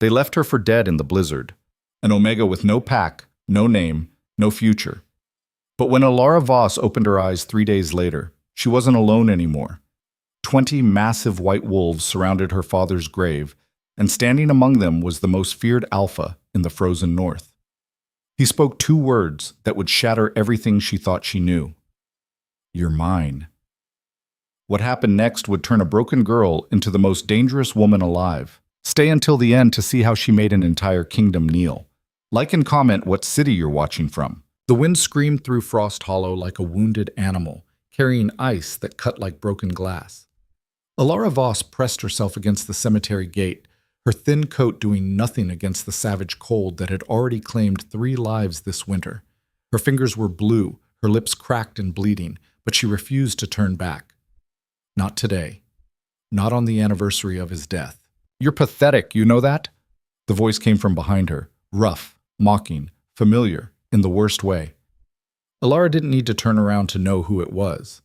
They left her for dead in the blizzard. An Omega with no pack, no name, no future. But when Alara Voss opened her eyes 3 days later, she wasn't alone anymore. 20 massive white wolves surrounded her father's grave, and standing among them was the most feared alpha in the frozen north. He spoke 2 words that would shatter everything she thought she knew. "You're mine." What happened next would turn a broken girl into the most dangerous woman alive. Stay until the end to see how she made an entire kingdom kneel. Like and comment what city you're watching from. The wind screamed through Frost Hollow like a wounded animal, carrying ice that cut like broken glass. Alara Voss pressed herself against the cemetery gate, her thin coat doing nothing against the savage cold that had already claimed 3 lives this winter. Her fingers were blue, her lips cracked and bleeding, but she refused to turn back. Not today. Not on the anniversary of his death. "You're pathetic, you know that?" The voice came from behind her, rough, mocking, familiar, in the worst way. Alara didn't need to turn around to know who it was.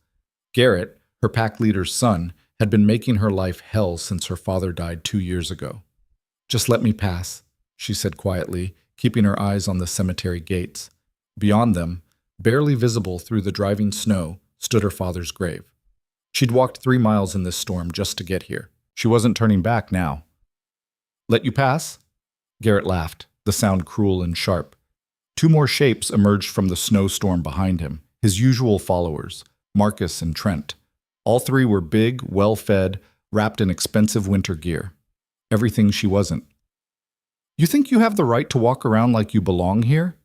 Garrett, her pack leader's son, had been making her life hell since her father died 2 years ago. "Just let me pass," she said quietly, keeping her eyes on the cemetery gates. Beyond them, barely visible through the driving snow, stood her father's grave. She'd walked 3 miles in this storm just to get here. She wasn't turning back now. "Let you pass?" Garrett laughed, the sound cruel and sharp. 2 more shapes emerged from the snowstorm behind him, his usual followers, Marcus and Trent. All 3 were big, well-fed, wrapped in expensive winter gear. Everything she wasn't. "You think you have the right to walk around like you belong here?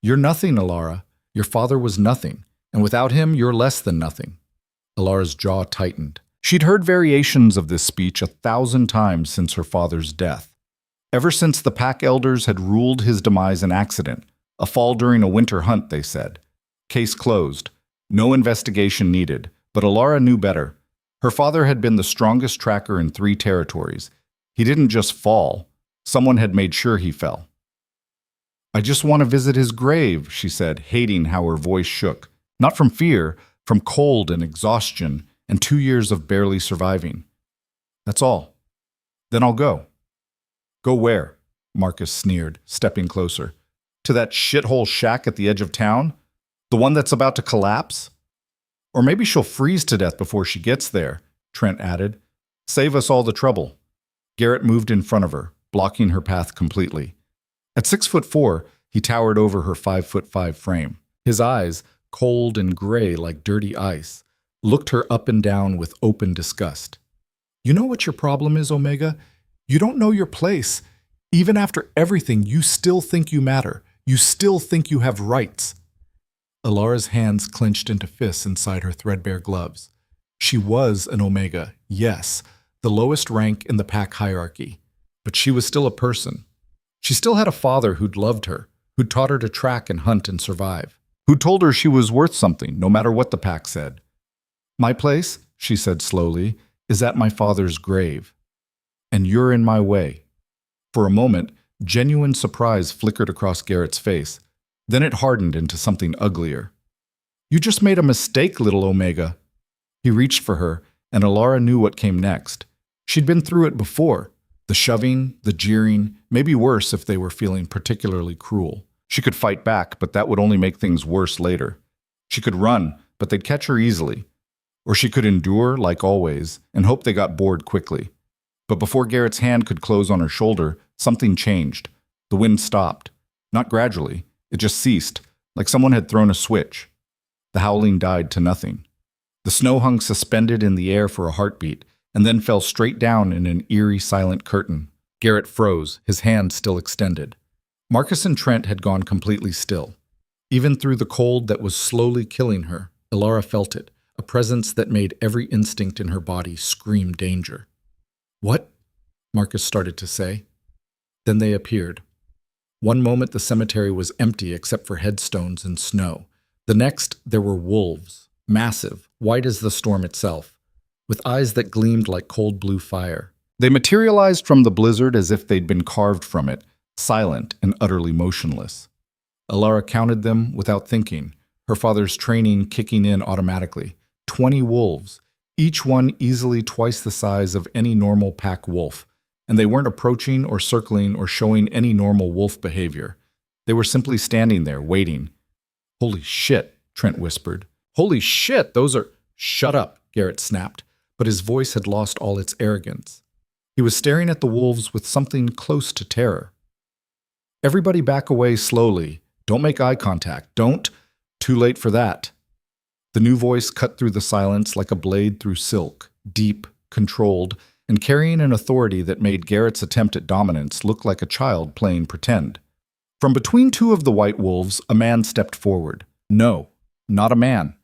You're nothing, Alara. Your father was nothing, and without him, you're less than nothing." Alara's jaw tightened. She'd heard variations of this speech 1,000 times since her father's death. Ever since the pack elders had ruled his demise an accident, a fall during a winter hunt, they said. Case closed. No investigation needed, but Alara knew better. Her father had been the strongest tracker in 3 territories. He didn't just fall. Someone had made sure he fell. "I just want to visit his grave," she said, hating how her voice shook. Not from fear, from cold and exhaustion and 2 years of barely surviving. "That's all. Then I'll go." "Go where?" Marcus sneered, stepping closer. "To that shithole shack at the edge of town? The one that's about to collapse? Or maybe she'll freeze to death before she gets there," Trent added. "Save us all the trouble." Garrett moved in front of her, blocking her path completely. At 6'4", he towered over her 5'5" frame. His eyes, cold and gray like dirty ice, looked her up and down with open disgust. "You know what your problem is, Omega? You don't know your place. Even after everything, you still think you matter. You still think you have rights." Alara's hands clenched into fists inside her threadbare gloves. She was an Omega, yes, the lowest rank in the pack hierarchy. But she was still a person. She still had a father who'd loved her, who'd taught her to track and hunt and survive, who told her she was worth something, no matter what the pack said. "My place," she said slowly, "is at my father's grave. And you're in my way." For a moment, genuine surprise flickered across Garrett's face. Then it hardened into something uglier. "You just made a mistake, little Omega." He reached for her, and Alara knew what came next. She'd been through it before. The shoving, the jeering, maybe worse if they were feeling particularly cruel. She could fight back, but that would only make things worse later. She could run, but they'd catch her easily. Or she could endure, like always, and hope they got bored quickly. But before Garrett's hand could close on her shoulder, something changed. The wind stopped. Not gradually. It just ceased, like someone had thrown a switch. The howling died to nothing. The snow hung suspended in the air for a heartbeat, and then fell straight down in an eerie, silent curtain. Garrett froze, his hand still extended. Marcus and Trent had gone completely still. Even through the cold that was slowly killing her, Alara felt it, a presence that made every instinct in her body scream danger. "What?" Marcus started to say. Then they appeared. One moment the cemetery was empty except for headstones and snow. The next, there were wolves, massive, white as the storm itself, with eyes that gleamed like cold blue fire. They materialized from the blizzard as if they'd been carved from it, silent and utterly motionless. Alara counted them without thinking, her father's training kicking in automatically. 20 wolves, each one easily twice the size of any normal pack wolf, and they weren't approaching or circling or showing any normal wolf behavior. They were simply standing there, waiting. "Holy shit," Trent whispered. "Holy shit, those are—" "Shut up," Garrett snapped, but his voice had lost all its arrogance. He was staring at the wolves with something close to terror. "Everybody back away slowly. Don't make eye contact. Don't—" "Too late for that." The new voice cut through the silence like a blade through silk, deep, controlled, and carrying an authority that made Garrett's attempt at dominance look like a child playing pretend. From between two of the white wolves, a man stepped forward. No, not a man.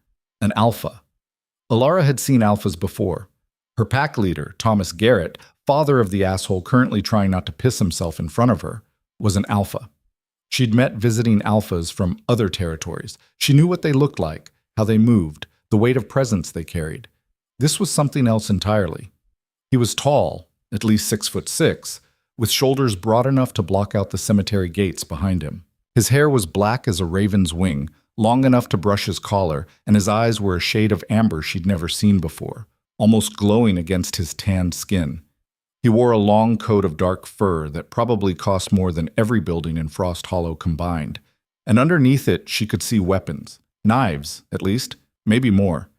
An alpha. Alara had seen alphas before. Her pack leader, Thomas Garrett, father of the asshole currently trying not to piss himself in front of her, was an alpha. She'd met visiting alphas from other territories. She knew what they looked like, how they moved, the weight of presence they carried. This was something else entirely. He was tall, at least 6'6", with shoulders broad enough to block out the cemetery gates behind him. His hair was black as a raven's wing, long enough to brush his collar, and his eyes were a shade of amber she'd never seen before, almost glowing against his tanned skin. He wore a long coat of dark fur that probably cost more than every building in Frost Hollow combined, and underneath it she could see weapons, knives, at least, maybe more.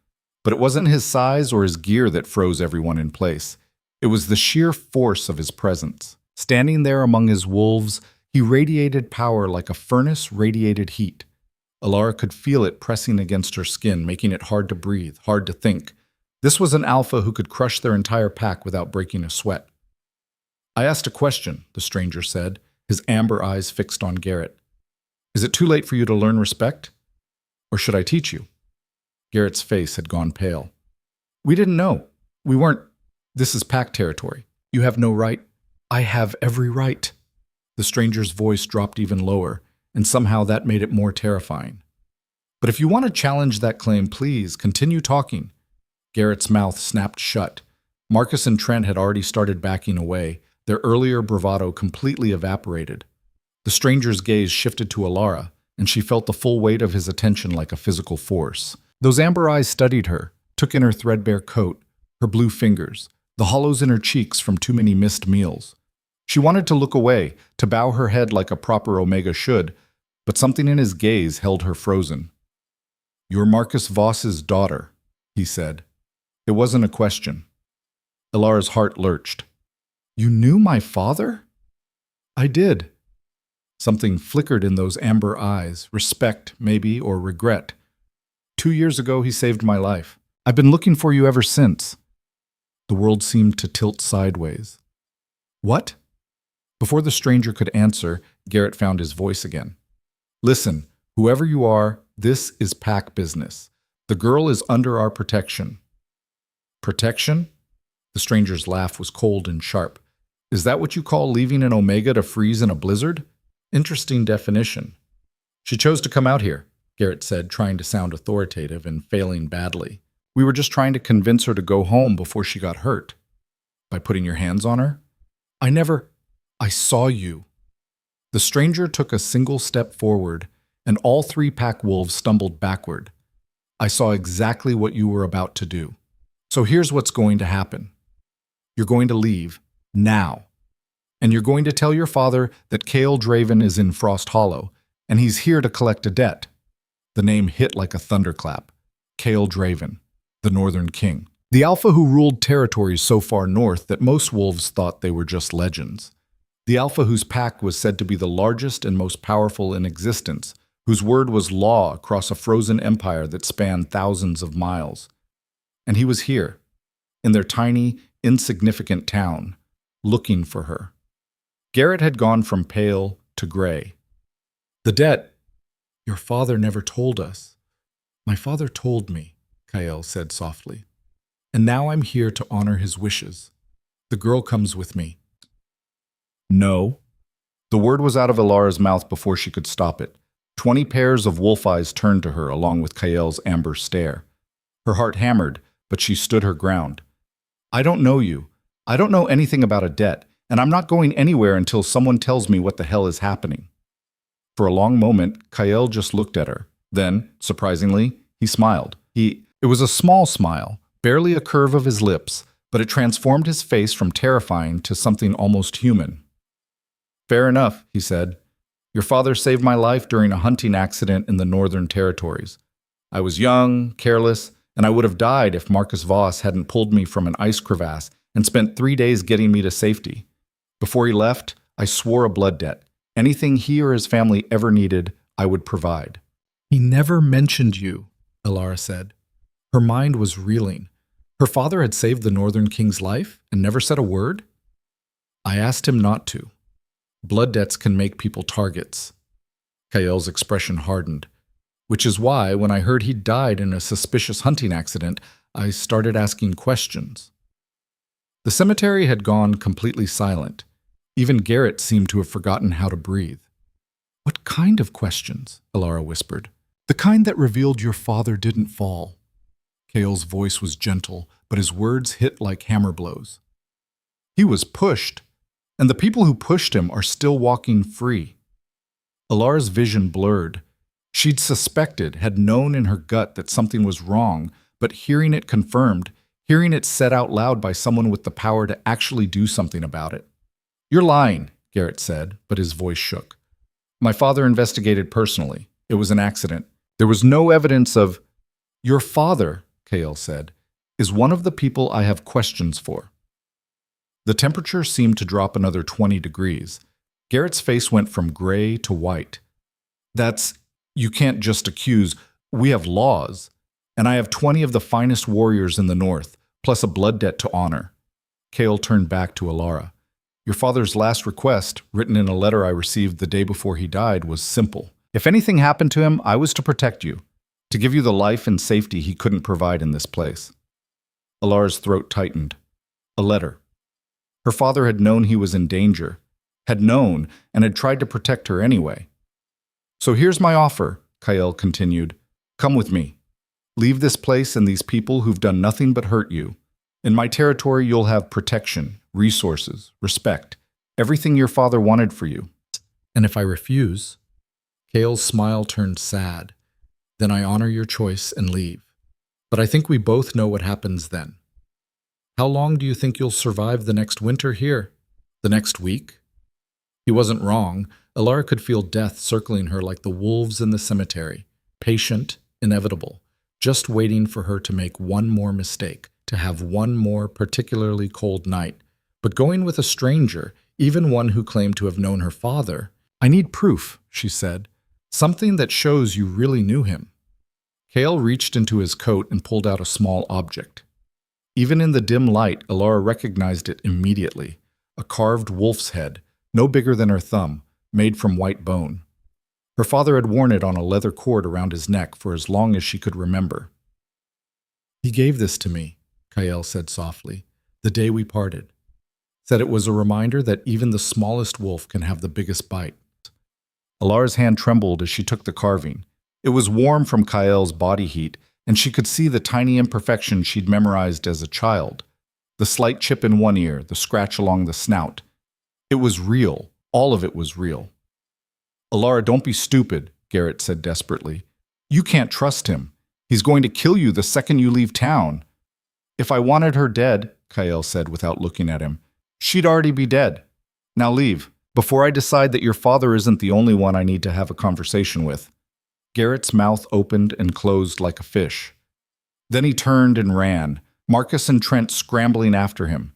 But it wasn't his size or his gear that froze everyone in place. It was the sheer force of his presence. Standing there among his wolves, he radiated power like a furnace radiated heat. Alara could feel it pressing against her skin, making it hard to breathe, hard to think. This was an alpha who could crush their entire pack without breaking a sweat. "I asked a question," the stranger said, his amber eyes fixed on Garrett. "Is it too late for you to learn respect? Or should I teach you?" Garrett's face had gone pale. "We didn't know. We weren't. This is pack territory. You have no right." "I have every right." The stranger's voice dropped even lower, and somehow that made it more terrifying. "But if you want to challenge that claim, please continue talking." Garrett's mouth snapped shut. Marcus and Trent had already started backing away, their earlier bravado completely evaporated. The stranger's gaze shifted to Alara, and she felt the full weight of his attention like a physical force. Those amber eyes studied her, took in her threadbare coat, her blue fingers, the hollows in her cheeks from too many missed meals. She wanted to look away, to bow her head like a proper Omega should, but something in his gaze held her frozen. "You're Marcus Voss's daughter," he said. It wasn't a question. Alara's heart lurched. "You knew my father?" "I did." Something flickered in those amber eyes, respect, maybe, or regret. "2 years ago, he saved my life. I've been looking for you ever since." The world seemed to tilt sideways. "What?" Before the stranger could answer, Garrett found his voice again. "Listen, whoever you are, this is pack business. The girl is under our protection." "Protection?" The stranger's laugh was cold and sharp. "Is that what you call leaving an Omega to freeze in a blizzard? Interesting definition." "She chose to come out here," Garrett said, trying to sound authoritative and failing badly. "We were just trying to convince her to go home before she got hurt." "By putting your hands on her?" I saw you." The stranger took a single step forward, and all 3 pack wolves stumbled backward. "I saw exactly what you were about to do. So here's what's going to happen. You're going to leave, now. And you're going to tell your father that Cale Draven is in Frost Hollow, and he's here to collect a debt." The name hit like a thunderclap. Cale Draven, the Northern King. The alpha who ruled territories so far north that most wolves thought they were just legends. The alpha whose pack was said to be the largest and most powerful in existence, whose word was law across a frozen empire that spanned thousands of miles. And he was here, in their tiny, insignificant town, looking for her. Garrett had gone from pale to gray. "The debt. Your father never told us." "My father told me," Kael said softly. "And now I'm here to honor his wishes. The girl comes with me." "No." The word was out of Alara's mouth before she could stop it. 20 pairs of wolf eyes turned to her along with Kael's amber stare. Her heart hammered, but she stood her ground. "I don't know you. I don't know anything about a debt, and I'm not going anywhere until someone tells me what the hell is happening." For a long moment, Kael just looked at her. Then, surprisingly, he smiled. It was a small smile, barely a curve of his lips, but it transformed his face from terrifying to something almost human. "Fair enough," he said. "Your father saved my life during a hunting accident in the Northern Territories. I was young, careless, and I would have died if Marcus Voss hadn't pulled me from an ice crevasse and spent 3 days getting me to safety. Before he left, I swore a blood debt. Anything he or his family ever needed, I would provide." "He never mentioned you," Elara said. Her mind was reeling. Her father had saved the Northern King's life and never said a word? "I asked him not to. Blood debts can make people targets." Kael's expression hardened. "Which is why, when I heard he'd died in a suspicious hunting accident, I started asking questions." The cemetery had gone completely silent. Even Garrett seemed to have forgotten how to breathe. "What kind of questions?" Elara whispered. "The kind that revealed your father didn't fall." Kael's voice was gentle, but his words hit like hammer blows. "He was pushed, and the people who pushed him are still walking free." Alara's vision blurred. She'd suspected, had known in her gut that something was wrong, but hearing it confirmed, hearing it said out loud by someone with the power to actually do something about it. "You're lying," Garrett said, but his voice shook. "My father investigated personally. It was an accident. There was no evidence of—" "Your father," Kael said, "is one of the people I have questions for." The temperature seemed to drop another 20 degrees. Garrett's face went from gray to white. You can't just accuse. We have laws. And I have 20 of the finest warriors in the north, plus a blood debt to honor." Kael turned back to Elara. "Your father's last request, written in a letter I received the day before he died, was simple. If anything happened to him, I was to protect you, to give you the life and safety he couldn't provide in this place." Alara's throat tightened. A letter. Her father had known he was in danger, had known, and had tried to protect her anyway. "So here's my offer," Kael continued. "Come with me. Leave this place and these people who've done nothing but hurt you. In my territory, you'll have protection, resources, respect, everything your father wanted for you." "And if I refuse?" Kael's smile turned sad. "Then I honor your choice and leave. But I think we both know what happens then. How long do you think you'll survive the next winter here? The next week?" He wasn't wrong. Elara could feel death circling her like the wolves in the cemetery, patient, inevitable, just waiting for her to make one more mistake, to have one more particularly cold night. But going with a stranger, even one who claimed to have known her father— "I need proof," she said. "Something that shows you really knew him." Kael reached into his coat and pulled out a small object. Even in the dim light, Elara recognized it immediately. A carved wolf's head, no bigger than her thumb, made from white bone. Her father had worn it on a leather cord around his neck for as long as she could remember. "He gave this to me," Kael said softly, "the day we parted. Said it was a reminder that even the smallest wolf can have the biggest bite." Alara's hand trembled as she took the carving. It was warm from Kael's body heat, and she could see the tiny imperfections she'd memorized as a child. The slight chip in one ear, the scratch along the snout. It was real. All of it was real. "Elara, don't be stupid," Garrett said desperately. "You can't trust him. He's going to kill you the second you leave town." "If I wanted her dead," Kael said without looking at him, "she'd already be dead. Now leave, before I decide that your father isn't the only one I need to have a conversation with." Garrett's mouth opened and closed like a fish. Then he turned and ran, Marcus and Trent scrambling after him.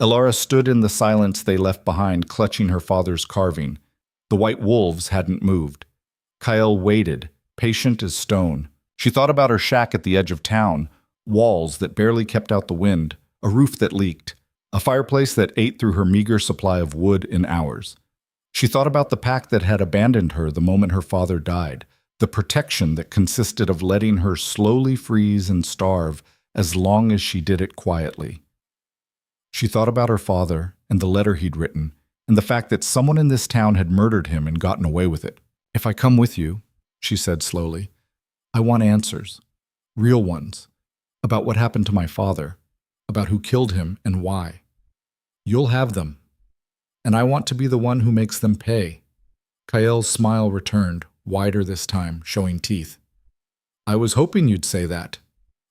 Elara stood in the silence they left behind, clutching her father's carving. The white wolves hadn't moved. Kael waited, patient as stone. She thought about her shack at the edge of town, walls that barely kept out the wind, a roof that leaked, a fireplace that ate through her meager supply of wood in hours. She thought about the pack that had abandoned her the moment her father died, the protection that consisted of letting her slowly freeze and starve as long as she did it quietly. She thought about her father and the letter he'd written, and the fact that someone in this town had murdered him and gotten away with it. "If I come with you," she said slowly, "I want answers, real ones, about what happened to my father, about who killed him and why. You'll have them, and I want to be the one who makes them pay." Kael's smile returned, wider this time, showing teeth. "I was hoping you'd say that."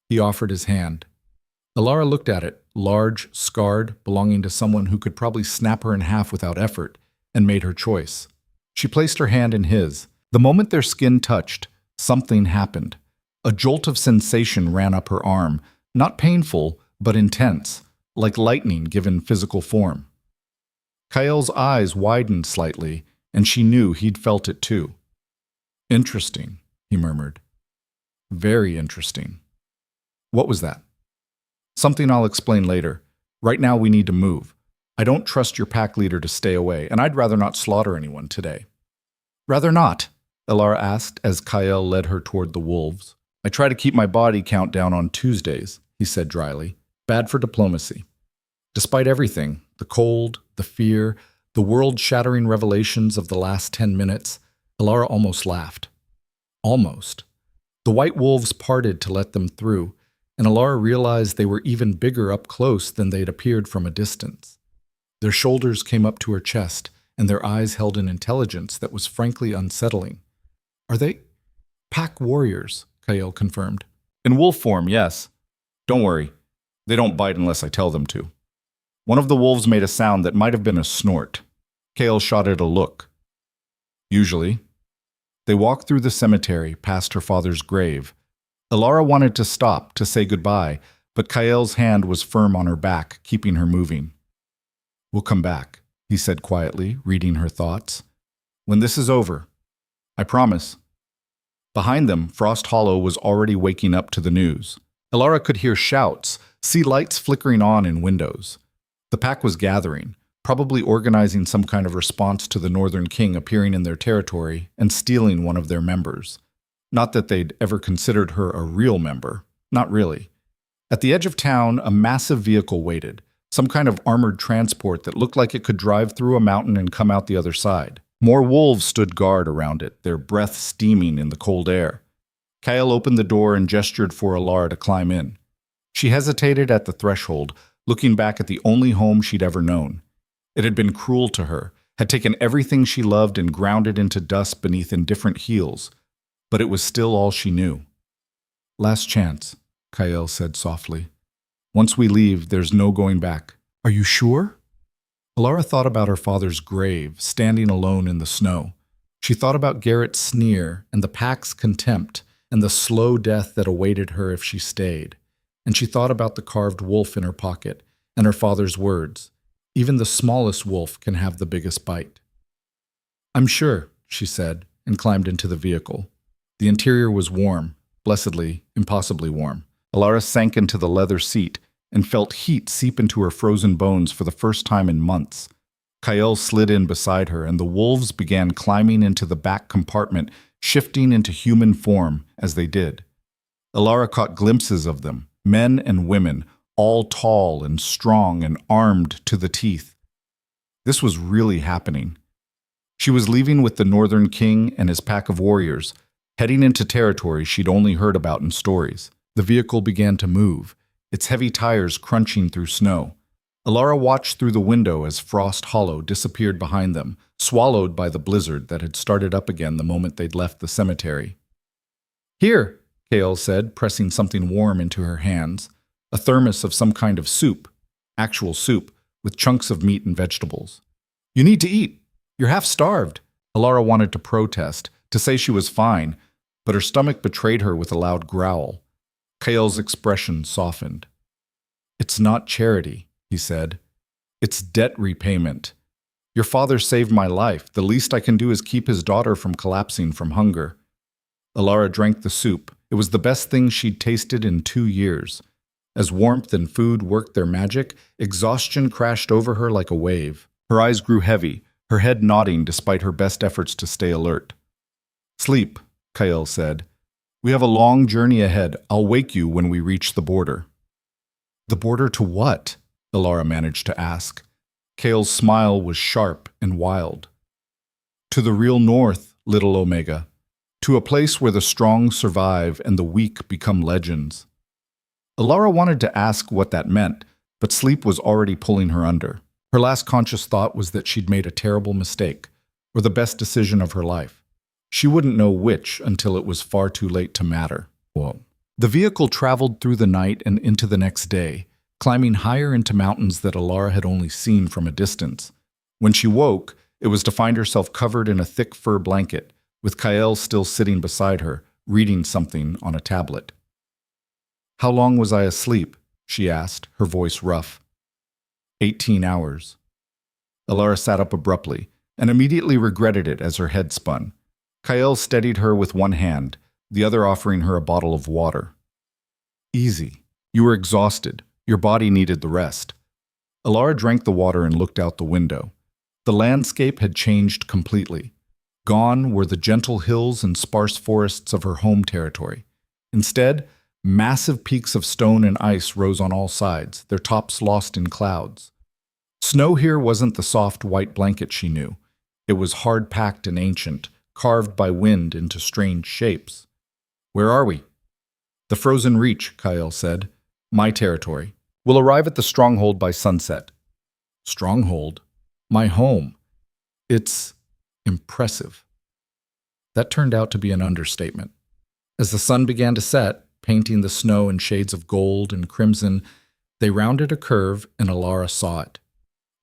He offered his hand. Elara looked at it, large, scarred, belonging to someone who could probably snap her in half without effort, and made her choice. She placed her hand in his. The moment their skin touched, something happened. A jolt of sensation ran up her arm, not painful, but intense, like lightning given physical form. Kael's eyes widened slightly, and she knew he'd felt it too. "Interesting," he murmured. "Very interesting." "What was that?" "Something I'll explain later. Right now we need to move. I don't trust your pack leader to stay away, and I'd rather not slaughter anyone today." "Rather not?" Elara asked as Kael led her toward the wolves. "I try to keep my body count down on Tuesdays," he said dryly. "Bad for diplomacy." Despite everything, the cold, the fear, the world-shattering revelations of the last 10 minutes, Elara almost laughed. Almost. The white wolves parted to let them through, and Elara realized they were even bigger up close than they'd appeared from a distance. Their shoulders came up to her chest, and their eyes held an intelligence that was frankly unsettling. "Are they pack warriors?" Kael confirmed. "In wolf form, yes. Don't worry. They don't bite unless I tell them to." One of the wolves made a sound that might have been a snort. Kael shot it a look. "Usually." They walked through the cemetery, past her father's grave. Elara wanted to stop, to say goodbye, but Kael's hand was firm on her back, keeping her moving. "We'll come back," he said quietly, reading her thoughts. "When this is over. I promise." Behind them, Frost Hollow was already waking up to the news. Elara could hear shouts, see lights flickering on in windows. The pack was gathering, probably organizing some kind of response to the Northern King appearing in their territory and stealing one of their members. Not that they'd ever considered her a real member. Not really. At the edge of town, a massive vehicle waited, some kind of armored transport that looked like it could drive through a mountain and come out the other side. More wolves stood guard around it, their breath steaming in the cold air. Kael opened the door and gestured for Elara to climb in. She hesitated at the threshold, looking back at the only home she'd ever known. It had been cruel to her, had taken everything she loved and ground it into dust beneath indifferent heels, but it was still all she knew. "Last chance," Kael said softly. "Once we leave, there's no going back." "Are you sure?" Elara thought about her father's grave, standing alone in the snow. She thought about Garrett's sneer and the pack's contempt and the slow death that awaited her if she stayed. And she thought about the carved wolf in her pocket and her father's words. Even the smallest wolf can have the biggest bite. "I'm sure," she said, and climbed into the vehicle. The interior was warm, blessedly, impossibly warm. Elara sank into the leather seat and felt heat seep into her frozen bones for the first time in months. Kael slid in beside her, and the wolves began climbing into the back compartment, shifting into human form as they did. Elara caught glimpses of them, men and women, all tall and strong and armed to the teeth. This was really happening. She was leaving with the Northern King and his pack of warriors, heading into territory she'd only heard about in stories. The vehicle began to move, its heavy tires crunching through snow. Elara watched through the window as Frost Hollow disappeared behind them, swallowed by the blizzard that had started up again the moment they'd left the cemetery. "Here," Kael said, pressing something warm into her hands. A thermos of some kind of soup, actual soup, with chunks of meat and vegetables. "You need to eat. You're half starved." Elara wanted to protest, to say she was fine, but her stomach betrayed her with a loud growl. Kael's expression softened. "It's not charity," he said. "It's debt repayment. Your father saved my life. The least I can do is keep his daughter from collapsing from hunger." Elara drank the soup. It was the best thing she'd tasted in 2 years. As warmth and food worked their magic, exhaustion crashed over her like a wave. Her eyes grew heavy, her head nodding despite her best efforts to stay alert. "Sleep," Kael said. "We have a long journey ahead. I'll wake you when we reach the border." "The border to what?" Elara managed to ask. Kael's smile was sharp and wild. "To the real north, little Omega. To a place where the strong survive and the weak become legends." Elara wanted to ask what that meant, but sleep was already pulling her under. Her last conscious thought was that she'd made a terrible mistake, or the best decision of her life. She wouldn't know which until it was far too late to matter. Whoa. The vehicle traveled through the night and into the next day, climbing higher into mountains that Alara had only seen from a distance. When she woke, it was to find herself covered in a thick fur blanket, with Kael still sitting beside her, reading something on a tablet. "How long was I asleep?" she asked, her voice rough. 18 hours. Alara sat up abruptly, and immediately regretted it as her head spun. Kael steadied her with one hand, the other offering her a bottle of water. "Easy. You were exhausted. Your body needed the rest." Alara drank the water and looked out the window. The landscape had changed completely. Gone were the gentle hills and sparse forests of her home territory. Instead, massive peaks of stone and ice rose on all sides, their tops lost in clouds. Snow here wasn't the soft white blanket she knew. It was hard-packed and ancient, carved by wind into strange shapes. "Where are we?" "The frozen reach," Kael said. "My territory. We'll arrive at the stronghold by sunset." "Stronghold? My home. It's impressive." That turned out to be an understatement. As the sun began to set, painting the snow in shades of gold and crimson, they rounded a curve and Alara saw it.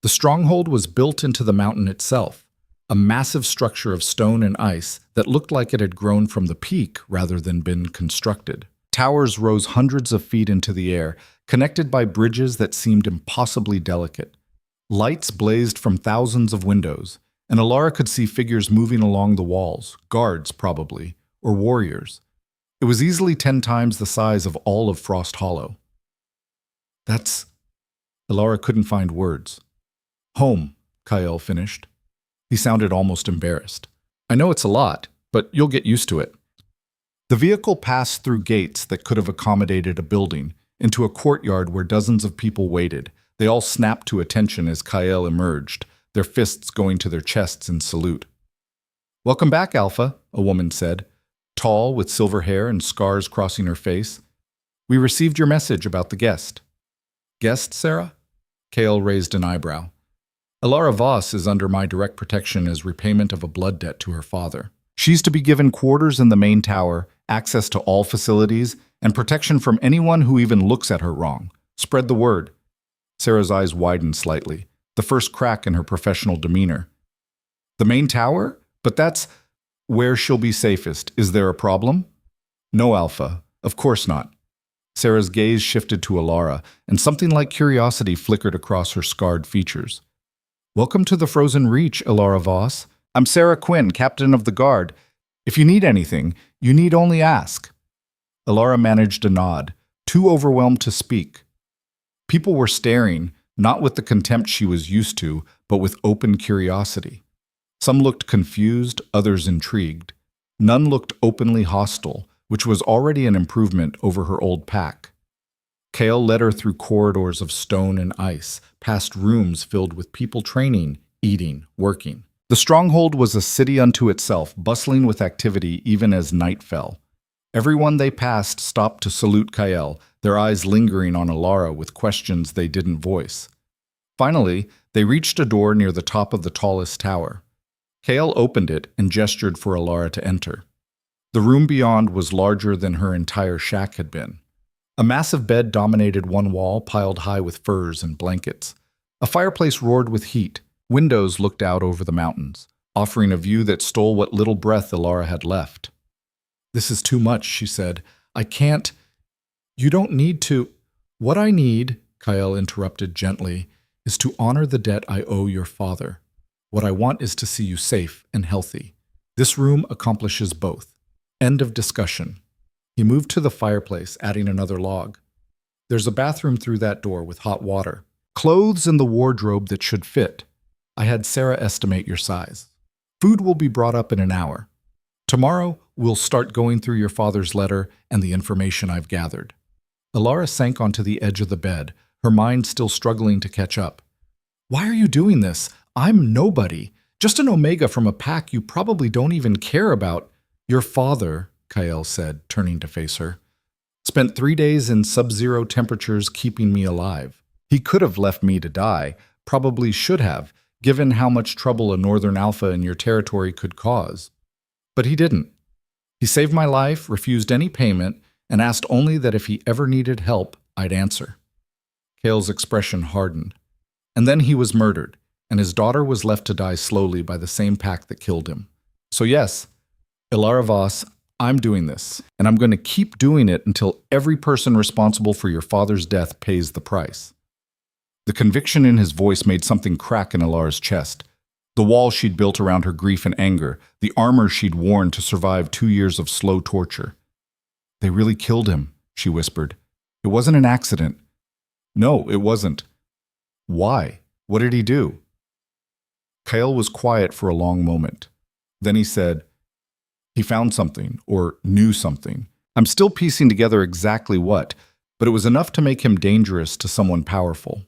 The stronghold was built into the mountain itself, a massive structure of stone and ice that looked like it had grown from the peak rather than been constructed. Towers rose hundreds of feet into the air, connected by bridges that seemed impossibly delicate. Lights blazed from thousands of windows, and Alara could see figures moving along the walls, guards probably, or warriors. It was easily 10 times the size of all of Frost Hollow. "That's..." Alara couldn't find words. "Home," Kael finished. He sounded almost embarrassed. "I know it's a lot, but you'll get used to it." The vehicle passed through gates that could have accommodated a building, into a courtyard where dozens of people waited. They all snapped to attention as Kael emerged, their fists going to their chests in salute. "Welcome back, Alpha," a woman said, tall with silver hair and scars crossing her face. "We received your message about the guest." "Guest, Sarah?" Kael raised an eyebrow. "Alara Voss is under my direct protection as repayment of a blood debt to her father. She's to be given quarters in the main tower, access to all facilities, and protection from anyone who even looks at her wrong. Spread the word." Sarah's eyes widened slightly, the first crack in her professional demeanor. "The main tower? But that's where she'll be safest. Is there a problem?" "No, Alpha. Of course not." Sarah's gaze shifted to Alara, and something like curiosity flickered across her scarred features. "Welcome to the Frozen Reach, Alara Voss. I'm Sarah Quinn, captain of the guard. If you need anything, you need only ask." Alara managed a nod, too overwhelmed to speak. People were staring, not with the contempt she was used to, but with open curiosity. Some looked confused, others intrigued. None looked openly hostile, which was already an improvement over her old pack. Kael led her through corridors of stone and ice, past rooms filled with people training, eating, working. The stronghold was a city unto itself, bustling with activity even as night fell. Everyone they passed stopped to salute Kael, their eyes lingering on Alara with questions they didn't voice. Finally, they reached a door near the top of the tallest tower. Kael opened it and gestured for Alara to enter. The room beyond was larger than her entire shack had been. A massive bed dominated one wall, piled high with furs and blankets. A fireplace roared with heat. Windows looked out over the mountains, offering a view that stole what little breath Alara had left. "This is too much," she said. "I can't..." "You don't need to..." "What I need," Kael interrupted gently, "is to honor the debt I owe your father. What I want is to see you safe and healthy. This room accomplishes both. End of discussion." He moved to the fireplace, adding another log. "There's a bathroom through that door with hot water. Clothes and the wardrobe that should fit. I had Sarah estimate your size. Food will be brought up in an hour. Tomorrow, we'll start going through your father's letter and the information I've gathered." Alara sank onto the edge of the bed, her mind still struggling to catch up. "Why are you doing this? I'm nobody. Just an Omega from a pack you probably don't even care about." "Your father," Kael said, turning to face her, "spent 3 days in sub-zero temperatures keeping me alive. He could have left me to die, probably should have, given how much trouble a Northern Alpha in your territory could cause. But he didn't. He saved my life, refused any payment, and asked only that if he ever needed help, I'd answer." Cale's expression hardened. And then he was murdered, and his daughter was left to die slowly by the same pack that killed him. So yes, Ilara Voss, I'm doing this, and I'm going to keep doing it until every person responsible for your father's death pays the price. The conviction in his voice made something crack in Ilara's chest. The wall she'd built around her grief and anger, the armor she'd worn to survive 2 years of slow torture. They really killed him, she whispered. It wasn't an accident. No, it wasn't. Why? What did he do? Kale was quiet for a long moment. Then he said, he found something, or knew something. I'm still piecing together exactly what, but it was enough to make him dangerous to someone powerful.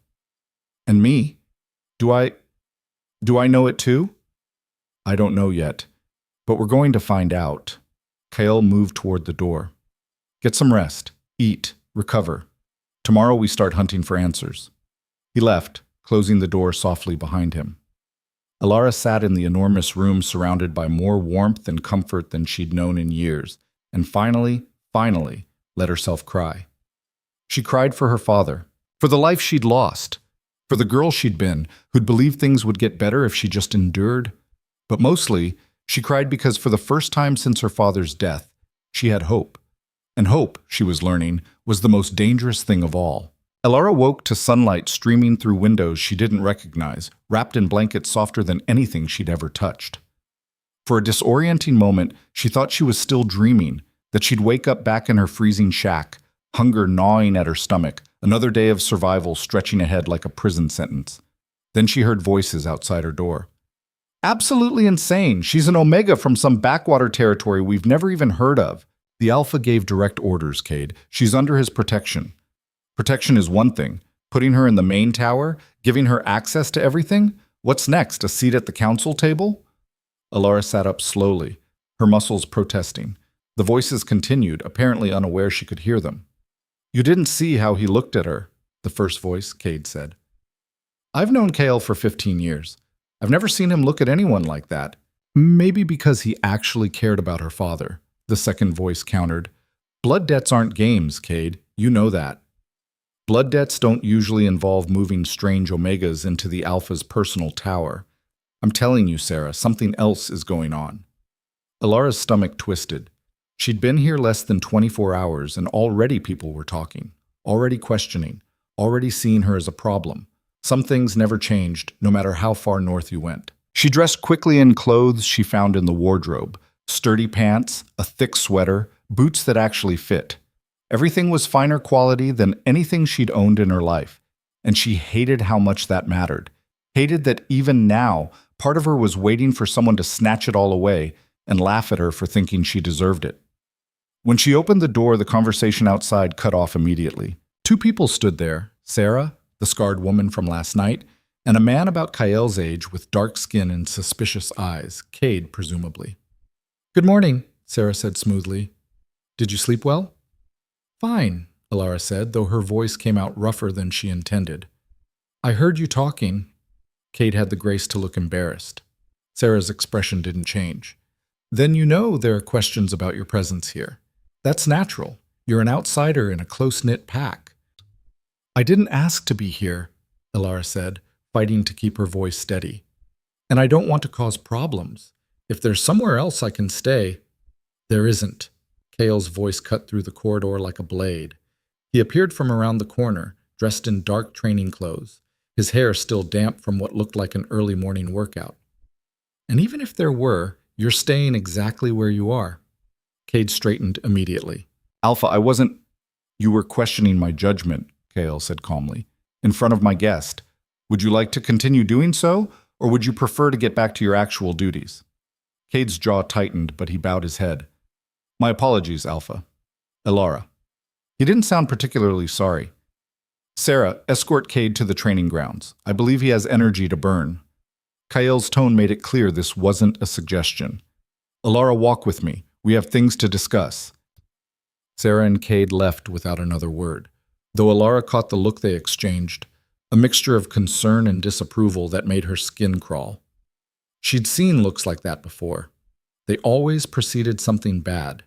And me? Do I know it too? I don't know yet, but we're going to find out. Kale moved toward the door. Get some rest, eat, recover. Tomorrow we start hunting for answers. He left, closing the door softly behind him. Ilara sat in the enormous room surrounded by more warmth and comfort than she'd known in years, and finally, let herself cry. She cried for her father, for the life she'd lost, for the girl she'd been, who'd believed things would get better if she just endured. But mostly, she cried because for the first time since her father's death, she had hope. And hope, she was learning, was the most dangerous thing of all. Ilara woke to sunlight streaming through windows she didn't recognize, wrapped in blankets softer than anything she'd ever touched. For a disorienting moment, she thought she was still dreaming, that she'd wake up back in her freezing shack, hunger gnawing at her stomach, another day of survival stretching ahead like a prison sentence. Then she heard voices outside her door. Absolutely insane! She's an Omega from some backwater territory we've never even heard of. The Alpha gave direct orders, Cade. She's under his protection. Protection is one thing. Putting her in the main tower? Giving her access to everything? What's next, a seat at the council table? Ilara sat up slowly, her muscles protesting. The voices continued, apparently unaware she could hear them. You didn't see how he looked at her, the first voice, Cade said. I've known Kale for 15 years. I've never seen him look at anyone like that. Maybe because he actually cared about her father, the second voice countered. Blood debts aren't games, Cade. You know that. Blood debts don't usually involve moving strange Omegas into the Alpha's personal tower. I'm telling you, Sarah, something else is going on. Ilara's stomach twisted. She'd been here less than 24 hours, and already people were talking, already questioning, already seeing her as a problem. Some things never changed, no matter how far north you went. She dressed quickly in clothes she found in the wardrobe, sturdy pants, a thick sweater, boots that actually fit. Everything was finer quality than anything she'd owned in her life, and she hated how much that mattered. Hated that even now, part of her was waiting for someone to snatch it all away and laugh at her for thinking she deserved it. When she opened the door, the conversation outside cut off immediately. Two people stood there, Sarah, the scarred woman from last night, and a man about Kale's age with dark skin and suspicious eyes, Cade, presumably. Good morning, Sarah said smoothly. Did you sleep well? Fine, Ilara said, though her voice came out rougher than she intended. I heard you talking. Cade had the grace to look embarrassed. Sarah's expression didn't change. Then you know there are questions about your presence here. That's natural. You're an outsider in a close-knit pack. I didn't ask to be here, Ilara said, fighting to keep her voice steady. And I don't want to cause problems. If there's somewhere else I can stay, there isn't. Kale's voice cut through the corridor like a blade. He appeared from around the corner, dressed in dark training clothes, his hair still damp from what looked like an early morning workout. And even if there were, you're staying exactly where you are. Cade straightened immediately. Alpha, You were questioning my judgment, Kale said calmly, in front of my guest. Would you like to continue doing so, or would you prefer to get back to your actual duties? Cade's jaw tightened, but he bowed his head. My apologies, Alpha. Ilara. He didn't sound particularly sorry. Sarah, escort Cade to the training grounds. I believe he has energy to burn. Kale's tone made it clear this wasn't a suggestion. Ilara, walk with me. We have things to discuss. Sarah and Cade left without another word, though Ilara caught the look they exchanged, a mixture of concern and disapproval that made her skin crawl. She'd seen looks like that before. They always preceded something bad.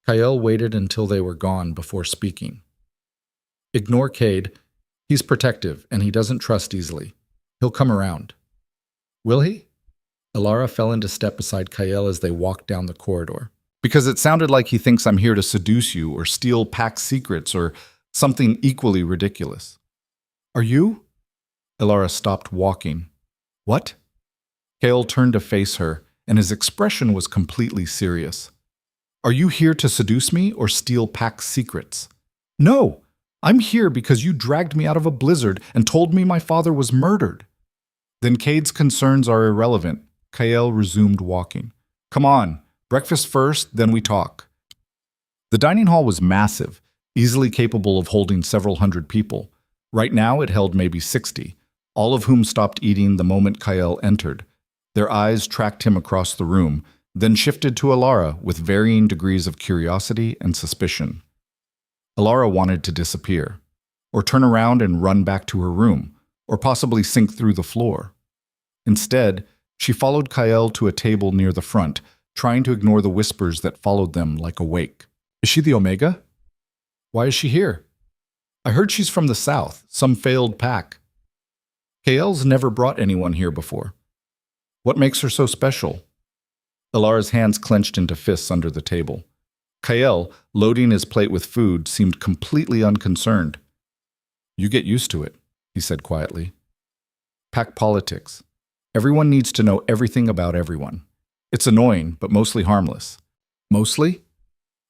Kale waited until they were gone before speaking. Ignore Cade. He's protective, and he doesn't trust easily. He'll come around. Will he? Alara fell into step beside Kael as they walked down the corridor. Because it sounded like he thinks I'm here to seduce you or steal Pack's secrets or something equally ridiculous. Are you? Alara stopped walking. What? Kael turned to face her, and his expression was completely serious. Are you here to seduce me or steal Pack's secrets? No, I'm here because you dragged me out of a blizzard and told me my father was murdered. Then Cade's concerns are irrelevant. Kael resumed walking. Come on, breakfast first, then we talk. The dining hall was massive, easily capable of holding several hundred people. Right now it held maybe 60, all of whom stopped eating the moment Kael entered. Their eyes tracked him across the room, then shifted to Alara with varying degrees of curiosity and suspicion. Alara wanted to disappear, or turn around and run back to her room, or possibly sink through the floor. Instead, she followed Kael to a table near the front, trying to ignore the whispers that followed them like a wake. Is she the Omega? Why is she here? I heard she's from the south, some failed pack. Kael's never brought anyone here before. What makes her so special? Alara's hands clenched into fists under the table. Kael, loading his plate with food, seemed completely unconcerned. You get used to it, he said quietly. Pack politics. Everyone needs to know everything about everyone. It's annoying, but mostly harmless. Mostly?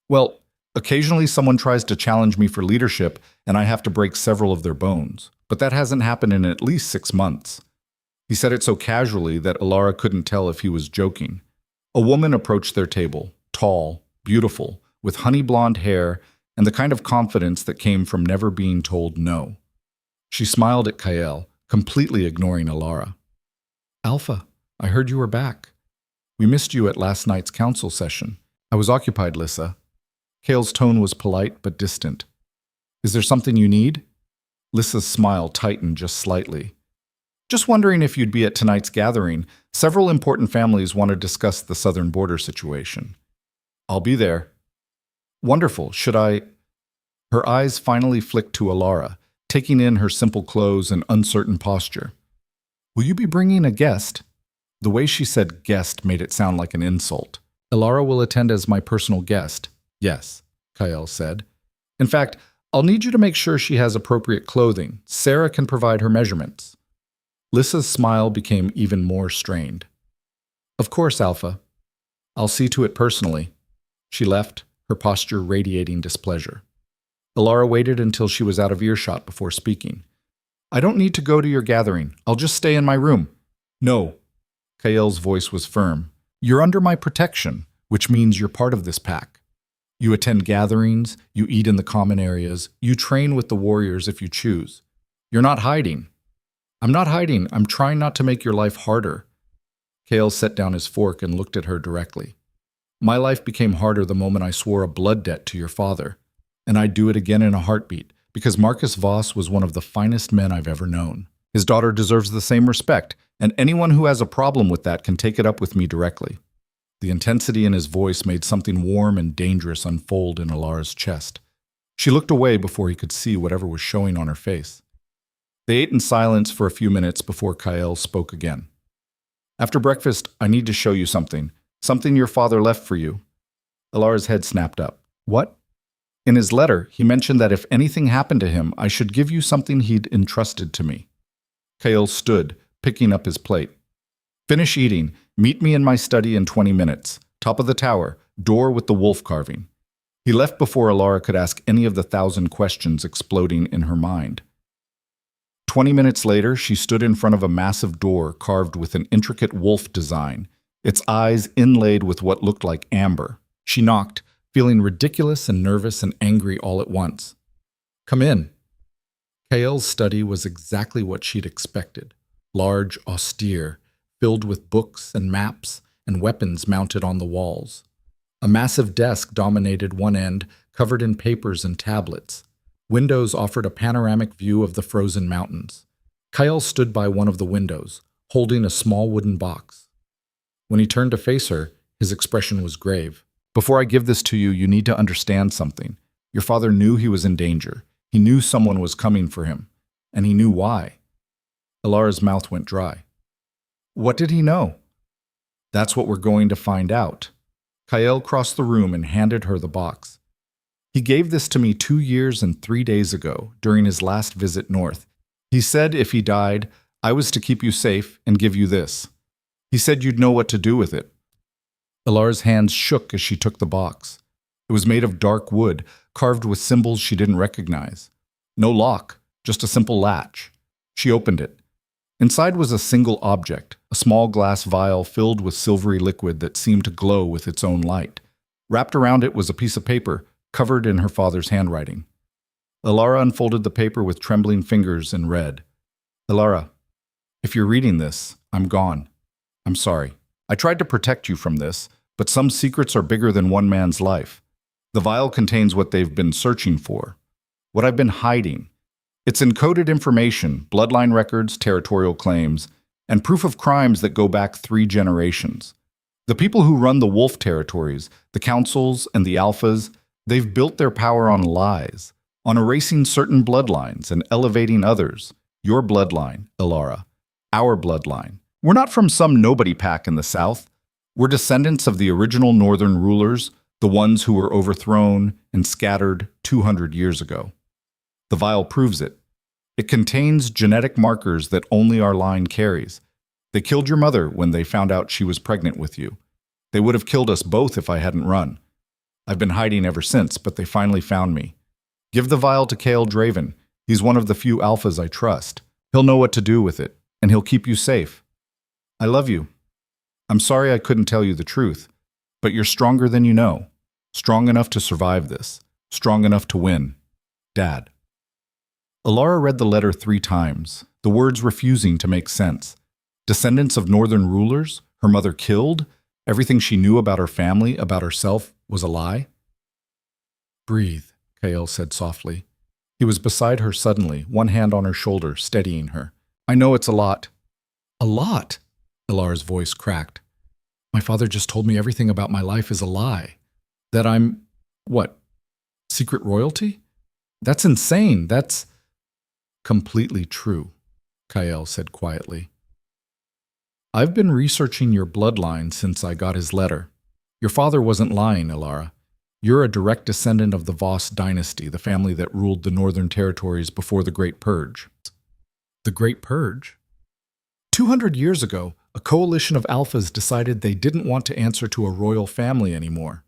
Well, occasionally someone tries to challenge me for leadership, and I have to break several of their bones. But that hasn't happened in at least 6 months. He said it so casually that Alara couldn't tell if he was joking. A woman approached their table, tall, beautiful, with honey blonde hair and the kind of confidence that came from never being told no. She smiled at Kael, completely ignoring Alara. Alpha, I heard you were back. We missed you at last night's council session. I was occupied, Lissa. Kael's tone was polite but distant. Is there something you need? Lissa's smile tightened just slightly. Just wondering if you'd be at tonight's gathering. Several important families want to discuss the southern border situation. I'll be there. Wonderful. Should I? Her eyes finally flicked to Alara, taking in her simple clothes and uncertain posture. Will you be bringing a guest? The way she said guest made it sound like an insult. Alara will attend as my personal guest. Yes, Kael said. In fact, I'll need you to make sure she has appropriate clothing. Sarah can provide her measurements. Lissa's smile became even more strained. Of course, Alpha. I'll see to it personally. She left, her posture radiating displeasure. Alara waited until she was out of earshot before speaking. I don't need to go to your gathering. I'll just stay in my room. No. Kael's voice was firm. You're under my protection, which means you're part of this pack. You attend gatherings, you eat in the common areas, you train with the warriors if you choose. You're not hiding. I'm not hiding. I'm trying not to make your life harder. Kael set down his fork and looked at her directly. My life became harder the moment I swore a blood debt to your father, and I'd do it again in a heartbeat, because Marcus Voss was one of the finest men I've ever known. His daughter deserves the same respect, and anyone who has a problem with that can take it up with me directly. The intensity in his voice made something warm and dangerous unfold in Alara's chest. She looked away before he could see whatever was showing on her face. They ate in silence for a few minutes before Kael spoke again. After breakfast, I need to show you something. Something your father left for you. Alara's head snapped up. What? In his letter, he mentioned that if anything happened to him, I should give you something he'd entrusted to me. Kael stood, picking up his plate. Finish eating. Meet me in my study in 20 minutes. Top of the tower. Door with the wolf carving. He left before Alara could ask any of the 1,000 questions exploding in her mind. 20 minutes later, she stood in front of a massive door carved with an intricate wolf design, its eyes inlaid with what looked like amber. She knocked, feeling ridiculous and nervous and angry all at once. Come in. Kael's study was exactly what she'd expected. Large, austere, filled with books and maps and weapons mounted on the walls. A massive desk dominated one end, covered in papers and tablets. Windows offered a panoramic view of the frozen mountains. Kael stood by one of the windows, holding a small wooden box. When he turned to face her, his expression was grave. Before I give this to you, you need to understand something. Your father knew he was in danger. He knew someone was coming for him. and he knew why. Alara's mouth went dry. What did he know? That's what we're going to find out. Kael crossed the room and handed her the box. He gave this to me 2 years and 3 days ago, during his last visit north. He said if he died, I was to keep you safe and give you this. He said you'd know what to do with it. Alara's hands shook as she took the box. It was made of dark wood, carved with symbols she didn't recognize. No lock, just a simple latch. She opened it. Inside was a single object, a small glass vial filled with silvery liquid that seemed to glow with its own light. Wrapped around it was a piece of paper, covered in her father's handwriting. Alara unfolded the paper with trembling fingers and read, Alara, if you're reading this, I'm gone. I'm sorry. I tried to protect you from this, but some secrets are bigger than one man's life. The vial contains what they've been searching for, what I've been hiding. It's encoded information, bloodline records, territorial claims, and proof of crimes that go back 3 generations. The people who run the wolf territories, the councils and the alphas, they've built their power on lies, on erasing certain bloodlines and elevating others. Your bloodline, Alara. Our bloodline. We're not from some nobody pack in the south. We're descendants of the original northern rulers, the ones who were overthrown and scattered 200 years ago. The vial proves it. It contains genetic markers that only our line carries. They killed your mother when they found out she was pregnant with you. They would have killed us both if I hadn't run. I've been hiding ever since, but they finally found me. Give the vial to Kael Draven. He's one of the few alphas I trust. He'll know what to do with it, and he'll keep you safe. I love you. I'm sorry I couldn't tell you the truth, but you're stronger than you know. Strong enough to survive this. Strong enough to win. Dad. Alara read the letter 3 times, the words refusing to make sense. Descendants of northern rulers, her mother killed, everything she knew about her family, about herself, was a lie? Breathe, Kael said softly. He was beside her suddenly, one hand on her shoulder, steadying her. I know it's a lot. A lot? Alara's voice cracked. My father just told me everything about my life is a lie. That I'm, what, secret royalty? That's insane. That's completely true, Kael said quietly. I've been researching your bloodline since I got his letter. Your father wasn't lying, Alara. You're a direct descendant of the Voss dynasty, the family that ruled the northern territories before the Great Purge. The Great Purge? 200 years ago, a coalition of alphas decided they didn't want to answer to a royal family anymore.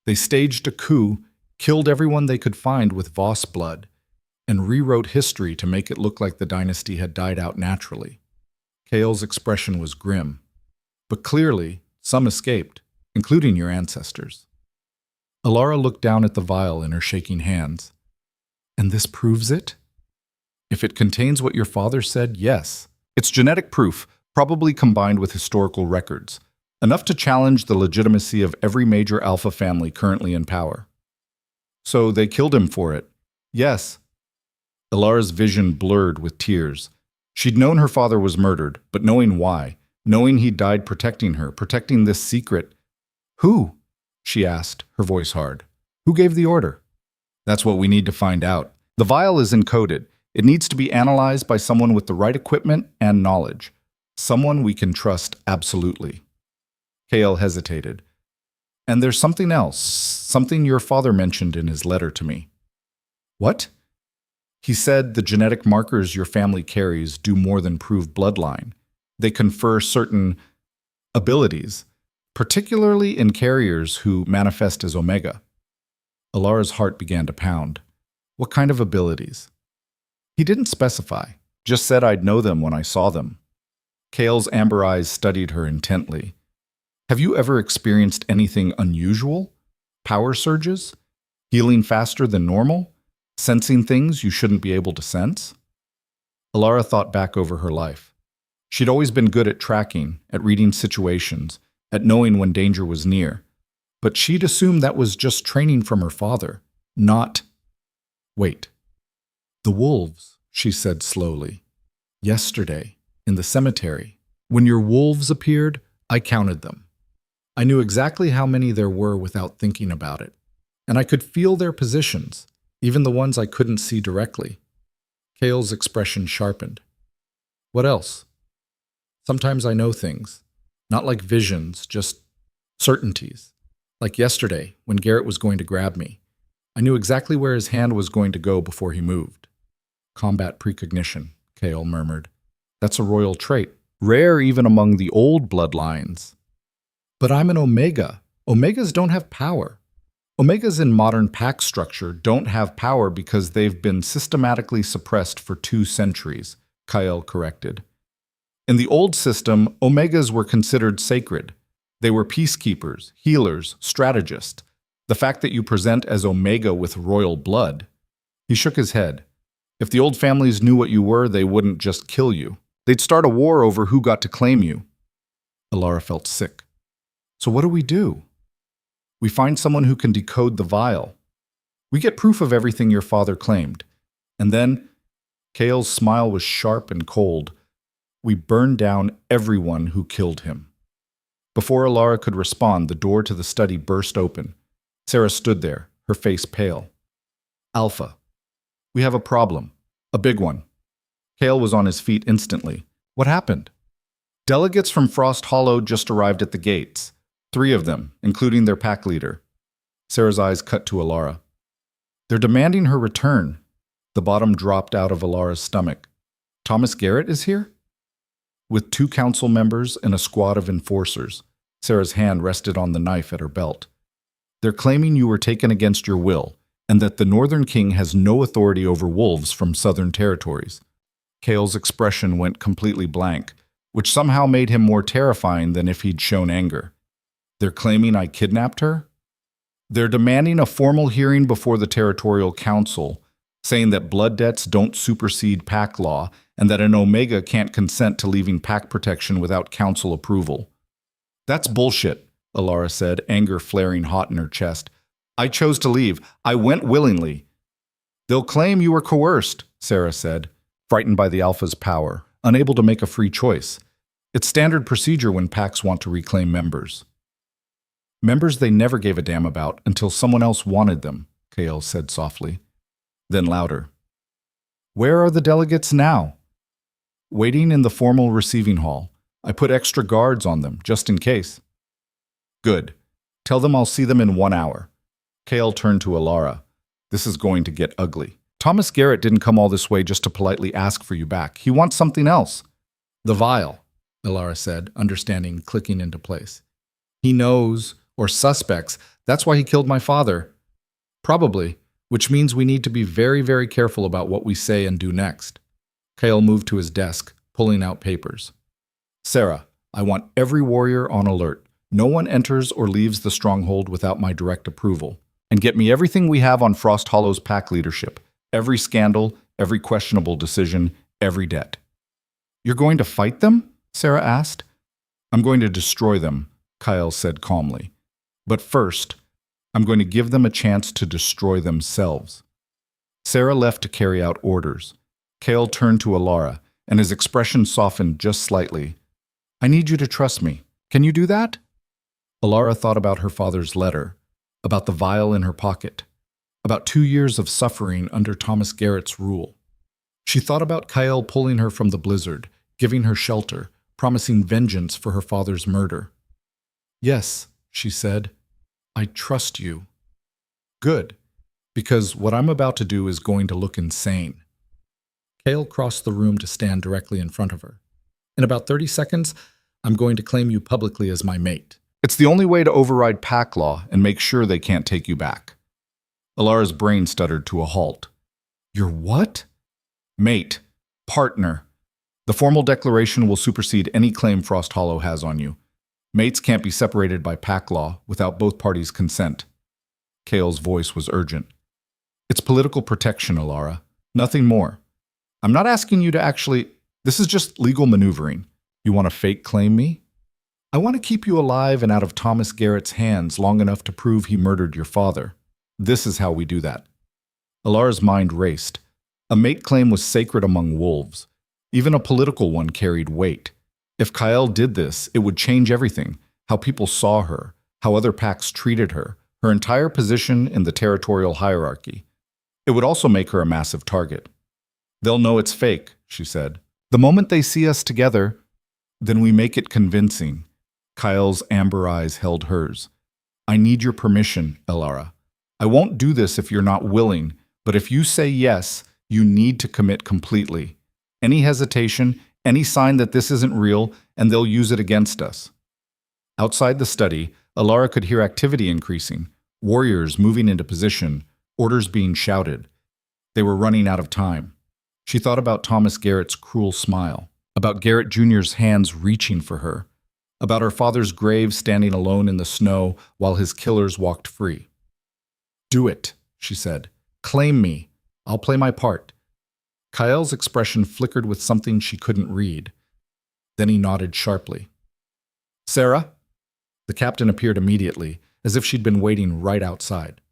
They staged a coup, killed everyone they could find with Voss blood, and rewrote history to make it look like the dynasty had died out naturally. Kael's expression was grim. But clearly, some escaped, including your ancestors. Alara looked down at the vial in her shaking hands. And this proves it? If it contains what your father said, yes. It's genetic proof, probably combined with historical records, enough to challenge the legitimacy of every major alpha family currently in power. So they killed him for it. Yes. Alara's vision blurred with tears. She'd known her father was murdered, but knowing why, knowing he died protecting her, protecting this secret. Who? She asked, her voice hard. Who gave the order? That's what we need to find out. The vial is encoded. It needs to be analyzed by someone with the right equipment and knowledge. Someone we can trust absolutely. Kael hesitated. And there's something else, something your father mentioned in his letter to me. What? He said the genetic markers your family carries do more than prove bloodline. They confer certain abilities, particularly in carriers who manifest as Omega. Alara's heart began to pound. What kind of abilities? He didn't specify, just said I'd know them when I saw them. Kael's amber eyes studied her intently. Have you ever experienced anything unusual? Power surges? Healing faster than normal? Sensing things you shouldn't be able to sense? Alara thought back over her life. She'd always been good at tracking, at reading situations, at knowing when danger was near. But she'd assumed that was just training from her father, not... Wait. The wolves, she said slowly. Yesterday, in the cemetery, when your wolves appeared, I counted them. I knew exactly how many there were without thinking about it. And I could feel their positions, even the ones I couldn't see directly. Kale's expression sharpened. What else? Sometimes I know things. Not like visions, just certainties. Like yesterday, when Garrett was going to grab me. I knew exactly where his hand was going to go before he moved. Combat precognition, Kale murmured. That's a royal trait, rare even among the old bloodlines. But I'm an Omega. Omegas don't have power. Omegas in modern pack structure don't have power because they've been systematically suppressed for 2 centuries, Kyle corrected. In the old system, Omegas were considered sacred. They were peacekeepers, healers, strategists. The fact that you present as Omega with royal blood. He shook his head. If the old families knew what you were, they wouldn't just kill you. They'd start a war over who got to claim you. Alara felt sick. So what do? We find someone who can decode the vial. We get proof of everything your father claimed. And then, Kale's smile was sharp and cold, we burn down everyone who killed him. Before Alara could respond, the door to the study burst open. Sarah stood there, her face pale. Alpha, we have a problem. A big one. Kale was on his feet instantly. What happened? Delegates from Frost Hollow just arrived at the gates. 3 of them, including their pack leader. Sarah's eyes cut to Alara. They're demanding her return. The bottom dropped out of Alara's stomach. Thomas Garrett is here? With 2 council members and a squad of enforcers. Sarah's hand rested on the knife at her belt. They're claiming you were taken against your will, and that the Northern King has no authority over wolves from southern territories. Kale's expression went completely blank, which somehow made him more terrifying than if he'd shown anger. They're claiming I kidnapped her? They're demanding a formal hearing before the Territorial Council, saying that blood debts don't supersede pack law and that an Omega can't consent to leaving pack protection without council approval. That's bullshit, Alara said, anger flaring hot in her chest. I chose to leave. I went willingly. They'll claim you were coerced, Sarah said, frightened by the Alpha's power, unable to make a free choice. It's standard procedure when packs want to reclaim members. Members they never gave a damn about until someone else wanted them, Kale said softly. Then louder. Where are the delegates now? Waiting in the formal receiving hall. I put extra guards on them, just in case. Good. Tell them I'll see them in 1 hour. Kale turned to Alara. This is going to get ugly. Thomas Garrett didn't come all this way just to politely ask for you back. He wants something else. The vial, Alara said, understanding clicking into place. He knows, or suspects, that's why he killed my father. Probably, which means we need to be very, very careful about what we say and do next. Kale moved to his desk, pulling out papers. Sarah, I want every warrior on alert. No one enters or leaves the stronghold without my direct approval. And get me everything we have on Frost Hollow's pack leadership. Every scandal, every questionable decision, every debt. You're going to fight them? Sarah asked. I'm going to destroy them, Kyle said calmly. But first, I'm going to give them a chance to destroy themselves. Sarah left to carry out orders. Kale turned to Alara, and his expression softened just slightly. I need you to trust me. Can you do that? Alara thought about her father's letter, about the vial in her pocket, about 2 years of suffering under Thomas Garrett's rule. She thought about Kyle pulling her from the blizzard, giving her shelter, promising vengeance for her father's murder. Yes, she said, I trust you. Good, because what I'm about to do is going to look insane. Kale crossed the room to stand directly in front of her. In about 30 seconds, I'm going to claim you publicly as my mate. It's the only way to override pack law and make sure they can't take you back. Alara's brain stuttered to a halt. You're what? Mate. Partner. The formal declaration will supersede any claim Frost Hollow has on you. Mates can't be separated by pack law without both parties' consent. Kale's voice was urgent. It's political protection, Alara. Nothing more. I'm not asking you to actually... This is just legal maneuvering. You want to fake claim me? I want to keep you alive and out of Thomas Garrett's hands long enough to prove he murdered your father. This is how we do that. Alara's mind raced. A mate claim was sacred among wolves. Even a political one carried weight. If Kyle did this, it would change everything. How people saw her, how other packs treated her, her entire position in the territorial hierarchy. It would also make her a massive target. They'll know it's fake, she said. The moment they see us together, then we make it convincing. Kyle's amber eyes held hers. I need your permission, Elara. I won't do this if you're not willing, but if you say yes, you need to commit completely. Any hesitation, any sign that this isn't real, and they'll use it against us. Outside the study, Elara could hear activity increasing, warriors moving into position, orders being shouted. They were running out of time. She thought about Thomas Garrett's cruel smile, about Garrett Jr.'s hands reaching for her, about her father's grave standing alone in the snow while his killers walked free. Do it, she said. Claim me. I'll play my part. Kyle's expression flickered with something she couldn't read. Then he nodded sharply. Sarah? The captain appeared immediately, as if she'd been waiting right outside.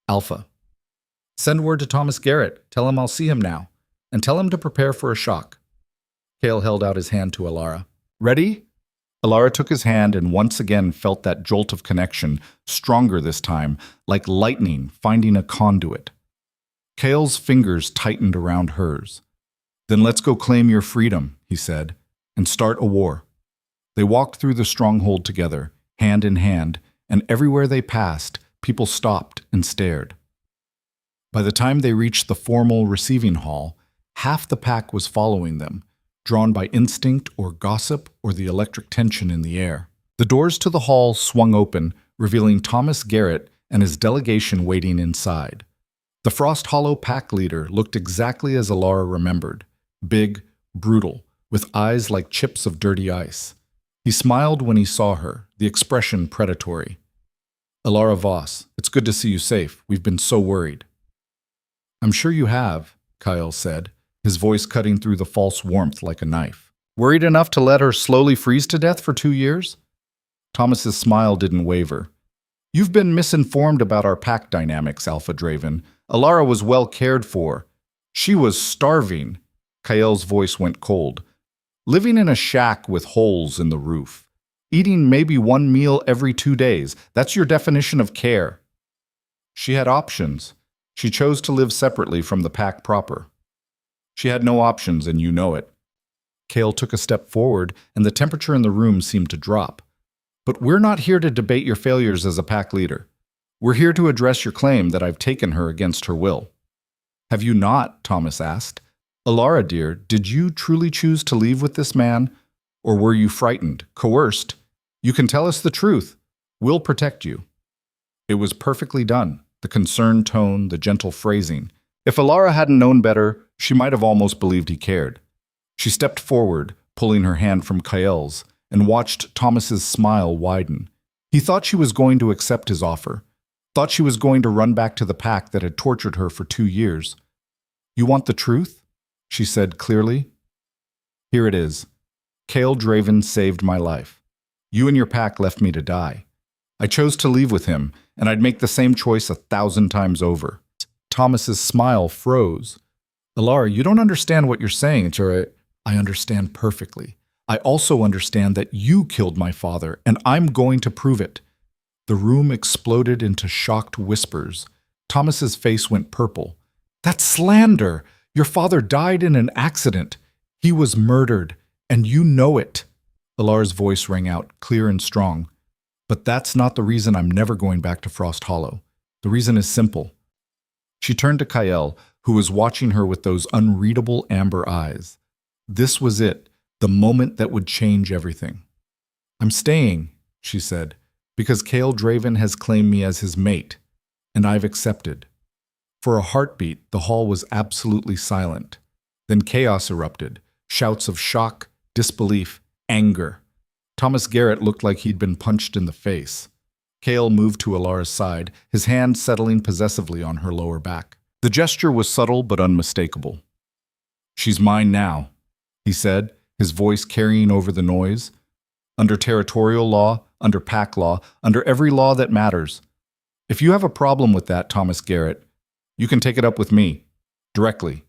Alpha. Send word to Thomas Garrett. Tell him I'll see him now. And tell him to prepare for a shock. Cale held out his hand to Elara. Ready? Elara took his hand and once again felt that jolt of connection, stronger this time, like lightning finding a conduit. Cale's fingers tightened around hers. Then let's go claim your freedom, he said, and start a war. They walked through the stronghold together, hand in hand, and everywhere they passed, people stopped and stared. By the time they reached the formal receiving hall, half the pack was following them, drawn by instinct or gossip or the electric tension in the air. The doors to the hall swung open, revealing Thomas Garrett and his delegation waiting inside. The Frost Hollow pack leader looked exactly as Elara remembered, big, brutal, with eyes like chips of dirty ice. He smiled when he saw her, the expression predatory. Elara Voss, it's good to see you safe. We've been so worried. I'm sure you have, Kyle said, his voice cutting through the false warmth like a knife. Worried enough to let her slowly freeze to death for 2 years? Thomas's smile didn't waver. You've been misinformed about our pack dynamics, Alpha Draven. Elara was well cared for. She was starving. Kyle's voice went cold. Living in a shack with holes in the roof. Eating maybe 1 meal every 2 days. That's your definition of care. She had options. She chose to live separately from the pack proper. She had no options, and you know it. Cale took a step forward, and the temperature in the room seemed to drop. But we're not here to debate your failures as a pack leader. We're here to address your claim that I've taken her against her will. Have you not? Thomas asked. Elara, dear, did you truly choose to leave with this man? Or were you frightened, coerced? You can tell us the truth. We'll protect you. It was perfectly done, the concerned tone, the gentle phrasing. If Elara hadn't known better, she might have almost believed he cared. She stepped forward, pulling her hand from Kyle's, and watched Thomas's smile widen. He thought she was going to accept his offer, thought she was going to run back to the pack that had tortured her for 2 years. You want the truth? She said clearly. Here it is. Cale Draven saved my life. You and your pack left me to die. I chose to leave with him, and I'd make the same choice 1,000 times over. Thomas's smile froze. Elara, you don't understand what you're saying, I understand perfectly. I also understand that you killed my father, and I'm going to prove it. The room exploded into shocked whispers. Thomas's face went purple. That's slander! Your father died in an accident. He was murdered, and you know it. Elara's voice rang out, clear and strong. But that's not the reason I'm never going back to Frost Hollow. The reason is simple. She turned to Kyle, who was watching her with those unreadable amber eyes. This was it, the moment that would change everything. I'm staying, she said, because Cale Draven has claimed me as his mate, and I've accepted. For a heartbeat, the hall was absolutely silent. Then chaos erupted, shouts of shock, disbelief, anger. Thomas Garrett looked like he'd been punched in the face. Cale moved to Elara's side, his hand settling possessively on her lower back. The gesture was subtle but unmistakable. She's mine now, he said, his voice carrying over the noise. Under territorial law, under pack law, under every law that matters. If you have a problem with that, Thomas Garrett, you can take it up with me, directly.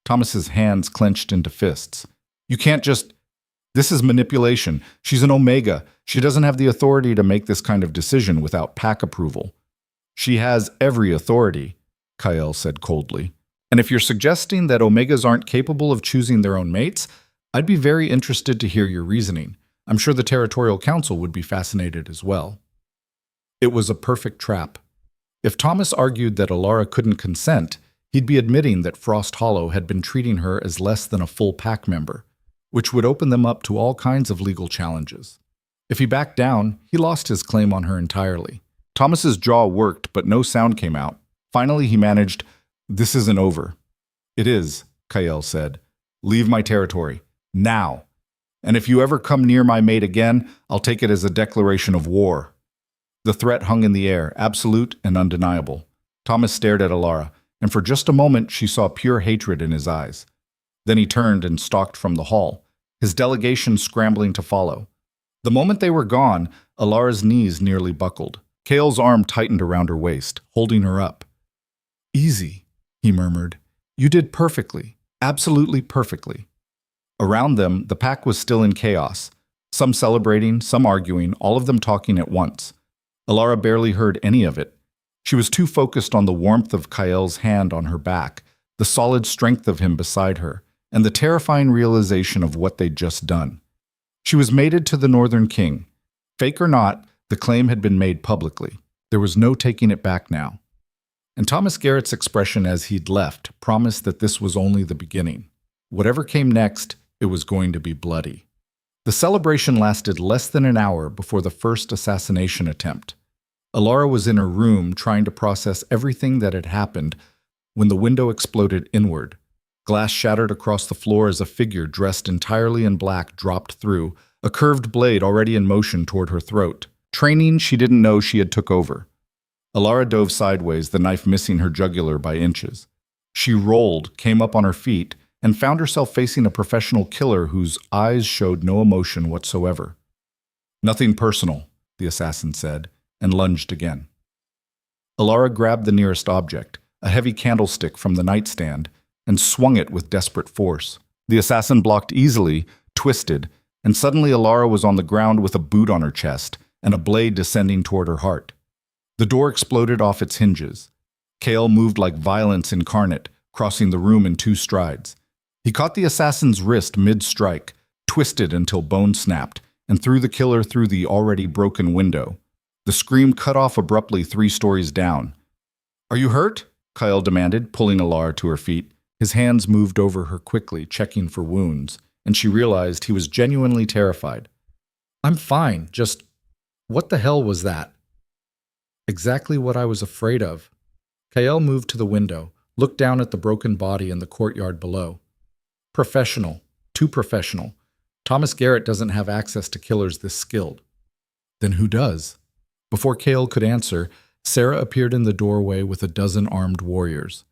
Thomas's hands clenched into fists. You can't just... This is manipulation. She's an Omega. She doesn't have the authority to make this kind of decision without pack approval. She has every authority, Kyle said coldly. And if you're suggesting that Omegas aren't capable of choosing their own mates, I'd be very interested to hear your reasoning. I'm sure the Territorial Council would be fascinated as well. It was a perfect trap. If Thomas argued that Alara couldn't consent, he'd be admitting that Frost Hollow had been treating her as less than a full pack member, which would open them up to all kinds of legal challenges. If he backed down, he lost his claim on her entirely. Thomas's jaw worked, but no sound came out. Finally, he managed, "This isn't over." "It is," Kael said. "Leave my territory. Now. And if you ever come near my mate again, I'll take it as a declaration of war." The threat hung in the air, absolute and undeniable. Thomas stared at Alara, and for just a moment she saw pure hatred in his eyes. Then he turned and stalked from the hall, his delegation scrambling to follow. The moment they were gone, Alara's knees nearly buckled. Kael's arm tightened around her waist, holding her up. "Easy," he murmured. "You did perfectly, absolutely perfectly." Around them, the pack was still in chaos, some celebrating, some arguing, all of them talking at once. Alara barely heard any of it. She was too focused on the warmth of Kael's hand on her back, the solid strength of him beside her, and the terrifying realization of what they'd just done. She was mated to the Northern King. Fake or not, the claim had been made publicly. There was no taking it back now. And Thomas Garrett's expression as he'd left promised that this was only the beginning. Whatever came next, it was going to be bloody. The celebration lasted less than an hour before the first assassination attempt. Alara was in her room trying to process everything that had happened when the window exploded inward. Glass shattered across the floor as a figure dressed entirely in black dropped through, a curved blade already in motion toward her throat. Training she didn't know she had took over. Alara dove sideways, the knife missing her jugular by inches. She rolled, came up on her feet, and found herself facing a professional killer whose eyes showed no emotion whatsoever. "Nothing personal," the assassin said, and lunged again. Alara grabbed the nearest object, a heavy candlestick from the nightstand, and swung it with desperate force. The assassin blocked easily, twisted, and suddenly Alara was on the ground with a boot on her chest and a blade descending toward her heart. The door exploded off its hinges. Kael moved like violence incarnate, crossing the room in 2 strides. He caught the assassin's wrist mid-strike, twisted until bone snapped, and threw the killer through the already broken window. The scream cut off abruptly 3 stories down. "Are you hurt?" Kael demanded, pulling Alara to her feet. His hands moved over her quickly, checking for wounds, and she realized he was genuinely terrified. "I'm fine, just... what the hell was that?" "Exactly what I was afraid of." Kael moved to the window, looked down at the broken body in the courtyard below. "Professional. Too professional. Thomas Garrett doesn't have access to killers this skilled." "Then who does?" Before Kael could answer, Sarah appeared in the doorway with a dozen armed warriors.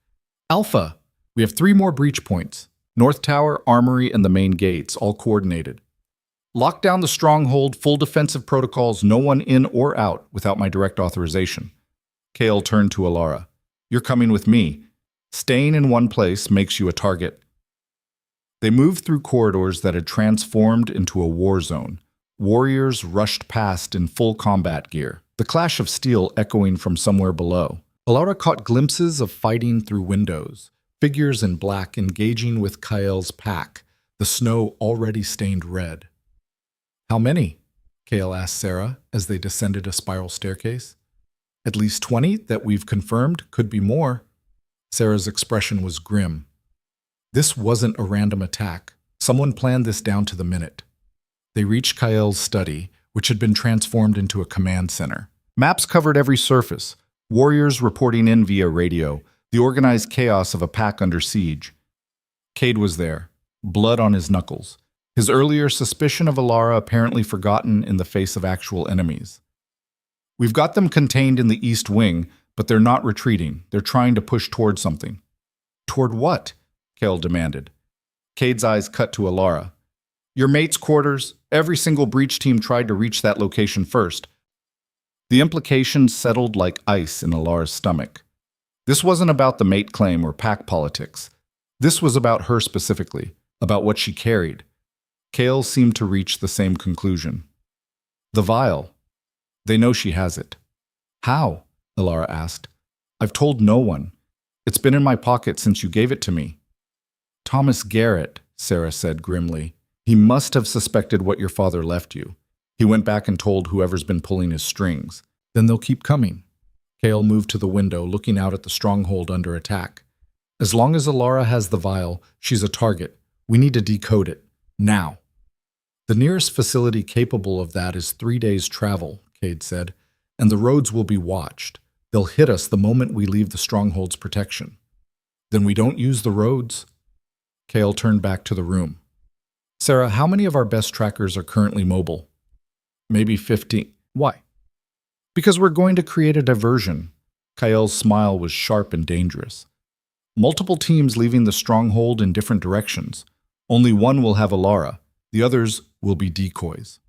"Alpha! We have 3 more breach points. North Tower, Armory, and the main gates, all coordinated. Lock down the stronghold, full defensive protocols, no one in or out without my direct authorization." Kael turned to Alara. "You're coming with me. Staying in one place makes you a target." They moved through corridors that had transformed into a war zone. Warriors rushed past in full combat gear, the clash of steel echoing from somewhere below. Alara caught glimpses of fighting through windows, figures in black engaging with Kael's pack, the snow already stained red. "How many?" Kael asked Sarah as they descended a spiral staircase. "At least 20 that we've confirmed, could be more." Sarah's expression was grim. This wasn't a random attack. Someone planned this down to the minute. They reached Kael's study, which had been transformed into a command center. Maps covered every surface, warriors reporting in via radio, the organized chaos of a pack under siege. Cade was there, blood on his knuckles, his earlier suspicion of Alara apparently forgotten in the face of actual enemies. "We've got them contained in the East Wing, but they're not retreating. They're trying to push toward something." "Toward what?" Kael demanded. Cade's eyes cut to Alara. "Your mate's quarters. Every single breach team tried to reach that location first." The implications settled like ice in Alara's stomach. This wasn't about the mate claim or pack politics. This was about her specifically, about what she carried. Kael seemed to reach the same conclusion. "The vial. They know she has it." "How?" Alara asked. "I've told no one. It's been in my pocket since you gave it to me. Thomas Garrett, Sarah said grimly. He must have suspected what your father left you. He went back and told whoever's been pulling his strings. Then they'll keep coming. Cale moved to the window, looking out at the stronghold under attack. As long as Alara has the vial, she's a target. We need to decode it. Now. The nearest facility capable of that is 3 days' travel, Cade said, and the roads will be watched. They'll hit us the moment we leave the stronghold's protection. Then we don't use the roads. Cale turned back to the room. Sarah, how many of our best trackers are currently mobile? Maybe 15. Why? Because we're going to create a diversion. Kael's smile was sharp and dangerous. Multiple teams leaving the stronghold in different directions. Only one will have Alara. The others will be decoys.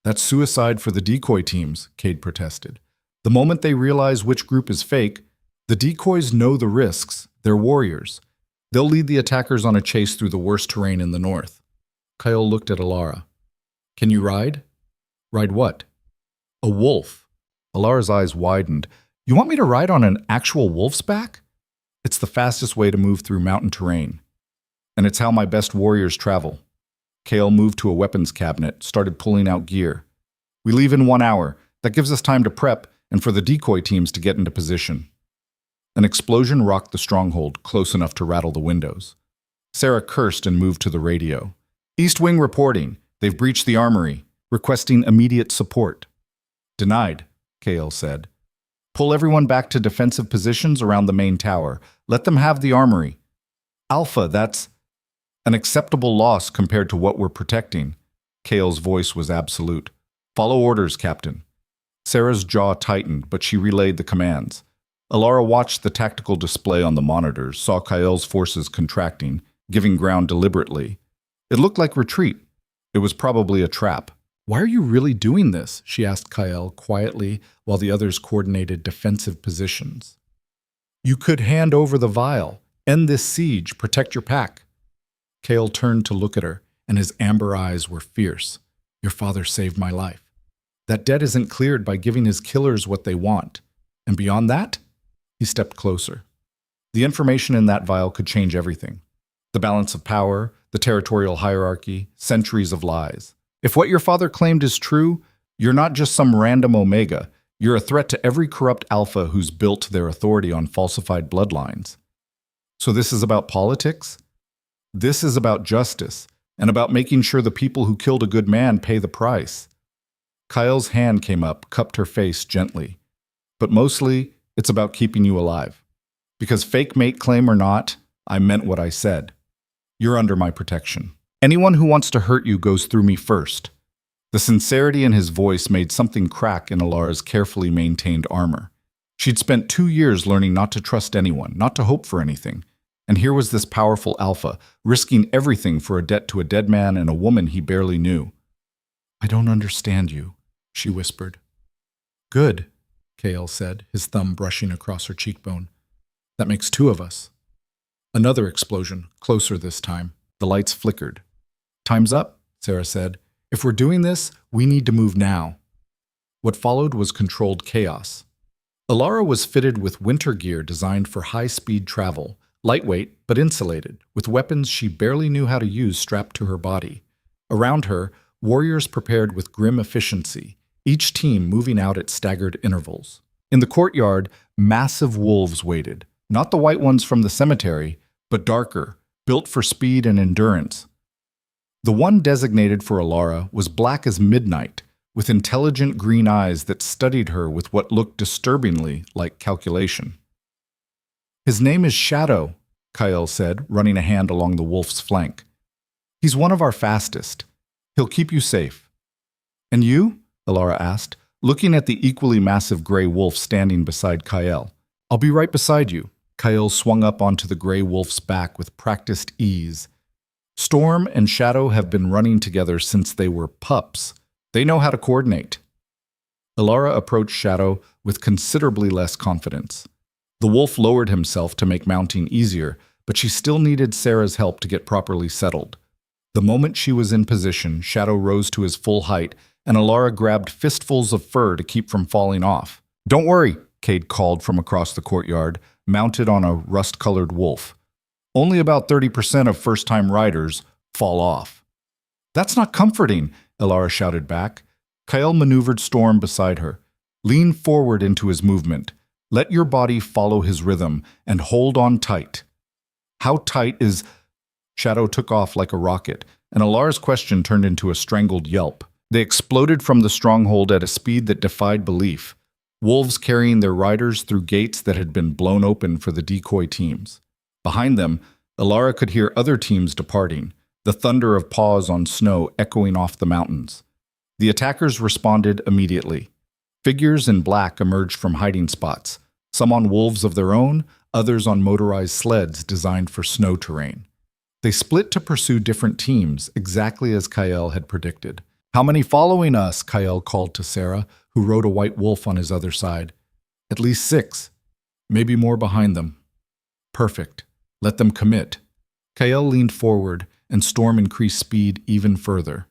That's suicide for the decoy teams, Cade protested. The moment they realize which group is fake, the decoys know the risks. They're warriors. They'll lead the attackers on a chase through the worst terrain in the north. Kael looked at Alara. Can you ride? Ride what? A wolf. Alara's eyes widened. You want me to ride on an actual wolf's back? It's the fastest way to move through mountain terrain. And it's how my best warriors travel. Kael moved to a weapons cabinet, started pulling out gear. We leave in 1 hour. That gives us time to prep and for the decoy teams to get into position. An explosion rocked the stronghold, close enough to rattle the windows. Sarah cursed and moved to the radio. East Wing reporting. They've breached the armory, requesting immediate support. Denied, Kael said. Pull everyone back to defensive positions around the main tower. Let them have the armory. Alpha, that's an acceptable loss compared to what we're protecting. Kael's voice was absolute. Follow orders, Captain. Sarah's jaw tightened, but she relayed the commands. Alara watched the tactical display on the monitors, saw Kael's forces contracting, giving ground deliberately. It looked like retreat. It was probably a trap. Why are you really doing this? She asked Kael quietly while the others coordinated defensive positions. You could hand over the vial, end this siege, protect your pack. Kael turned to look at her, and his amber eyes were fierce. Your father saved my life. That debt isn't cleared by giving his killers what they want. And beyond that, he stepped closer. The information in that vial could change everything. The balance of power, the territorial hierarchy, centuries of lies. If what your father claimed is true, you're not just some random Omega. You're a threat to every corrupt Alpha who's built their authority on falsified bloodlines. So this is about politics? This is about justice, and about making sure the people who killed a good man pay the price. Kael's hand came up, cupped her face gently. But mostly, it's about keeping you alive. Because fake mate claim or not, I meant what I said. You're under my protection. Anyone who wants to hurt you goes through me first. The sincerity in his voice made something crack in Alara's carefully maintained armor. She'd spent 2 years learning not to trust anyone, not to hope for anything. And here was this powerful Alpha, risking everything for a debt to a dead man and a woman he barely knew. I don't understand you, she whispered. Good, Kael said, his thumb brushing across her cheekbone. That makes 2 of us. Another explosion, closer this time. The lights flickered. Time's up, Sarah said. If we're doing this, we need to move now. What followed was controlled chaos. Alara was fitted with winter gear designed for high-speed travel, lightweight but insulated, with weapons she barely knew how to use strapped to her body. Around her, warriors prepared with grim efficiency, each team moving out at staggered intervals. In the courtyard, massive wolves waited, not the white ones from the cemetery, but darker, built for speed and endurance. The one designated for Alara was black as midnight, with intelligent green eyes that studied her with what looked disturbingly like calculation. His name is Shadow, Kael said, running a hand along the wolf's flank. He's one of our fastest. He'll keep you safe. And you? Alara asked, looking at the equally massive gray wolf standing beside Kael. I'll be right beside you. Kael swung up onto the gray wolf's back with practiced ease. Storm and Shadow have been running together since they were pups. They know how to coordinate. Alara approached Shadow with considerably less confidence. The wolf lowered himself to make mounting easier, but she still needed Sarah's help to get properly settled. The moment she was in position, Shadow rose to his full height, and Alara grabbed fistfuls of fur to keep from falling off. Don't worry, Cade called from across the courtyard. mounted on a rust-colored wolf. Only about 30% of first-time riders fall off. That's not comforting, Elara shouted back. Kyle maneuvered Storm beside her. Lean forward into his movement. Let your body follow his rhythm and hold on tight. How tight is... Shadow took off like a rocket, and Alara's question turned into a strangled yelp. They exploded from the stronghold at a speed that defied belief, wolves carrying their riders through gates that had been blown open for the decoy teams. Behind them, Alara could hear other teams departing, the thunder of paws on snow echoing off the mountains. The attackers responded immediately. Figures in black emerged from hiding spots, some on wolves of their own, others on motorized sleds designed for snow terrain. They split to pursue different teams, exactly as Kyle had predicted. "How many following us?" Kyle called to Sarah, who rode a white wolf on his other side. "At least 6. Maybe more behind them." "Perfect. Let them commit." Kyle leaned forward, and Storm increased speed even further.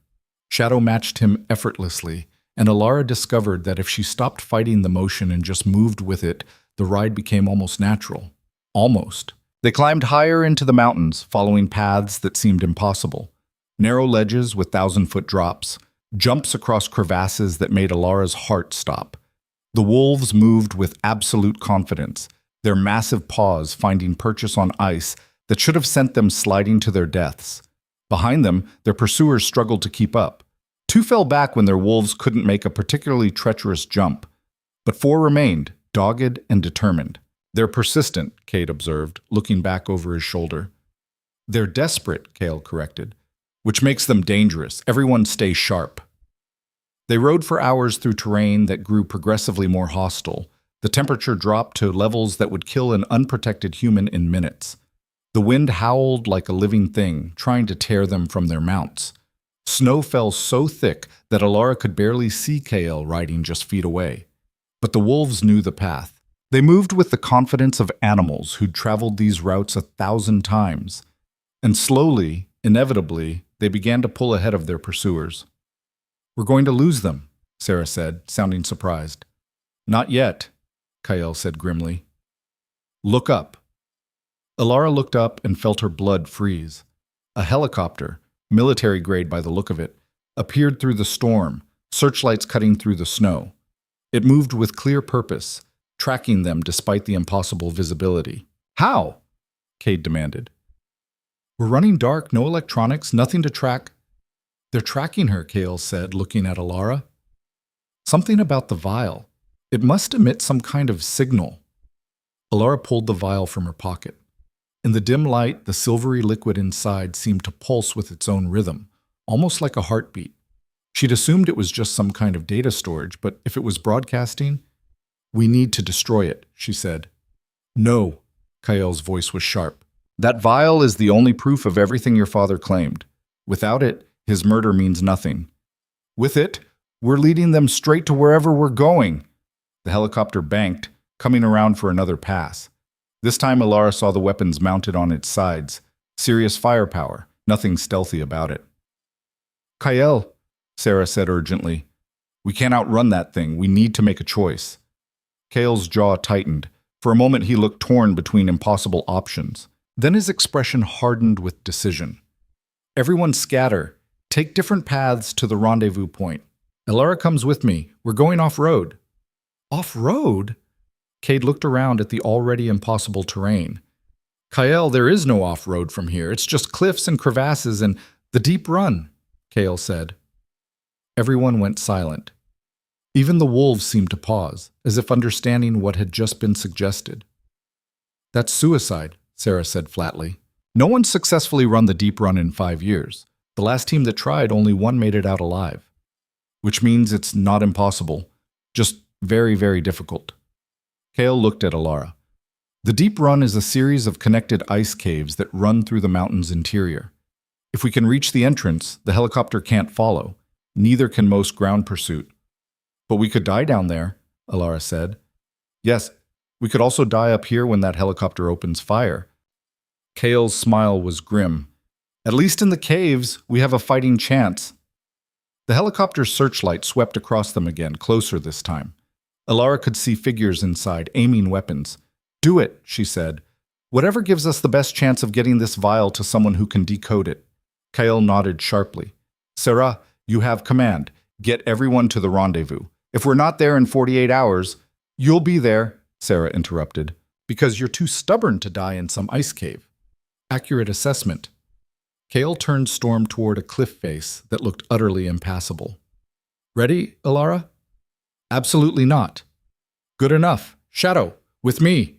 Shadow matched him effortlessly, and Alara discovered that if she stopped fighting the motion and just moved with it, the ride became almost natural. Almost. They climbed higher into the mountains, following paths that seemed impossible. Narrow ledges with 1,000-foot drops, jumps across crevasses that made Alara's heart stop. The wolves moved with absolute confidence, their massive paws finding purchase on ice that should have sent them sliding to their deaths. Behind them, their pursuers struggled to keep up. 2 fell back when their wolves couldn't make a particularly treacherous jump, but 4 remained, dogged and determined. "They're persistent," Cade observed, looking back over his shoulder. "They're desperate," Cale corrected, "which makes them dangerous. Everyone stay sharp." They rode for hours through terrain that grew progressively more hostile. The temperature dropped to levels that would kill an unprotected human in minutes. The wind howled like a living thing, trying to tear them from their mounts. Snow fell so thick that Alara could barely see Kale riding just feet away. But the wolves knew the path. They moved with the confidence of animals who'd traveled these routes 1,000 times. And slowly, inevitably, they began to pull ahead of their pursuers. "We're going to lose them," Sarah said, sounding surprised. "Not yet," Kyle said grimly. "Look up." Alara looked up and felt her blood freeze. A helicopter, military grade by the look of it, appeared through the storm, searchlights cutting through the snow. It moved with clear purpose, tracking them despite the impossible visibility. "How?" Cade demanded. "We're running dark, no electronics, nothing to track." "They're tracking her," Cale said, looking at Alara. "Something about the vial. It must emit some kind of signal." Alara pulled the vial from her pocket. In the dim light, the silvery liquid inside seemed to pulse with its own rhythm, almost like a heartbeat. She'd assumed it was just some kind of data storage, but if it was broadcasting... "We need to destroy it," she said. "No," Kyle's voice was sharp. "That vial is the only proof of everything your father claimed. Without it, his murder means nothing. With it, we're leading them straight to wherever we're going." The helicopter banked, coming around for another pass. This time Alara saw the weapons mounted on its sides. Serious firepower, nothing stealthy about it. "Kyle," Sarah said urgently. "We can't outrun that thing. We need to make a choice." Kale's jaw tightened. For a moment he looked torn between impossible options. Then his expression hardened with decision. "Everyone scatter. Take different paths to the rendezvous point. Alara comes with me. We're going off-road." "Off-road?" Cade looked around at the already impossible terrain. "Kyle, there is no off-road from here. It's just cliffs and crevasses and the deep run," Kale said. Everyone went silent. Even the wolves seemed to pause, as if understanding what had just been suggested. "That's suicide," Sarah said flatly. "No one's successfully run the deep run in 5 years. The last team that tried, only one made it out alive. Which means it's not impossible, just very, very difficult." Kale looked at Alara. "The deep run is a series of connected ice caves that run through the mountain's interior. If we can reach the entrance, the helicopter can't follow. Neither can most ground pursuit." "But we could die down there," Alara said. "Yes, we could also die up here when that helicopter opens fire." Kale's smile was grim. "At least in the caves, we have a fighting chance." The helicopter's searchlight swept across them again, closer this time. Alara could see figures inside, aiming weapons. Do it, she said. Whatever gives us the best chance of getting this vial to someone who can decode it. Kael nodded sharply. Sarah, you have command. Get everyone to the rendezvous. If we're not there in 48 hours, you'll be there, Sarah interrupted, because you're too stubborn to die in some ice cave. Accurate assessment. Kael turned Storm toward a cliff face that looked utterly impassable. Ready, Alara? Absolutely not. Good enough. Shadow, with me.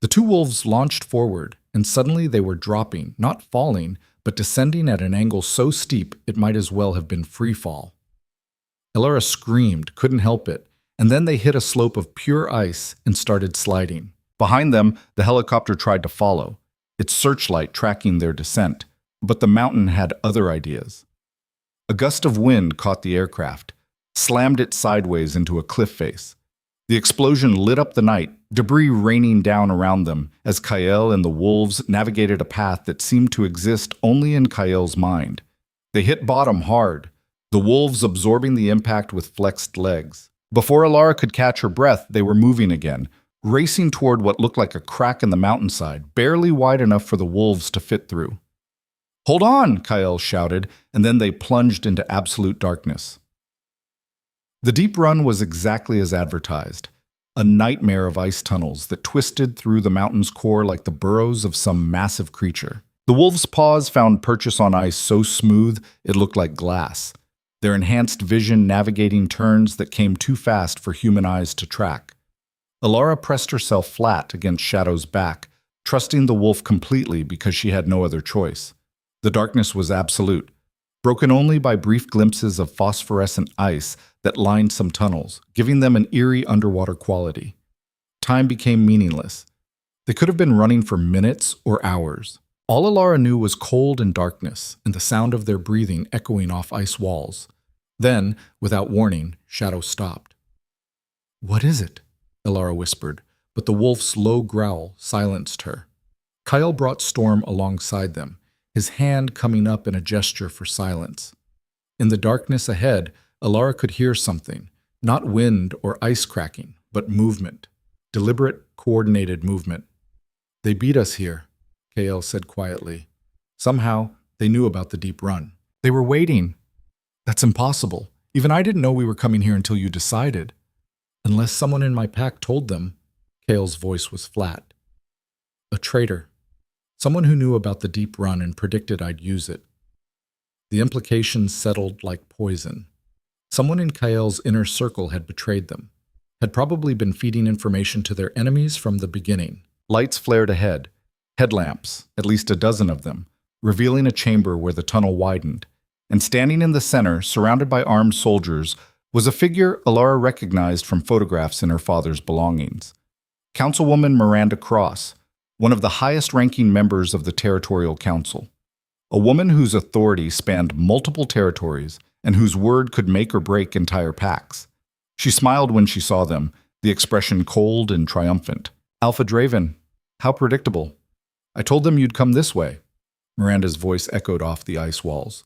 The two wolves launched forward, and suddenly they were dropping, not falling, but descending at an angle so steep it might as well have been free fall. Alara screamed, couldn't help it, and then they hit a slope of pure ice and started sliding. Behind them, the helicopter tried to follow, its searchlight tracking their descent, but the mountain had other ideas. A gust of wind caught the aircraft, slammed it sideways into a cliff face. The explosion lit up the night, debris raining down around them as Kael and the wolves navigated a path that seemed to exist only in Kael's mind. They hit bottom hard, the wolves absorbing the impact with flexed legs. Before Alara could catch her breath, they were moving again, racing toward what looked like a crack in the mountainside, barely wide enough for the wolves to fit through. Hold on, Kael shouted, and then they plunged into absolute darkness. The deep run was exactly as advertised, a nightmare of ice tunnels that twisted through the mountain's core like the burrows of some massive creature. The wolves' paws found purchase on ice so smooth it looked like glass, their enhanced vision navigating turns that came too fast for human eyes to track. Alara pressed herself flat against Shadow's back, trusting the wolf completely because she had no other choice. The darkness was absolute, broken only by brief glimpses of phosphorescent ice that lined some tunnels, giving them an eerie underwater quality. Time became meaningless. They could have been running for minutes or hours. All Alara knew was cold and darkness, and the sound of their breathing echoing off ice walls. Then, without warning, Shadow stopped. What is it? Alara whispered, but the wolf's low growl silenced her. Kael brought Storm alongside them, his hand coming up in a gesture for silence. In the darkness ahead, Alara could hear something, not wind or ice cracking, but movement, deliberate, coordinated movement. They beat us here, Kael said quietly. Somehow, they knew about the deep run. They were waiting. That's impossible. Even I didn't know we were coming here until you decided. Unless someone in my pack told them. Kael's voice was flat. A traitor. Someone who knew about the deep run and predicted I'd use it. The implications settled like poison. Someone in Kael's inner circle had betrayed them, had probably been feeding information to their enemies from the beginning. Lights flared ahead, headlamps, at least a dozen of them, revealing a chamber where the tunnel widened. And standing in the center, surrounded by armed soldiers, was a figure Alara recognized from photographs in her father's belongings. Councilwoman Miranda Cross, one of the highest-ranking members of the Territorial Council. A woman whose authority spanned multiple territories and whose word could make or break entire packs. She smiled when she saw them, the expression cold and triumphant. Alpha Draven, how predictable. I told them you'd come this way. Miranda's voice echoed off the ice walls.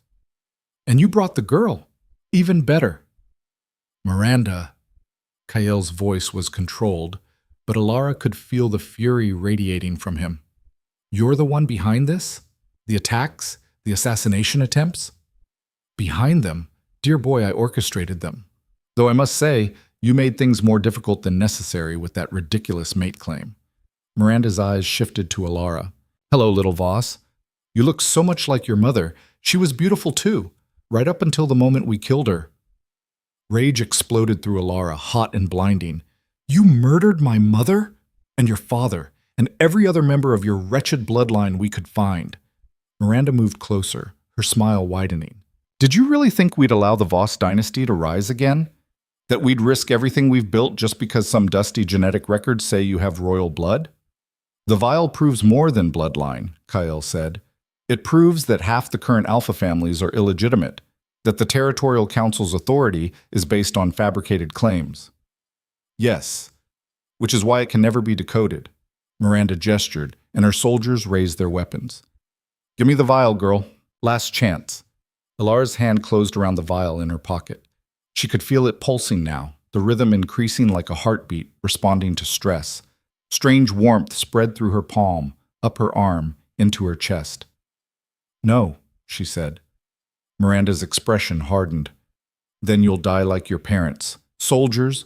And you brought the girl. Even better. Miranda. Kael's voice was controlled, but Alara could feel the fury radiating from him. You're the one behind this? The attacks? The assassination attempts? Behind them? Dear boy, I orchestrated them. Though I must say, you made things more difficult than necessary with that ridiculous mate claim. Miranda's eyes shifted to Alara. Hello, little Voss. You look so much like your mother. She was beautiful too, right up until the moment we killed her. Rage exploded through Alara, hot and blinding. You murdered my mother? And your father, and every other member of your wretched bloodline we could find. Miranda moved closer, her smile widening. Did you really think we'd allow the Voss dynasty to rise again? That we'd risk everything we've built just because some dusty genetic records say you have royal blood? The vial proves more than bloodline, Kael said. It proves that half the current alpha families are illegitimate, that the Territorial Council's authority is based on fabricated claims. Yes, which is why it can never be decoded. Miranda gestured, and her soldiers raised their weapons. Give me the vial, girl. Last chance. Alara's hand closed around the vial in her pocket. She could feel it pulsing now, the rhythm increasing like a heartbeat, responding to stress. Strange warmth spread through her palm, up her arm, into her chest. "No," she said. Miranda's expression hardened. "Then you'll die like your parents. Soldiers."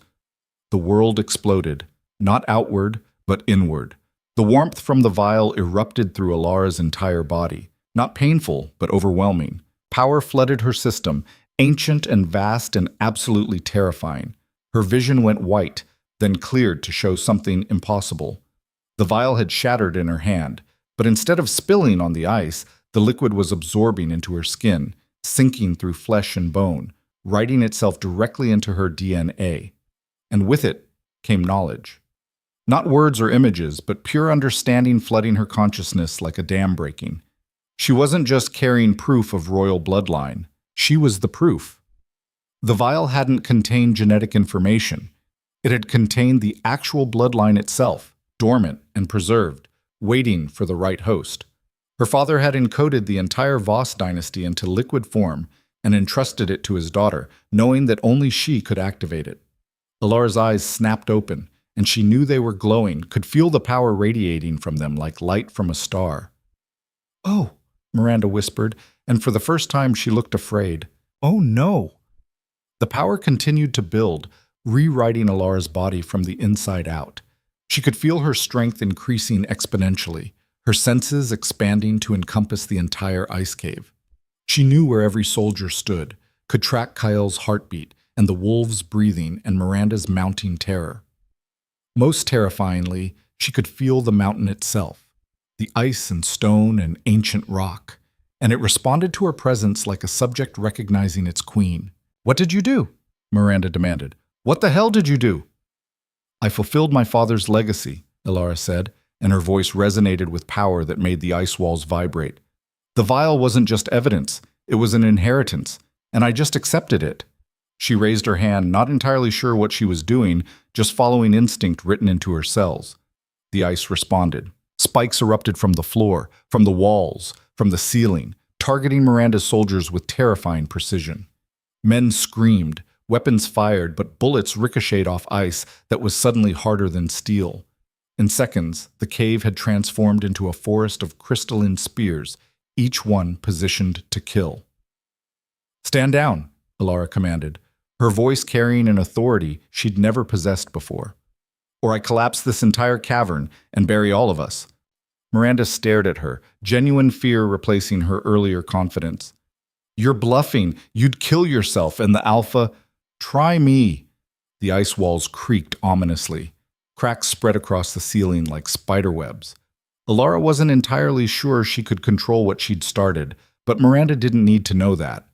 The world exploded, not outward, but inward. The warmth from the vial erupted through Alara's entire body. Not painful, but overwhelming. Power flooded her system, ancient and vast and absolutely terrifying. Her vision went white, then cleared to show something impossible. The vial had shattered in her hand, but instead of spilling on the ice, the liquid was absorbing into her skin, sinking through flesh and bone, writing itself directly into her DNA. And with it came knowledge. Not words or images, but pure understanding flooding her consciousness like a dam breaking. She wasn't just carrying proof of royal bloodline. She was the proof. The vial hadn't contained genetic information. It had contained the actual bloodline itself, dormant and preserved, waiting for the right host. Her father had encoded the entire Voss dynasty into liquid form and entrusted it to his daughter, knowing that only she could activate it. Alara's eyes snapped open, and she knew they were glowing, could feel the power radiating from them like light from a star. "Oh," Miranda whispered, and for the first time she looked afraid. "Oh no." The power continued to build, rewriting Alara's body from the inside out. She could feel her strength increasing exponentially, her senses expanding to encompass the entire ice cave. She knew where every soldier stood, could track Kyle's heartbeat and the wolves' breathing and Miranda's mounting terror. Most terrifyingly, she could feel the mountain itself, the ice and stone and ancient rock, and it responded to her presence like a subject recognizing its queen. "What did you do?" Miranda demanded. "What the hell did you do?" "I fulfilled my father's legacy," Alara said, and her voice resonated with power that made the ice walls vibrate. "The vial wasn't just evidence, it was an inheritance, and I just accepted it." She raised her hand, not entirely sure what she was doing, just following instinct written into her cells. The ice responded. Spikes erupted from the floor, from the walls, from the ceiling, targeting Miranda's soldiers with terrifying precision. Men screamed, weapons fired, but bullets ricocheted off ice that was suddenly harder than steel. In seconds, the cave had transformed into a forest of crystalline spears, each one positioned to kill. "Stand down," Alara commanded, her voice carrying an authority she'd never possessed before. "Or I collapse this entire cavern and bury all of us." Miranda stared at her, genuine fear replacing her earlier confidence. "You're bluffing. You'd kill yourself and the Alpha." "Try me." The ice walls creaked ominously. Cracks spread across the ceiling like spiderwebs. Alara wasn't entirely sure she could control what she'd started, but Miranda didn't need to know that.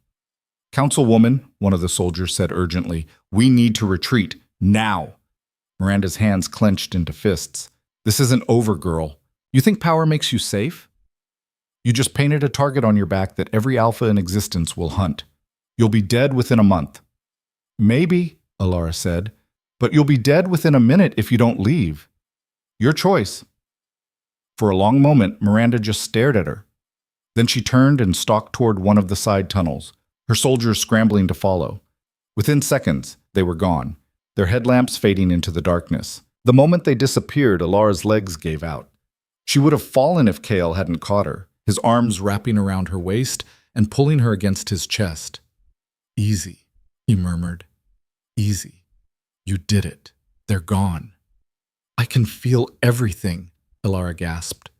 "Councilwoman," one of the soldiers said urgently, "we need to retreat, now." Miranda's hands clenched into fists. "This isn't over, girl. You think power makes you safe? You just painted a target on your back that every alpha in existence will hunt. You'll be dead within a month." "Maybe," Alara said, "but you'll be dead within a minute if you don't leave. Your choice." For a long moment, Miranda just stared at her. Then she turned and stalked toward one of the side tunnels, her soldiers scrambling to follow. Within seconds, they were gone, their headlamps fading into the darkness. The moment they disappeared, Alara's legs gave out. She would have fallen if Kale hadn't caught her, his arms wrapping around her waist and pulling her against his chest. "Easy," he murmured. "Easy. You did it. They're gone." "I can feel everything," Alara gasped.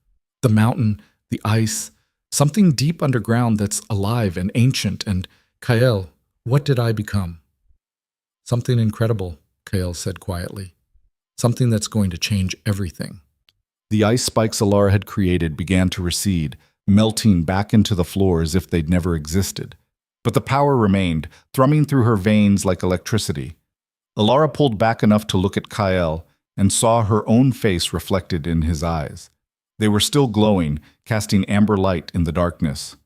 "The mountain, the ice, something deep underground that's alive and ancient and, Kyle, what did I become?" "Something incredible," Kyle said quietly. "Something that's going to change everything." The ice spikes Alara had created began to recede, melting back into the floor as if they'd never existed. But the power remained, thrumming through her veins like electricity. Alara pulled back enough to look at Kyle and saw her own face reflected in his eyes. They were still glowing, casting amber light in the darkness.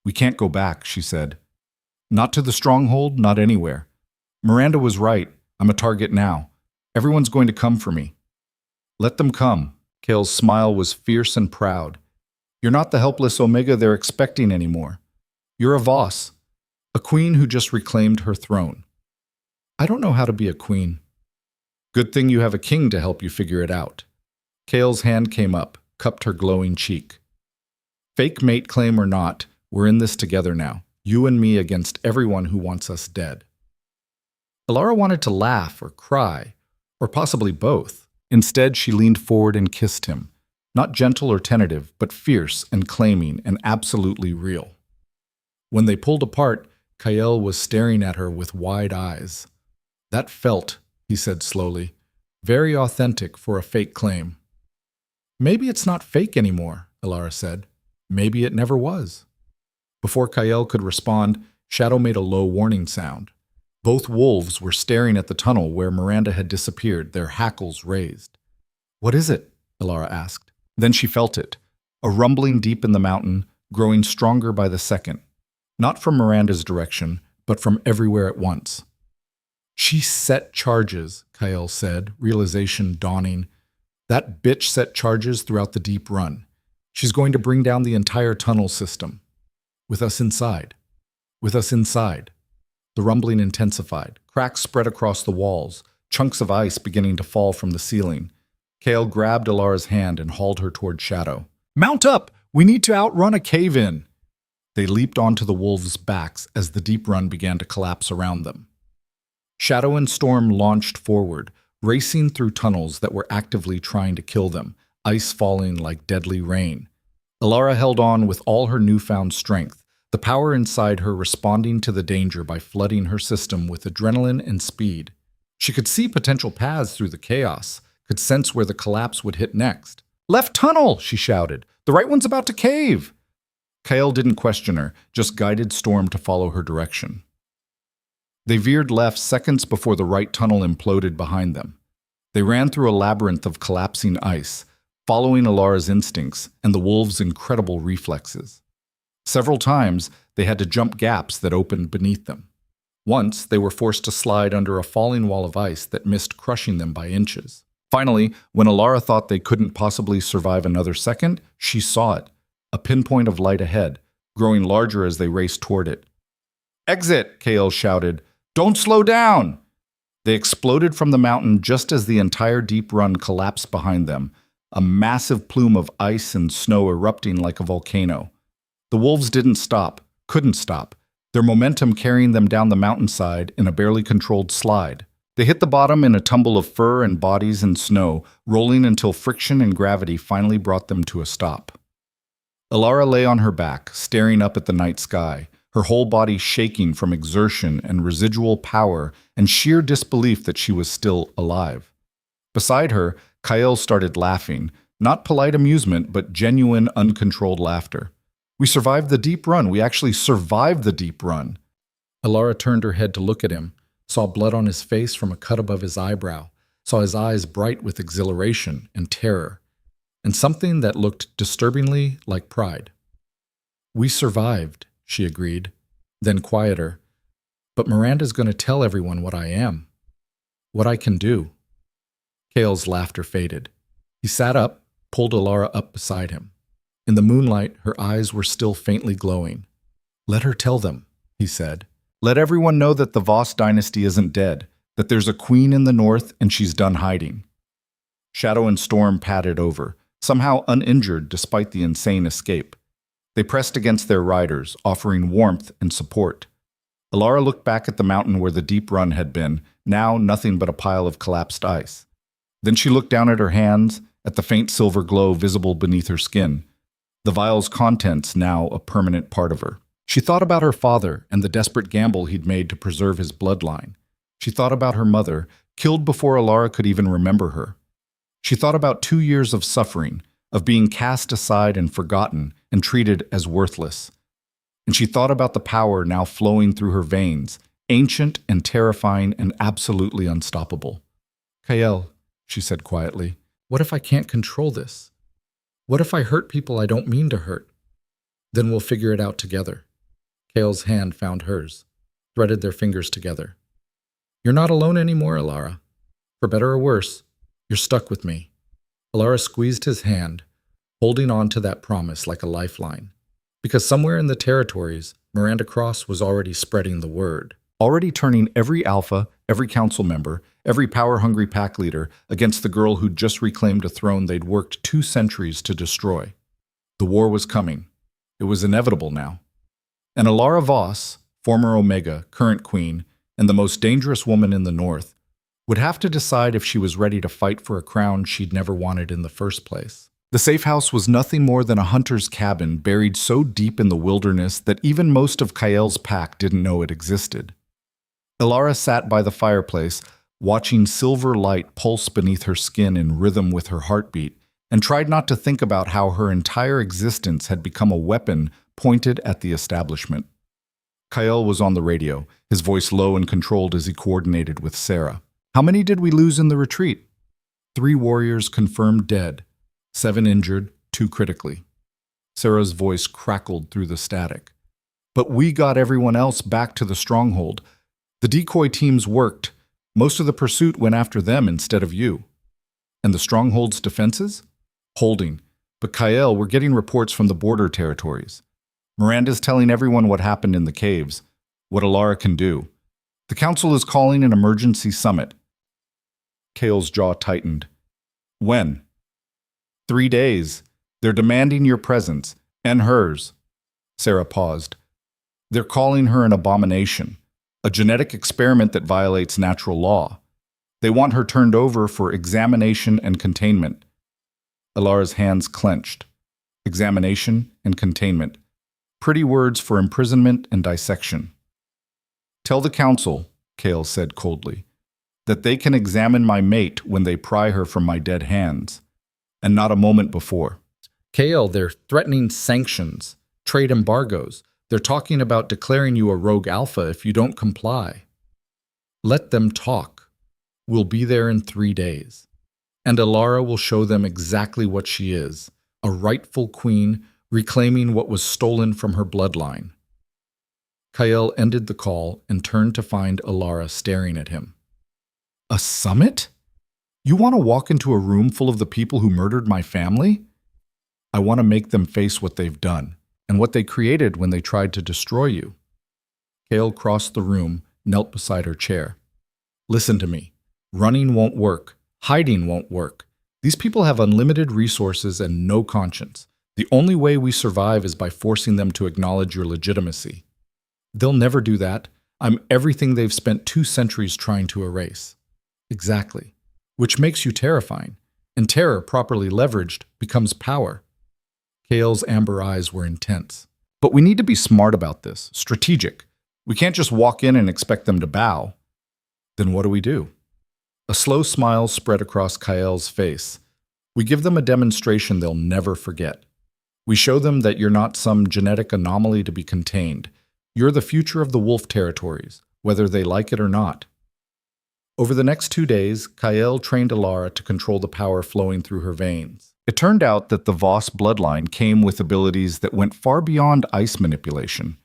"We can't go back," she said. "Not to the stronghold, not anywhere. Miranda was right. I'm a target now. Everyone's going to come for me." "Let them come." Kale's smile was fierce and proud. "You're not the helpless Omega they're expecting anymore. You're a Voss, a queen who just reclaimed her throne." "I don't know how to be a queen." Good thing you have a king to help you figure it out. Kale's hand came up, cupped her glowing cheek. Fake mate claim or not, we're in this together now. You and me against everyone who wants us dead. Alara wanted to laugh or cry, or possibly both. Instead, she leaned forward and kissed him. Not gentle or tentative, but fierce and claiming and absolutely real. When they pulled apart, Kael was staring at her with wide eyes. That felt, he said slowly, very authentic for a fake claim. Maybe it's not fake anymore, Alara said. Maybe it never was. Before Kael could respond, Shadow made a low warning sound. Both wolves were staring at the tunnel where Miranda had disappeared, their hackles raised. What is it? Alara asked. Then she felt it, a rumbling deep in the mountain, growing stronger by the second. Not from Miranda's direction, but from everywhere at once. She set charges, Kael said, realization dawning. That bitch set charges throughout the deep run. She's going to bring down the entire tunnel system. With us inside. With us inside. The rumbling intensified. Cracks spread across the walls, chunks of ice beginning to fall from the ceiling. Kael grabbed Alara's hand and hauled her toward Shadow. Mount up! We need to outrun a cave-in! They leaped onto the wolves' backs as the deep run began to collapse around them. Shadow and Storm launched forward, racing through tunnels that were actively trying to kill them, ice falling like deadly rain. Alara held on with all her newfound strength, the power inside her responding to the danger by flooding her system with adrenaline and speed. She could see potential paths through the chaos, could sense where the collapse would hit next. Left tunnel, she shouted. The right one's about to cave. Kael didn't question her, just guided Storm to follow her direction. They veered left seconds before the right tunnel imploded behind them. They ran through a labyrinth of collapsing ice, following Alara's instincts and the wolves' incredible reflexes. Several times, they had to jump gaps that opened beneath them. Once, they were forced to slide under a falling wall of ice that missed crushing them by inches. Finally, when Alara thought they couldn't possibly survive another second, she saw it, a pinpoint of light ahead, growing larger as they raced toward it. Exit, Kael shouted. Don't slow down! They exploded from the mountain just as the entire deep run collapsed behind them, a massive plume of ice and snow erupting like a volcano. The wolves didn't stop, couldn't stop, their momentum carrying them down the mountainside in a barely controlled slide. They hit the bottom in a tumble of fur and bodies and snow, rolling until friction and gravity finally brought them to a stop. Alara lay on her back, staring up at the night sky, her whole body shaking from exertion and residual power and sheer disbelief that she was still alive. Beside her, Kael started laughing, not polite amusement, but genuine, uncontrolled laughter. We survived the deep run. We actually survived the deep run. Alara turned her head to look at him, saw blood on his face from a cut above his eyebrow, saw his eyes bright with exhilaration and terror, and something that looked disturbingly like pride. We survived, she agreed, then quieter. But Miranda's going to tell everyone what I am, what I can do. Kael's laughter faded. He sat up, pulled Alara up beside him. In the moonlight, her eyes were still faintly glowing. Let her tell them, he said. Let everyone know that the Voss dynasty isn't dead, that there's a queen in the north and she's done hiding. Shadow and Storm padded over, somehow uninjured despite the insane escape. They pressed against their riders, offering warmth and support. Alara looked back at the mountain where the deep run had been, now nothing but a pile of collapsed ice. Then she looked down at her hands, at the faint silver glow visible beneath her skin, the vial's contents now a permanent part of her. She thought about her father and the desperate gamble he'd made to preserve his bloodline. She thought about her mother, killed before Alara could even remember her. She thought about 2 years of suffering, of being cast aside and forgotten and treated as worthless. And she thought about the power now flowing through her veins, ancient and terrifying and absolutely unstoppable. Kael, she said quietly, what if I can't control this? What if I hurt people I don't mean to hurt? Then we'll figure it out together. Kael's hand found hers, threaded their fingers together. You're not alone anymore, Alara. For better or worse, you're stuck with me. Alara squeezed his hand, holding on to that promise like a lifeline. Because somewhere in the territories, Miranda Cross was already spreading the word, already turning every alpha, every council member, every power-hungry pack leader against the girl who'd just reclaimed a throne they'd worked 2 centuries to destroy. The war was coming. It was inevitable now. And Alara Voss, former Omega, current queen, and the most dangerous woman in the North, would have to decide if she was ready to fight for a crown she'd never wanted in the first place. The safe house was nothing more than a hunter's cabin buried so deep in the wilderness that even most of Kael's pack didn't know it existed. Alara sat by the fireplace, watching silver light pulse beneath her skin in rhythm with her heartbeat, and tried not to think about how her entire existence had become a weapon pointed at the establishment. Kael was on the radio, his voice low and controlled as he coordinated with Sarah. "How many did we lose in the retreat?" 3 warriors confirmed dead, 7 injured, 2 critically. Sarah's voice crackled through the static. "But we got everyone else back to the stronghold. The decoy teams worked. Most of the pursuit went after them instead of you." "And the stronghold's defenses?" "Holding. But Kael, we're getting reports from the border territories. Miranda's telling everyone what happened in the caves, what Alara can do. The council is calling an emergency summit." Kael's jaw tightened. "When?" 3 days. They're demanding your presence, and hers." Sarah paused. "They're calling her an abomination, a genetic experiment that violates natural law. They want her turned over for examination and containment." Alara's hands clenched. Examination and containment. Pretty words for imprisonment and dissection. "Tell the council," Kael said coldly, "that they can examine my mate when they pry her from my dead hands, and not a moment before." "Kael, they're threatening sanctions, trade embargoes. They're talking about declaring you a rogue alpha if you don't comply." "Let them talk. We'll be there in 3 days. And Alara will show them exactly what she is, a rightful queen reclaiming what was stolen from her bloodline." Kael ended the call and turned to find Alara staring at him. "A summit? You want to walk into a room full of the people who murdered my family?" "I want to make them face what they've done, and what they created when they tried to destroy you." Kael crossed the room, knelt beside her chair. "Listen to me. Running won't work. Hiding won't work. These people have unlimited resources and no conscience. The only way we survive is by forcing them to acknowledge your legitimacy. They'll never do that. I'm everything they've spent 2 centuries trying to erase." "Exactly. Which makes you terrifying. And terror, properly leveraged, becomes power." Kael's amber eyes were intense. "But we need to be smart about this, strategic. We can't just walk in and expect them to bow." "Then what do we do?" A slow smile spread across Kael's face. "We give them a demonstration they'll never forget. We show them that you're not some genetic anomaly to be contained. You're the future of the wolf territories, whether they like it or not." Over the next 2 days, Kael trained Alara to control the power flowing through her veins. It turned out that the Voss bloodline came with abilities that went far beyond ice manipulation.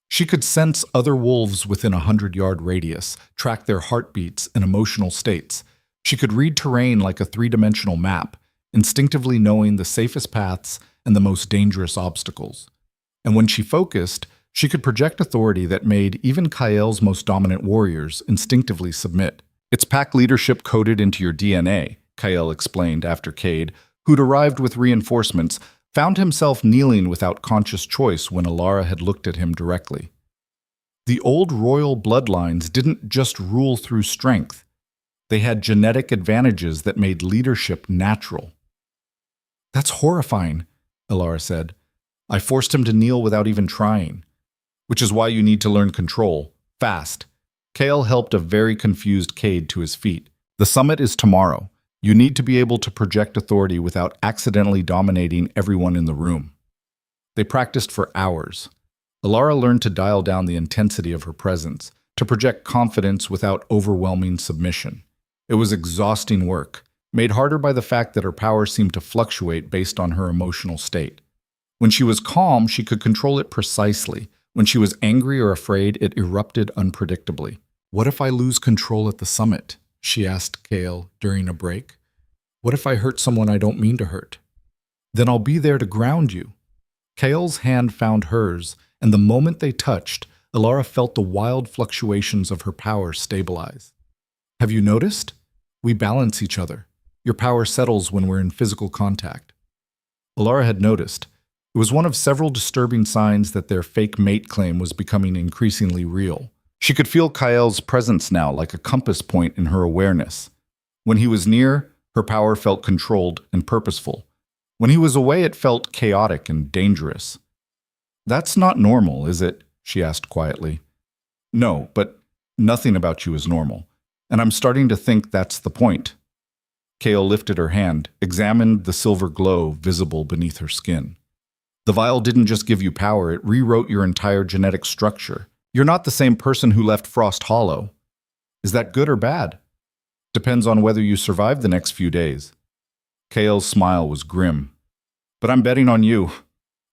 She could sense other wolves within a 100-yard radius, track their heartbeats and emotional states. She could read terrain like a 3-dimensional map, instinctively knowing the safest paths and the most dangerous obstacles. And when she focused, she could project authority that made even Kael's most dominant warriors instinctively submit. "It's pack leadership coded into your DNA," Kael explained after Cade, who'd arrived with reinforcements, found himself kneeling without conscious choice when Alara had looked at him directly. The old royal bloodlines didn't just rule through strength. They had genetic advantages that made leadership natural. "That's horrifying," Alara said. "I forced him to kneel without even trying." "Which is why you need to learn control, fast." Kael helped a very confused Cade to his feet. "The summit is tomorrow. You need to be able to project authority without accidentally dominating everyone in the room." They practiced for hours. Alara learned to dial down the intensity of her presence, to project confidence without overwhelming submission. It was exhausting work, made harder by the fact that her power seemed to fluctuate based on her emotional state. When she was calm, she could control it precisely. When she was angry or afraid, it erupted unpredictably. "What if I lose control at the summit?" she asked Kael during a break. "What if I hurt someone I don't mean to hurt?" "Then I'll be there to ground you." Kael's hand found hers, and the moment they touched, Alara felt the wild fluctuations of her power stabilize. Have you noticed? We balance each other. Your power settles when we're in physical contact. Alara had noticed. It was one of several disturbing signs that their fake mate claim was becoming increasingly real. She could feel Kael's presence now like a compass point in her awareness. When he was near, her power felt controlled and purposeful. When he was away, it felt chaotic and dangerous. "That's not normal, is it?" she asked quietly. "No, but nothing about you is normal. And I'm starting to think that's the point." Kael lifted her hand, examined the silver glow visible beneath her skin. "The vial didn't just give you power, it rewrote your entire genetic structure. You're not the same person who left Frost Hollow. Is that good or bad? Depends on whether you survive the next few days." Kael's smile was grim. "But I'm betting on you.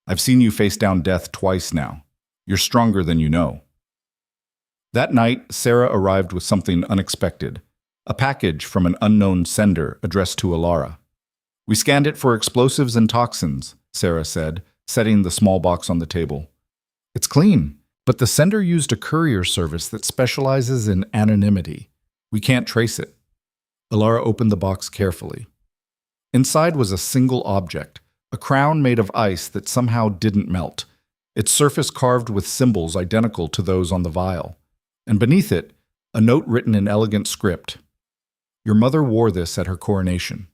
I've seen you face down death twice now. You're stronger than you know." That night, Sarah arrived with something unexpected. A package from an unknown sender addressed to Alara. "We scanned it for explosives and toxins," Sarah said, setting the small box on the table. "It's clean, but the sender used a courier service that specializes in anonymity. We can't trace it." Alara opened the box carefully. Inside was a single object, a crown made of ice that somehow didn't melt, its surface carved with symbols identical to those on the vial. And beneath it, a note written in elegant script. "Your mother wore this at her coronation.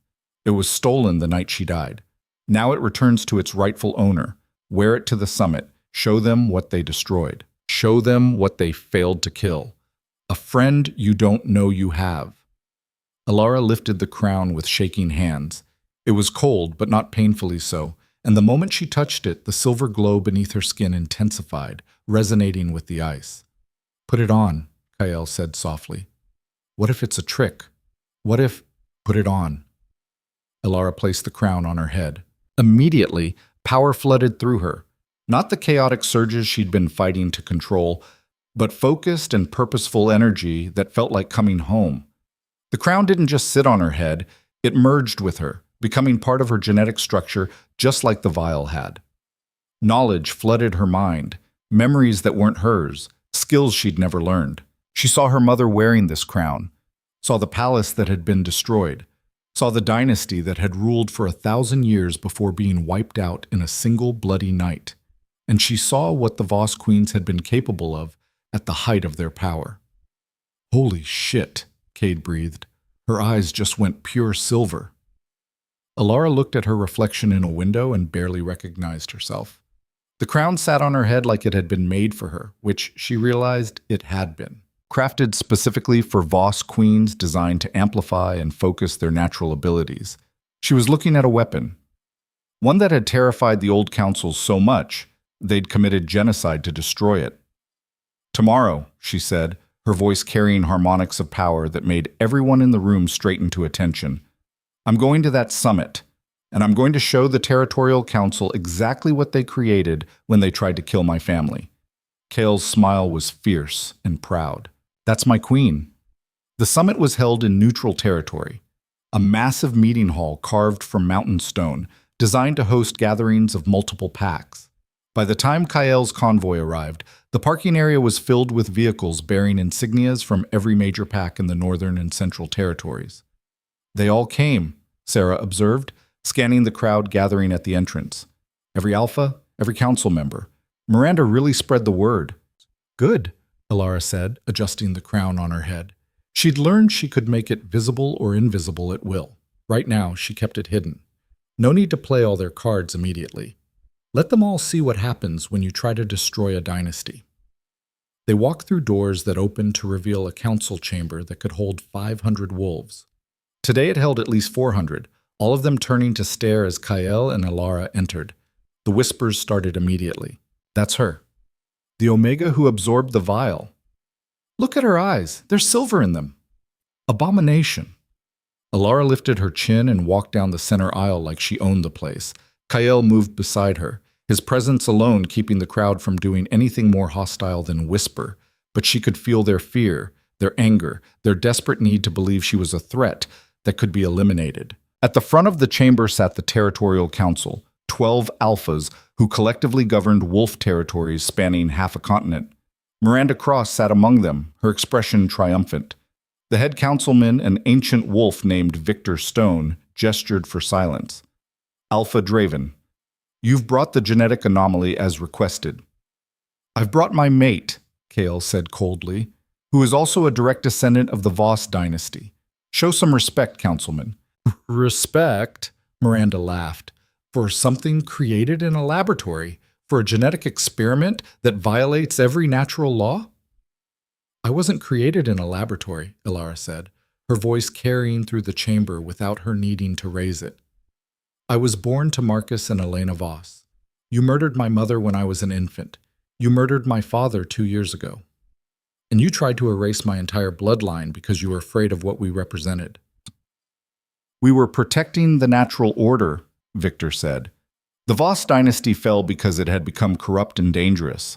It was stolen the night she died. Now it returns to its rightful owner. Wear it to the summit. Show them what they destroyed. Show them what they failed to kill. A friend you don't know you have." Alara lifted the crown with shaking hands. It was cold, but not painfully so, and the moment she touched it, the silver glow beneath her skin intensified, resonating with the ice. "Put it on," Kael said softly. "What if it's a trick? What if—" "Put it on." Alara placed the crown on her head. Immediately, power flooded through her. Not the chaotic surges she'd been fighting to control, but focused and purposeful energy that felt like coming home. The crown didn't just sit on her head, it merged with her, becoming part of her genetic structure just like the vial had. Knowledge flooded her mind, memories that weren't hers, skills she'd never learned. She saw her mother wearing this crown, saw the palace that had been destroyed, saw the dynasty that had ruled for 1,000 years before being wiped out in a single bloody night. And she saw what the Voss Queens had been capable of at the height of their power. "Holy shit," Cade breathed. Her eyes just went pure silver. Alara looked at her reflection in a window and barely recognized herself. The crown sat on her head like it had been made for her, which she realized it had been. Crafted specifically for Voss Queens designed to amplify and focus their natural abilities. She was looking at a weapon. One that had terrified the old councils so much, they'd committed genocide to destroy it. "Tomorrow," she said, her voice carrying harmonics of power that made everyone in the room straighten to attention. "I'm going to that summit, and I'm going to show the Territorial Council exactly what they created when they tried to kill my family." Kael's smile was fierce and proud. "That's my queen." The summit was held in neutral territory, a massive meeting hall carved from mountain stone, designed to host gatherings of multiple packs. By the time Kael's convoy arrived, the parking area was filled with vehicles bearing insignias from every major pack in the northern and central territories. "They all came," Sarah observed, scanning the crowd gathering at the entrance. "Every alpha, every council member. Miranda really spread the word." "Good," Alara said, adjusting the crown on her head. She'd learned she could make it visible or invisible at will. Right now, she kept it hidden. No need to play all their cards immediately. Let them all see what happens when you try to destroy a dynasty. They walked through doors that opened to reveal a council chamber that could hold 500 wolves. Today it held at least 400, all of them turning to stare as Kael and Alara entered. The whispers started immediately. "That's her. The Omega who absorbed the vial. Look at her eyes. There's silver in them. Abomination." Alara lifted her chin and walked down the center aisle like she owned the place. Kael moved beside her, his presence alone keeping the crowd from doing anything more hostile than whisper, but she could feel their fear, their anger, their desperate need to believe she was a threat that could be eliminated. At the front of the chamber sat the Territorial Council, 12 alphas who collectively governed wolf territories spanning half a continent. Miranda Cross sat among them, her expression triumphant. The head councilman, an ancient wolf named Victor Stone, gestured for silence. Alpha Draven, you've brought the genetic anomaly as requested. I've brought my mate, Kale said coldly, who is also a direct descendant of the Voss dynasty. Show some respect, councilman. Respect? Miranda laughed. For something created in a laboratory? For a genetic experiment that violates every natural law? I wasn't created in a laboratory, Ilara said, her voice carrying through the chamber without her needing to raise it. I was born to Marcus and Elena Voss. You murdered my mother when I was an infant. You murdered my father 2 years ago. And you tried to erase my entire bloodline because you were afraid of what we represented. We were protecting the natural order, Victor said. The Voss dynasty fell because it had become corrupt and dangerous.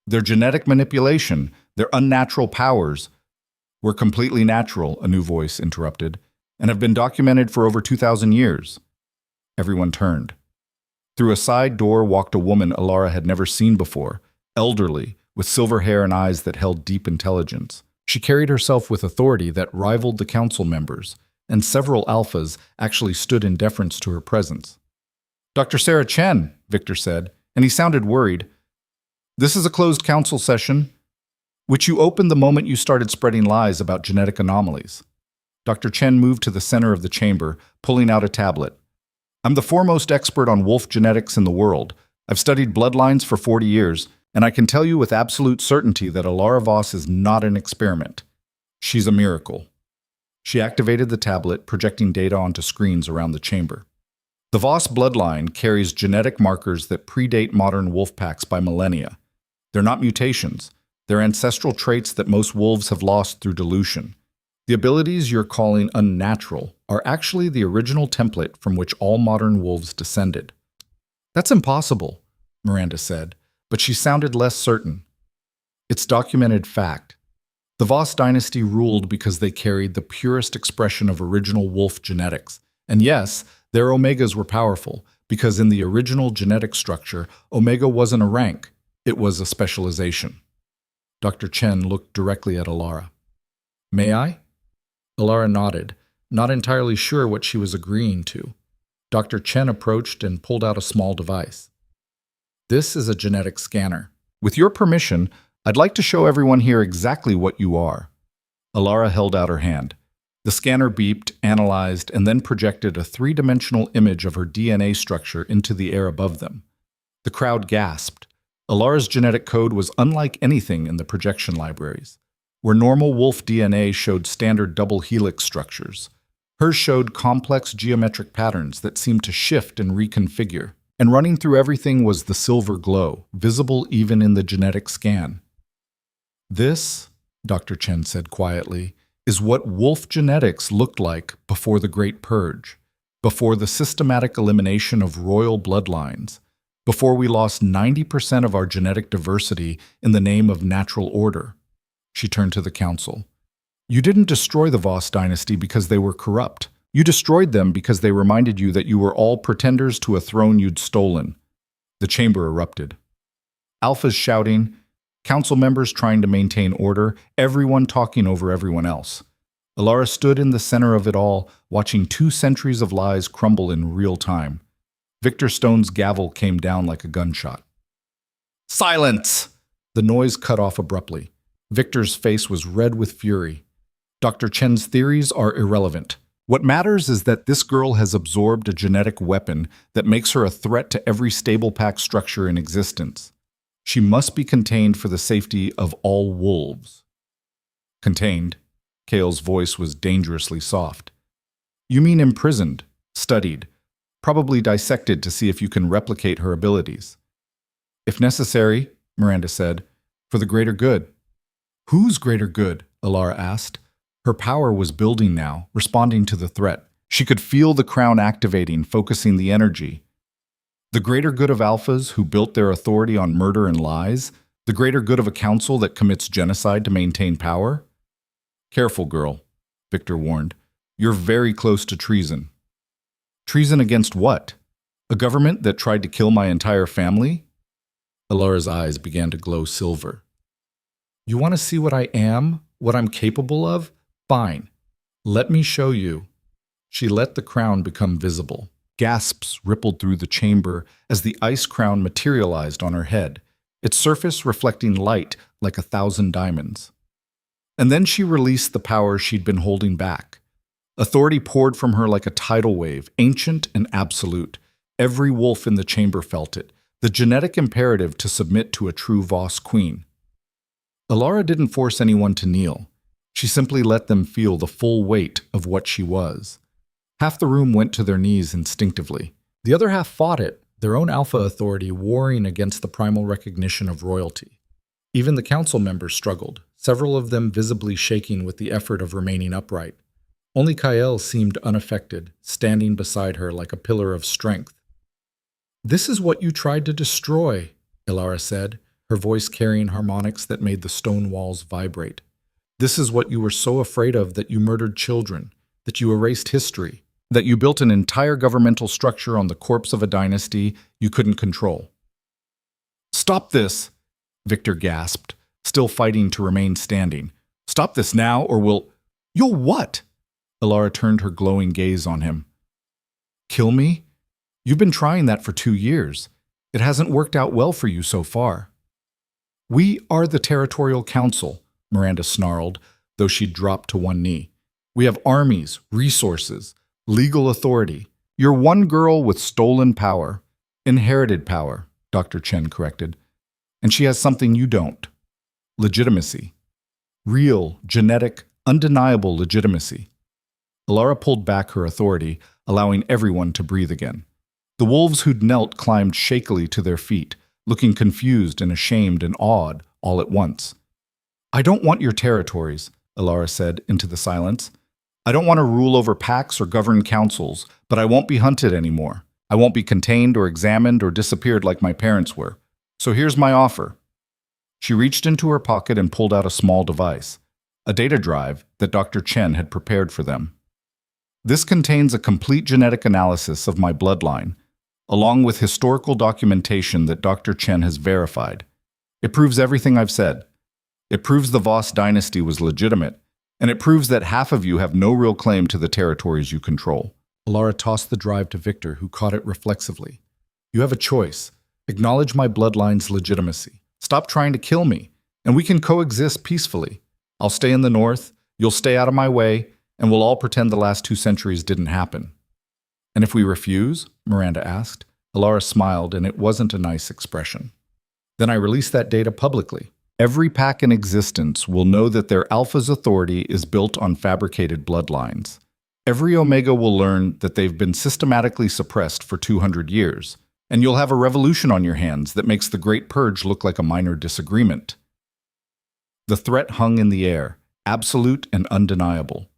Their genetic manipulation, their unnatural powers, were completely natural, a new voice interrupted, and have been documented for over 2,000 years. Everyone turned. Through a side door walked a woman Ilara had never seen before, elderly, with silver hair and eyes that held deep intelligence. She carried herself with authority that rivaled the council members, and several alphas actually stood in deference to her presence. Dr. Sarah Chen, Victor said, and he sounded worried. This is a closed council session, which you opened the moment you started spreading lies about genetic anomalies. Dr. Chen moved to the center of the chamber, pulling out a tablet. I'm the foremost expert on wolf genetics in the world. I've studied bloodlines for 40 years, and I can tell you with absolute certainty that Ilara Voss is not an experiment. She's a miracle. She activated the tablet, projecting data onto screens around the chamber. The Voss bloodline carries genetic markers that predate modern wolf packs by millennia. They're not mutations. They're ancestral traits that most wolves have lost through dilution. The abilities you're calling unnatural are actually the original template from which all modern wolves descended. That's impossible, Miranda said, but she sounded less certain. It's documented fact. The Voss dynasty ruled because they carried the purest expression of original wolf genetics. And yes, their omegas were powerful, because in the original genetic structure, omega wasn't a rank, it was a specialization. Dr. Chen looked directly at Ilara. May I? Ilara nodded, not entirely sure what she was agreeing to. Dr. Chen approached and pulled out a small device. This is a genetic scanner. With your permission, I'd like to show everyone here exactly what you are. Ilara held out her hand. The scanner beeped, analyzed, and then projected a three-dimensional image of her DNA structure into the air above them. The crowd gasped. Ilara's genetic code was unlike anything in the projection libraries. Where normal wolf DNA showed standard double helix structures, hers showed complex geometric patterns that seemed to shift and reconfigure. And running through everything was the silver glow, visible even in the genetic scan. This, Dr. Chen said quietly, is what wolf genetics looked like before the Great Purge, before the systematic elimination of royal bloodlines, before we lost 90% of our genetic diversity in the name of natural order. She turned to the council. You didn't destroy the Voss dynasty because they were corrupt. You destroyed them because they reminded you that you were all pretenders to a throne you'd stolen. The chamber erupted. Alphas shouting, council members trying to maintain order, everyone talking over everyone else. Ilara stood in the center of it all, watching 2 centuries of lies crumble in real time. Victor Stone's gavel came down like a gunshot. Silence! The noise cut off abruptly. Victor's face was red with fury. Dr. Chen's theories are irrelevant. What matters is that this girl has absorbed a genetic weapon that makes her a threat to every stable pack structure in existence. She must be contained for the safety of all wolves. Contained? Kale's voice was dangerously soft. You mean imprisoned, studied, probably dissected to see if you can replicate her abilities. If necessary, Miranda said, for the greater good. Whose greater good? Ilara asked. Her power was building now, responding to the threat. She could feel the crown activating, focusing the energy. The greater good of alphas who built their authority on murder and lies? The greater good of a council that commits genocide to maintain power? Careful, girl, Victor warned. You're very close to treason. Treason against what? A government that tried to kill my entire family? Ilara's eyes began to glow silver. You want to see what I am? What I'm capable of? Fine. Let me show you. She let the crown become visible. Gasps rippled through the chamber as the ice crown materialized on her head, its surface reflecting light like 1,000 diamonds. And then she released the power she'd been holding back. Authority poured from her like a tidal wave, ancient and absolute. Every wolf in the chamber felt it, the genetic imperative to submit to a true Voss queen. Alara didn't force anyone to kneel. She simply let them feel the full weight of what she was. Half the room went to their knees instinctively. The other half fought it, their own alpha authority warring against the primal recognition of royalty. Even the council members struggled, several of them visibly shaking with the effort of remaining upright. Only Kael seemed unaffected, standing beside her like a pillar of strength. "This is what you tried to destroy," Ilara said, her voice carrying harmonics that made the stone walls vibrate. "This is what you were so afraid of, that you murdered children, that you erased history, that you built an entire governmental structure on the corpse of a dynasty you couldn't control." "Stop this!" Victor gasped, still fighting to remain standing. "Stop this now, or we'll—" "You'll what?" Ilara turned her glowing gaze on him. "Kill me? You've been trying that for 2 years. It hasn't worked out well for you so far." "We are the Territorial Council," Miranda snarled, though she'd dropped to one knee. "We have armies, resources, legal authority. You're one girl with stolen power. Inherited power," Dr. Chen corrected. "And she has something you don't. Legitimacy. Real, genetic, undeniable legitimacy." Alara pulled back her authority, allowing everyone to breathe again. The wolves who'd knelt climbed shakily to their feet, looking confused and ashamed and awed all at once. "I don't want your territories," Alara said into the silence. "I don't want to rule over packs or govern councils, but I won't be hunted anymore. I won't be contained or examined or disappeared like my parents were. So here's my offer." She reached into her pocket and pulled out a small device, a data drive that Dr. Chen had prepared for them. "This contains a complete genetic analysis of my bloodline, along with historical documentation that Dr. Chen has verified. It proves everything I've said. It proves the Voss dynasty was legitimate, and it proves that half of you have no real claim to the territories you control." Alara tossed the drive to Victor, who caught it reflexively. "You have a choice. Acknowledge my bloodline's legitimacy. Stop trying to kill me, and we can coexist peacefully. I'll stay in the north, you'll stay out of my way, and we'll all pretend the last 2 centuries didn't happen." "And if we refuse?" Miranda asked. Alara smiled, and it wasn't a nice expression. "Then I release that data publicly. Every pack in existence will know that their alpha's authority is built on fabricated bloodlines. Every omega will learn that they've been systematically suppressed for 200 years, and you'll have a revolution on your hands that makes the Great Purge look like a minor disagreement." The threat hung in the air, absolute and undeniable.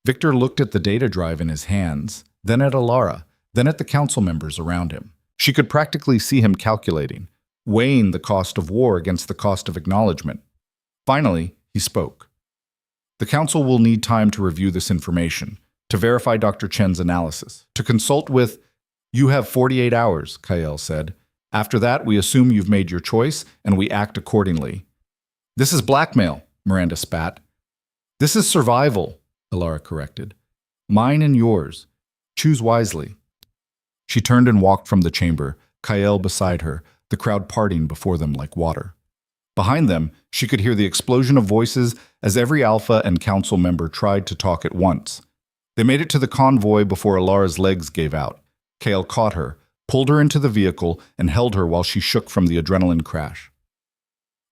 Victor looked at the data drive in his hands, then at Alara, then at the council members around him. She could practically see him calculating, weighing the cost of war against the cost of acknowledgement. Finally, he spoke. "The council will need time to review this information, to verify Dr. Chen's analysis, to consult with—" "You have 48 hours, Kael said. "After that, we assume you've made your choice, and we act accordingly." "This is blackmail," Miranda spat. "This is survival," Alara corrected. "Mine and yours. Choose wisely." She turned and walked from the chamber, Kael beside her, the crowd parting before them like water. Behind them, she could hear the explosion of voices as every alpha and council member tried to talk at once. They made it to the convoy before Alara's legs gave out. Kael caught her, pulled her into the vehicle, and held her while she shook from the adrenaline crash.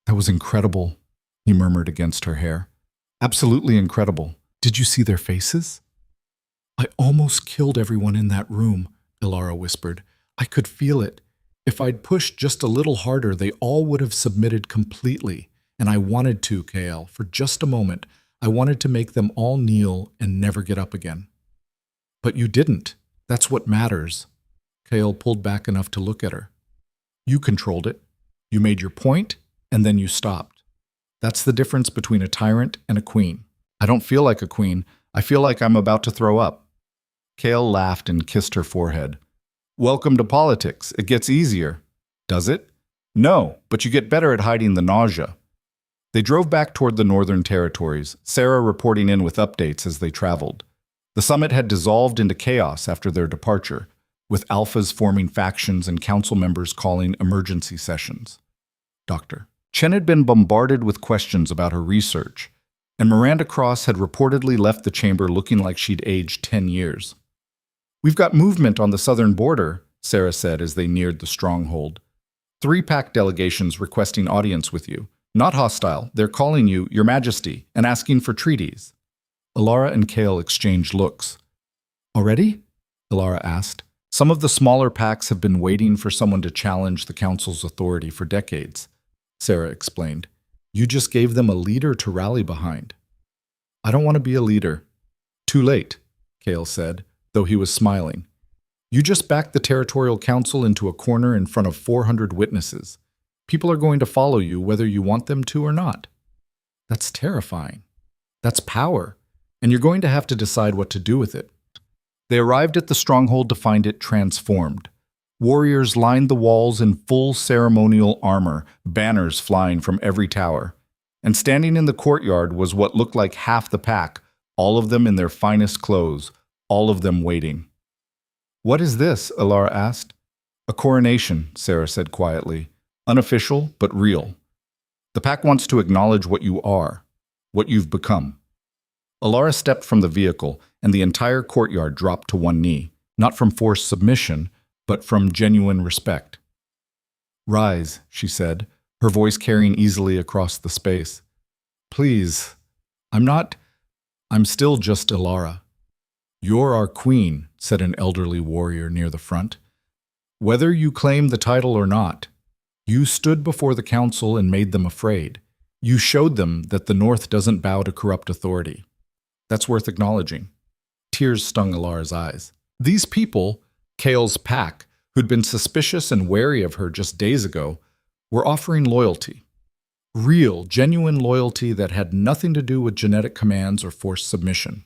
"That was incredible," he murmured against her hair. "Absolutely incredible. Did you see their faces?" "I almost killed everyone in that room," Ilara whispered. "I could feel it. If I'd pushed just a little harder, they all would have submitted completely. And I wanted to, Kael, for just a moment. I wanted to make them all kneel and never get up again." "But you didn't. That's what matters." Kael pulled back enough to look at her. "You controlled it. You made your point, and then you stopped. That's the difference between a tyrant and a queen. I don't feel like a queen. I feel like I'm about to throw up." Kael laughed and kissed her forehead. "Welcome to politics. It gets easier." "Does it?" "No, but you get better at hiding the nausea." They drove back toward the Northern Territories, Sarah reporting in with updates as they traveled. The summit had dissolved into chaos after their departure, with alphas forming factions and council members calling emergency sessions. Dr. Chen had been bombarded with questions about her research, and Miranda Cross had reportedly left the chamber looking like she'd aged 10 years. "We've got movement on the southern border," Sarah said as they neared the stronghold. 3 pack delegations requesting audience with you. Not hostile, they're calling you, Your Majesty, and asking for treaties. Alara and Kale exchanged looks. "Already?" Alara asked. "Some of the smaller packs have been waiting for someone to challenge the council's authority for decades," Sarah explained. "You just gave them a leader to rally behind." "I don't want to be a leader." "Too late," Kale said, though he was smiling. "You just backed the Territorial Council into a corner in front of 400 witnesses. People are going to follow you whether you want them to or not." "That's terrifying. That's power, and you're going to have to decide what to do with it." They arrived at the stronghold to find it transformed. Warriors lined the walls in full ceremonial armor, banners flying from every tower. And standing in the courtyard was what looked like half the pack, all of them in their finest clothes, all of them waiting. "What is this?" Alara asked. "A coronation," Sarah said quietly. "Unofficial, but real. The pack wants to acknowledge what you are, what you've become." Alara stepped from the vehicle, and the entire courtyard dropped to one knee, not from forced submission, but from genuine respect. "Rise," she said, her voice carrying easily across the space. "Please, I'm still just Alara." "You're our queen," said an elderly warrior near the front. "Whether you claim the title or not, you stood before the council and made them afraid. You showed them that the North doesn't bow to corrupt authority. That's worth acknowledging." Tears stung Alara's eyes. These people, Kale's pack, who'd been suspicious and wary of her just days ago, were offering loyalty. Real, genuine loyalty that had nothing to do with genetic commands or forced submission.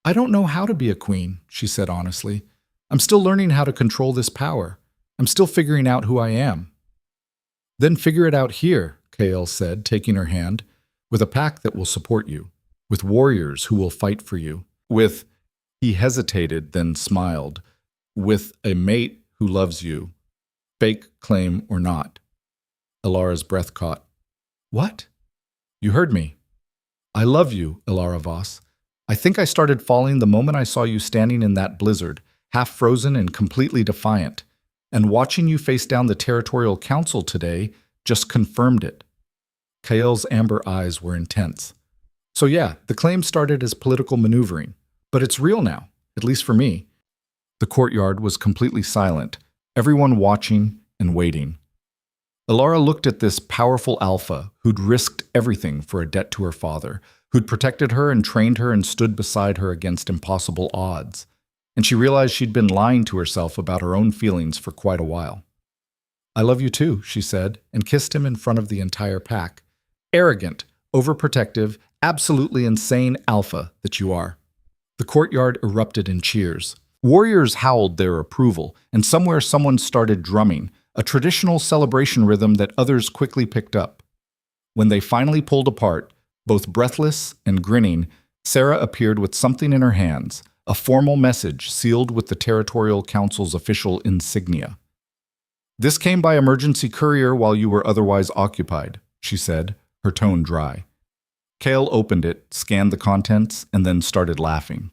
"I don't know how to be a queen," she said honestly. "I'm still learning how to control this power. I'm still figuring out who I am." "Then figure it out here," Kale said, taking her hand, "with a pack that will support you, with warriors who will fight for you, with—" He hesitated, then smiled, "with a mate who loves you, fake claim or not." Alara's breath caught. "What?" "You heard me. I love you, Alara Voss. I think I started falling the moment I saw you standing in that blizzard, half frozen and completely defiant. And watching you face down the Territorial Council today just confirmed it." Kael's amber eyes were intense. "So yeah, the claim started as political maneuvering, but it's real now, at least for me." The courtyard was completely silent, everyone watching and waiting. Alara looked at this powerful alpha who'd risked everything for a debt to her father, who'd protected her and trained her and stood beside her against impossible odds. And she realized she'd been lying to herself about her own feelings for quite a while. "I love you too," she said, and kissed him in front of the entire pack. "Arrogant, overprotective, absolutely insane alpha that you are." The courtyard erupted in cheers. Warriors howled their approval, and somewhere someone started drumming, a traditional celebration rhythm that others quickly picked up. When they finally pulled apart, both breathless and grinning, Sarah appeared with something in her hands, a formal message sealed with the Territorial Council's official insignia. "This came by emergency courier while you were otherwise occupied," she said, her tone dry. Kale opened it, scanned the contents, and then started laughing.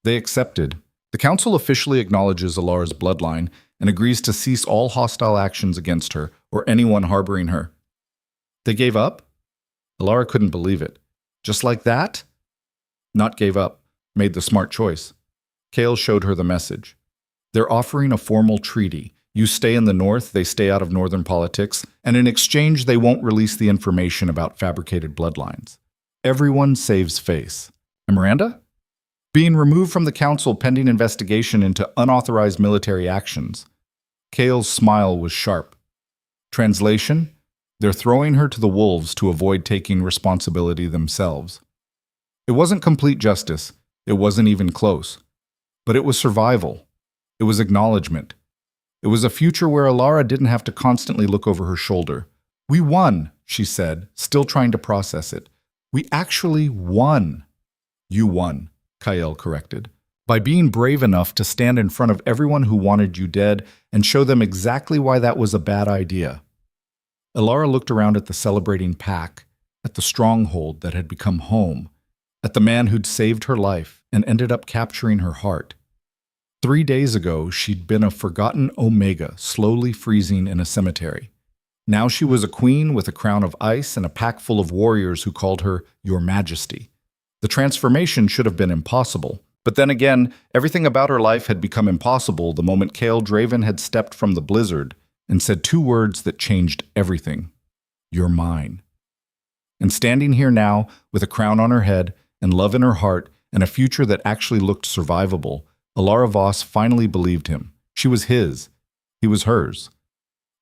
They accepted. The council officially acknowledges Alara's bloodline and agrees to cease all hostile actions against her or anyone harboring her. They gave up? Alara couldn't believe it. Just like that? Not gave up. Made the smart choice. Kale showed her the message. They're offering a formal treaty. You stay in the North, they stay out of Northern politics, and in exchange they won't release the information about fabricated bloodlines. Everyone saves face. And Miranda? Being removed from the council pending investigation into unauthorized military actions. Kale's smile was sharp. Translation? They're throwing her to the wolves to avoid taking responsibility themselves. It wasn't complete justice. It wasn't even close. But it was survival. It was acknowledgement. It was a future where Alara didn't have to constantly look over her shoulder, We won, she said, still trying to process it. We actually won. You won, Kael corrected, by being brave enough to stand in front of everyone who wanted you dead and show them exactly why that was a bad idea. Elara looked around at the celebrating pack, at the stronghold that had become home, at the man who'd saved her life and ended up capturing her heart. 3 days ago, she'd been a forgotten Omega slowly freezing in a cemetery. Now she was a queen with a crown of ice and a pack full of warriors who called her Your Majesty. The transformation should have been impossible. But then again, everything about her life had become impossible the moment Kael Draven had stepped from the blizzard and said 2 words that changed everything. You're mine. And standing here now, with a crown on her head and love in her heart and a future that actually looked survivable, Elara Voss finally believed him. She was his. He was hers.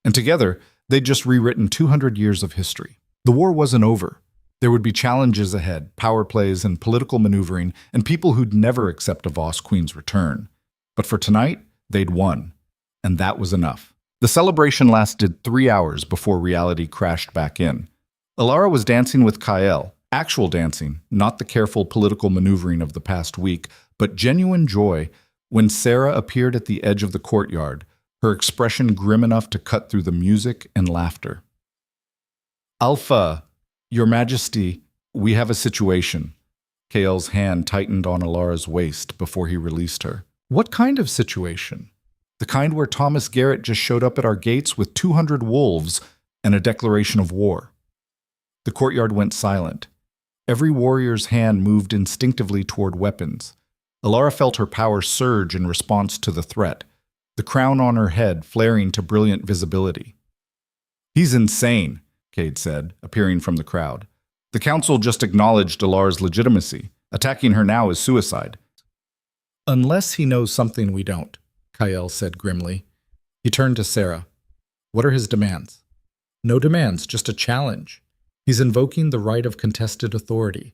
And together, they'd just rewritten 200 years of history. The war wasn't over. There would be challenges ahead, power plays and political maneuvering, and people who'd never accept a Voss Queen's return. But for tonight, they'd won. And that was enough. The celebration lasted 3 hours before reality crashed back in. Elara was dancing with Kael, actual dancing, not the careful political maneuvering of the past week, but genuine joy when Sarah appeared at the edge of the courtyard, her expression grim enough to cut through the music and laughter. Alpha, Your Majesty, we have a situation. Kael's hand tightened on Alara's waist before he released her. What kind of situation? The kind where Thomas Garrett just showed up at our gates with 200 wolves and a declaration of war. The courtyard went silent. Every warrior's hand moved instinctively toward weapons. Elara felt her power surge in response to the threat, the crown on her head flaring to brilliant visibility. He's insane, Cade said, appearing from the crowd. The council just acknowledged Alara's legitimacy. Attacking her now is suicide. Unless he knows something we don't, Kael said grimly. He turned to Sarah. What are his demands? No demands, just a challenge. He's invoking the right of contested authority.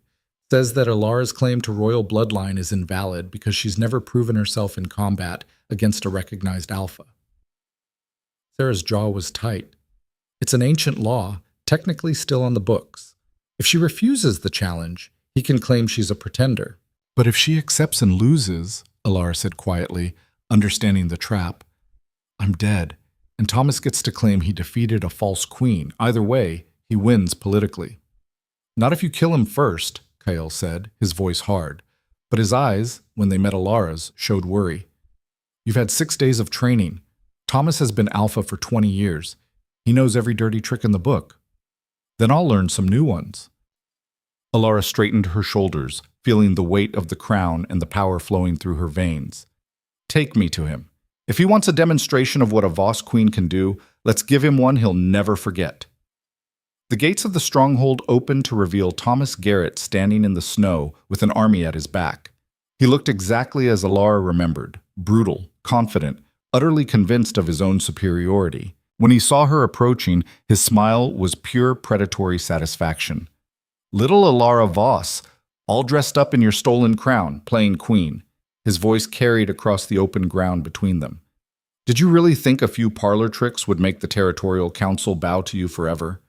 Says that Alara's claim to royal bloodline is invalid because she's never proven herself in combat against a recognized alpha. Sarah's jaw was tight. It's an ancient law, technically still on the books. If she refuses the challenge, he can claim she's a pretender. But if she accepts and loses, Elara said quietly, understanding the trap, I'm dead, and Thomas gets to claim he defeated a false queen. Either way, he wins politically. Not if you kill him first, Kael said, his voice hard. But his eyes, when they met Alara's, showed worry. You've had 6 days of training. Thomas has been alpha for 20 years. He knows every dirty trick in the book. Then I'll learn some new ones. Elara straightened her shoulders, feeling the weight of the crown and the power flowing through her veins. Take me to him. If he wants a demonstration of what a Voss Queen can do, let's give him one he'll never forget. The gates of the stronghold opened to reveal Thomas Garrett standing in the snow with an army at his back. He looked exactly as Elara remembered, brutal, confident, utterly convinced of his own superiority. When he saw her approaching, his smile was pure predatory satisfaction. Little Elara Voss, all dressed up in your stolen crown, playing queen. His voice carried across the open ground between them. Did you really think a few parlor tricks would make the Territorial Council bow to you forever?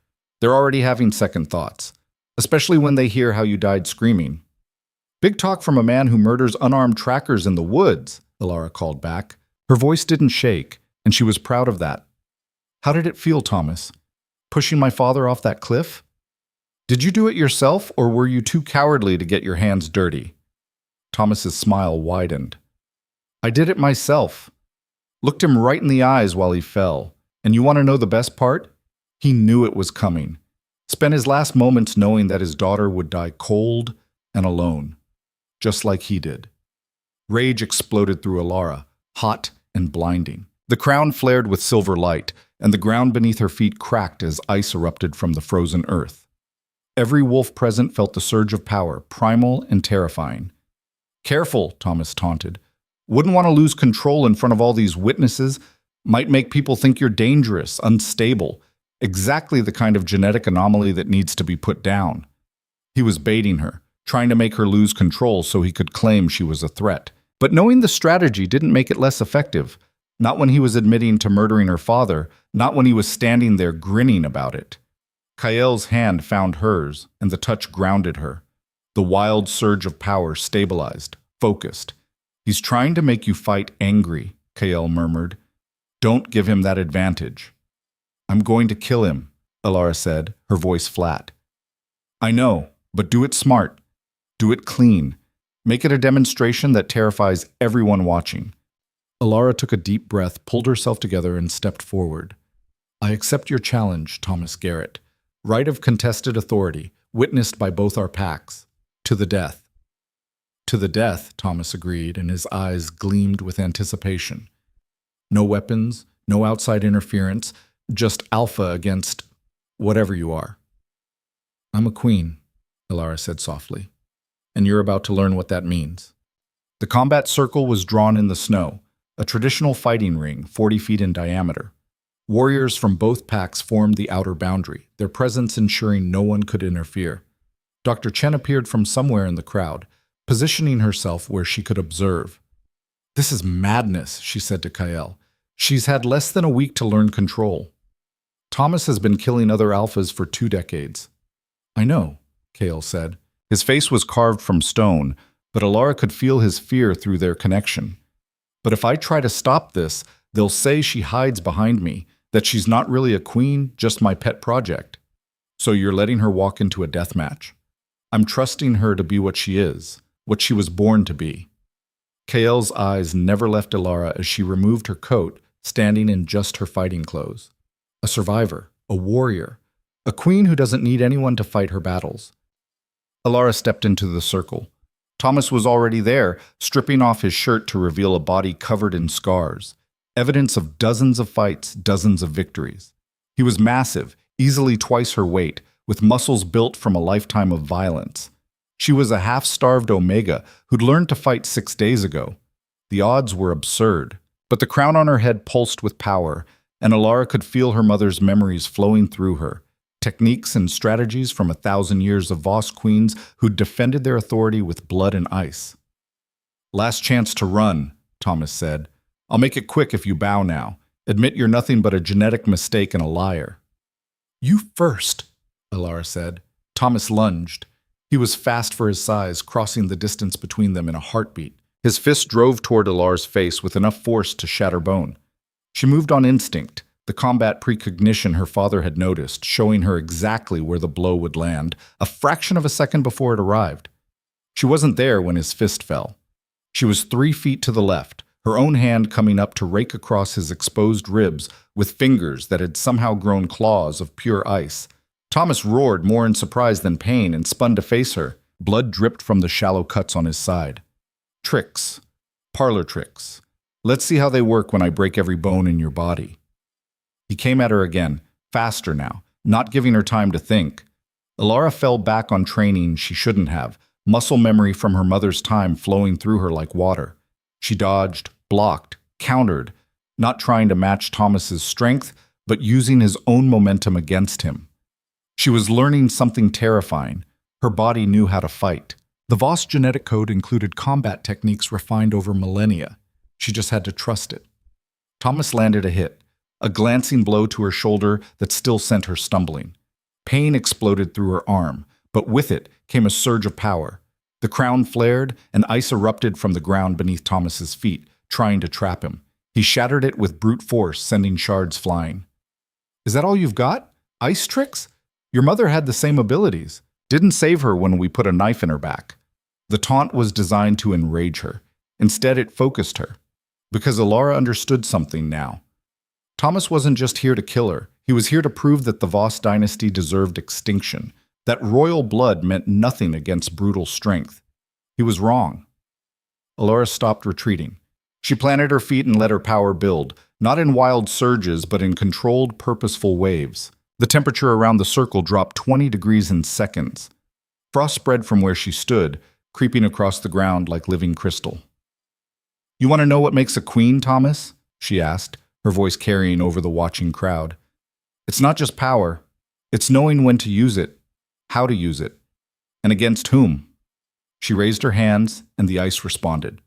They're already having second thoughts, especially when they hear how you died screaming. Big talk from a man who murders unarmed trackers in the woods, Elara called back. Her voice didn't shake, and she was proud of that. How did it feel, Thomas? Pushing my father off that cliff? Did you do it yourself, or were you too cowardly to get your hands dirty? Thomas's smile widened. I did it myself. Looked him right in the eyes while he fell. And you want to know the best part? He knew it was coming. Spent his last moments knowing that his daughter would die cold and alone, just like he did. Rage exploded through Elara, hot and blinding. The crown flared with silver light, and the ground beneath her feet cracked as ice erupted from the frozen earth. Every wolf present felt the surge of power, primal and terrifying. Careful, Thomas taunted. Wouldn't want to lose control in front of all these witnesses. Might make people think you're dangerous, unstable. Exactly the kind of genetic anomaly that needs to be put down. He was baiting her, trying to make her lose control so he could claim she was a threat. But knowing the strategy didn't make it less effective. Not when he was admitting to murdering her father, not when he was standing there grinning about it. Kael's hand found hers, and the touch grounded her. The wild surge of power stabilized, focused. He's trying to make you fight angry, Kael murmured. Don't give him that advantage. I'm going to kill him, Alara said, her voice flat. I know, but do it smart. Do it clean. Make it a demonstration that terrifies everyone watching. Alara took a deep breath, pulled herself together, and stepped forward. I accept your challenge, Thomas Garrett. Right of contested authority, witnessed by both our packs. To the death. To the death, Thomas agreed, and his eyes gleamed with anticipation. No weapons, no outside interference, just alpha against whatever you are. I'm a queen, Alara said softly, and you're about to learn what that means. The combat circle was drawn in the snow, a traditional fighting ring 40 feet in diameter. Warriors from both packs formed the outer boundary, their presence ensuring no one could interfere. Dr. Chen appeared from somewhere in the crowd, positioning herself where she could observe. This is madness, she said to Kael. She's had less than a week to learn control. Thomas has been killing other alphas for 2 decades. I know, Kael said. His face was carved from stone, but Alara could feel his fear through their connection. But if I try to stop this, they'll say she hides behind me, that she's not really a queen, just my pet project. So you're letting her walk into a death match. I'm trusting her to be what she is, what she was born to be. Kael's eyes never left Alara as she removed her coat, standing in just her fighting clothes. A survivor, a warrior, a queen who doesn't need anyone to fight her battles. Alara stepped into the circle. Thomas was already there, stripping off his shirt to reveal a body covered in scars, evidence of dozens of fights, dozens of victories. He was massive, easily twice her weight, with muscles built from a lifetime of violence. She was a half-starved Omega who'd learned to fight 6 days ago. The odds were absurd, but the crown on her head pulsed with power, and Alara could feel her mother's memories flowing through her, techniques and strategies from 1,000 years of Voss queens who'd defended their authority with blood and ice. Last chance to run, Thomas said. I'll make it quick if you bow now. Admit you're nothing but a genetic mistake and a liar. You first, Alara said. Thomas lunged. He was fast for his size, crossing the distance between them in a heartbeat. His fist drove toward Alara's face with enough force to shatter bone. She moved on instinct, the combat precognition her father had noticed, showing her exactly where the blow would land, a fraction of a second before it arrived. She wasn't there when his fist fell. She was 3 feet to the left, her own hand coming up to rake across his exposed ribs with fingers that had somehow grown claws of pure ice. Thomas roared more in surprise than pain and spun to face her. Blood dripped from the shallow cuts on his side. Tricks. Parlor tricks. Let's see how they work when I break every bone in your body. He came at her again, faster now, not giving her time to think. Alara fell back on training she shouldn't have, muscle memory from her mother's time flowing through her like water. She dodged, blocked, countered, not trying to match Thomas's strength, but using his own momentum against him. She was learning something terrifying. Her body knew how to fight. The Voss genetic code included combat techniques refined over millennia. She just had to trust it. Thomas landed a hit, a glancing blow to her shoulder that still sent her stumbling. Pain exploded through her arm, but with it came a surge of power. The crown flared, and ice erupted from the ground beneath Thomas's feet, trying to trap him. He shattered it with brute force, sending shards flying. Is that all you've got? Ice tricks? Your mother had the same abilities. Didn't save her when we put a knife in her back. The taunt was designed to enrage her. Instead, it focused her. Because Alara understood something now. Thomas wasn't just here to kill her. He was here to prove that the Voss dynasty deserved extinction, that royal blood meant nothing against brutal strength. He was wrong. Alara stopped retreating. She planted her feet and let her power build, not in wild surges, but in controlled, purposeful waves. The temperature around the circle dropped 20 degrees in seconds. Frost spread from where she stood, creeping across the ground like living crystal. You want to know what makes a queen, Thomas? She asked, her voice carrying over the watching crowd. It's not just power. It's knowing when to use it, how to use it, and against whom. She raised her hands, and the ice responded.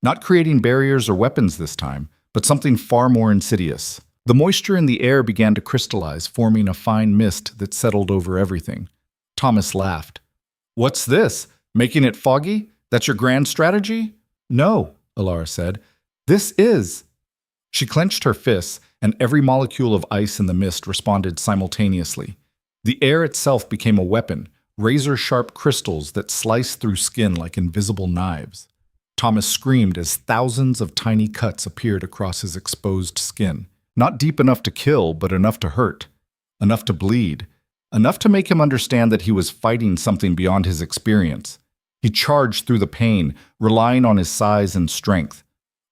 Not creating barriers or weapons this time, but something far more insidious. The moisture in the air began to crystallize, forming a fine mist that settled over everything. Thomas laughed. "What's this? Making it foggy? That's your grand strategy?" "No," Alara said. "This is." She clenched her fists, and every molecule of ice in the mist responded simultaneously. The air itself became a weapon, razor-sharp crystals that sliced through skin like invisible knives. Thomas screamed as thousands of tiny cuts appeared across his exposed skin. Not deep enough to kill, but enough to hurt. Enough to bleed. Enough to make him understand that he was fighting something beyond his experience. He charged through the pain, relying on his size and strength.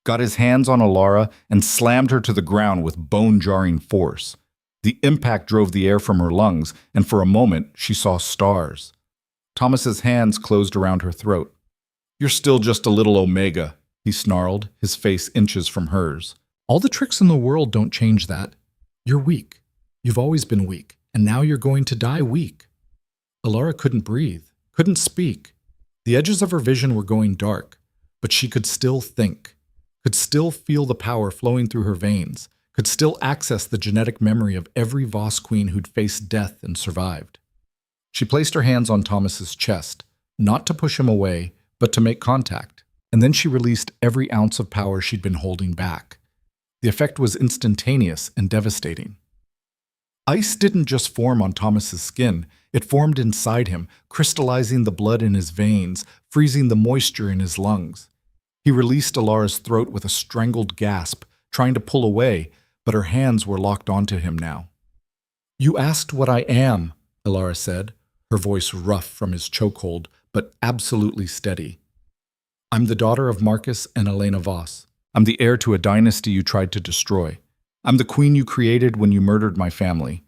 Got his hands on Alara and slammed her to the ground with bone-jarring force. The impact drove the air from her lungs, and for a moment she saw stars. Thomas's hands closed around her throat. "You're still just a little Omega," he snarled, his face inches from hers. "All the tricks in the world don't change that. You're weak. You've always been weak, and now you're going to die weak." Alara couldn't breathe, couldn't speak. The edges of her vision were going dark, but she could still think, could still feel the power flowing through her veins, could still access the genetic memory of every Voss queen who'd faced death and survived. She placed her hands on Thomas's chest, not to push him away, but to make contact, and then she released every ounce of power she'd been holding back. The effect was instantaneous and devastating. Ice didn't just form on Thomas's skin, it formed inside him, crystallizing the blood in his veins, freezing the moisture in his lungs. He released Alara's throat with a strangled gasp, trying to pull away, but her hands were locked onto him now. "You asked what I am," Alara said, her voice rough from his chokehold, but absolutely steady. "I'm the daughter of Marcus and Elena Voss. I'm the heir to a dynasty you tried to destroy. I'm the queen you created when you murdered my family."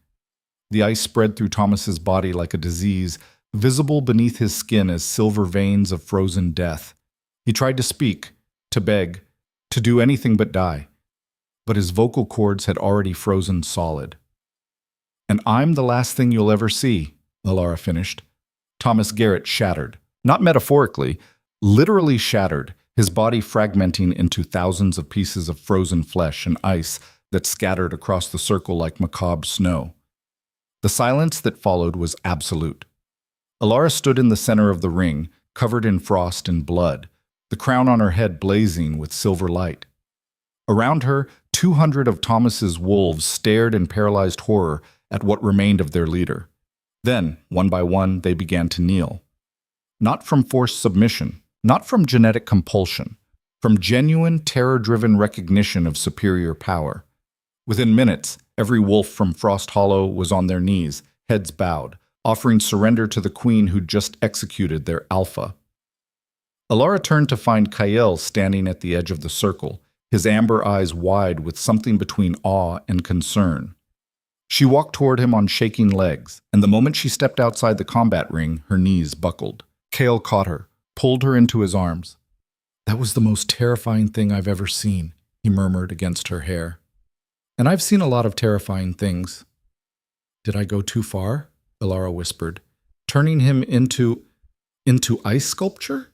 The ice spread through Thomas's body like a disease, visible beneath his skin as silver veins of frozen death. He tried to speak, to beg, to do anything but die. But his vocal cords had already frozen solid. "And I'm the last thing you'll ever see," Alara finished. Thomas Garrett shattered, not metaphorically, literally shattered, his body fragmenting into thousands of pieces of frozen flesh and ice that scattered across the circle like macabre snow. The silence that followed was absolute. Alara stood in the center of the ring, covered in frost and blood, the crown on her head blazing with silver light. Around her, 200 of Thomas's wolves stared in paralyzed horror at what remained of their leader. Then, one by one, they began to kneel. Not from forced submission, not from genetic compulsion, from genuine terror-driven recognition of superior power. Within minutes, every wolf from Frost Hollow was on their knees, heads bowed, offering surrender to the queen who'd just executed their alpha. Alara turned to find Kael standing at the edge of the circle, his amber eyes wide with something between awe and concern. She walked toward him on shaking legs, and the moment she stepped outside the combat ring, her knees buckled. Kael caught her, pulled her into his arms. "That was the most terrifying thing I've ever seen," he murmured against her hair. "And I've seen a lot of terrifying things." "Did I go too far?" Alara whispered, "turning him into ice sculpture?"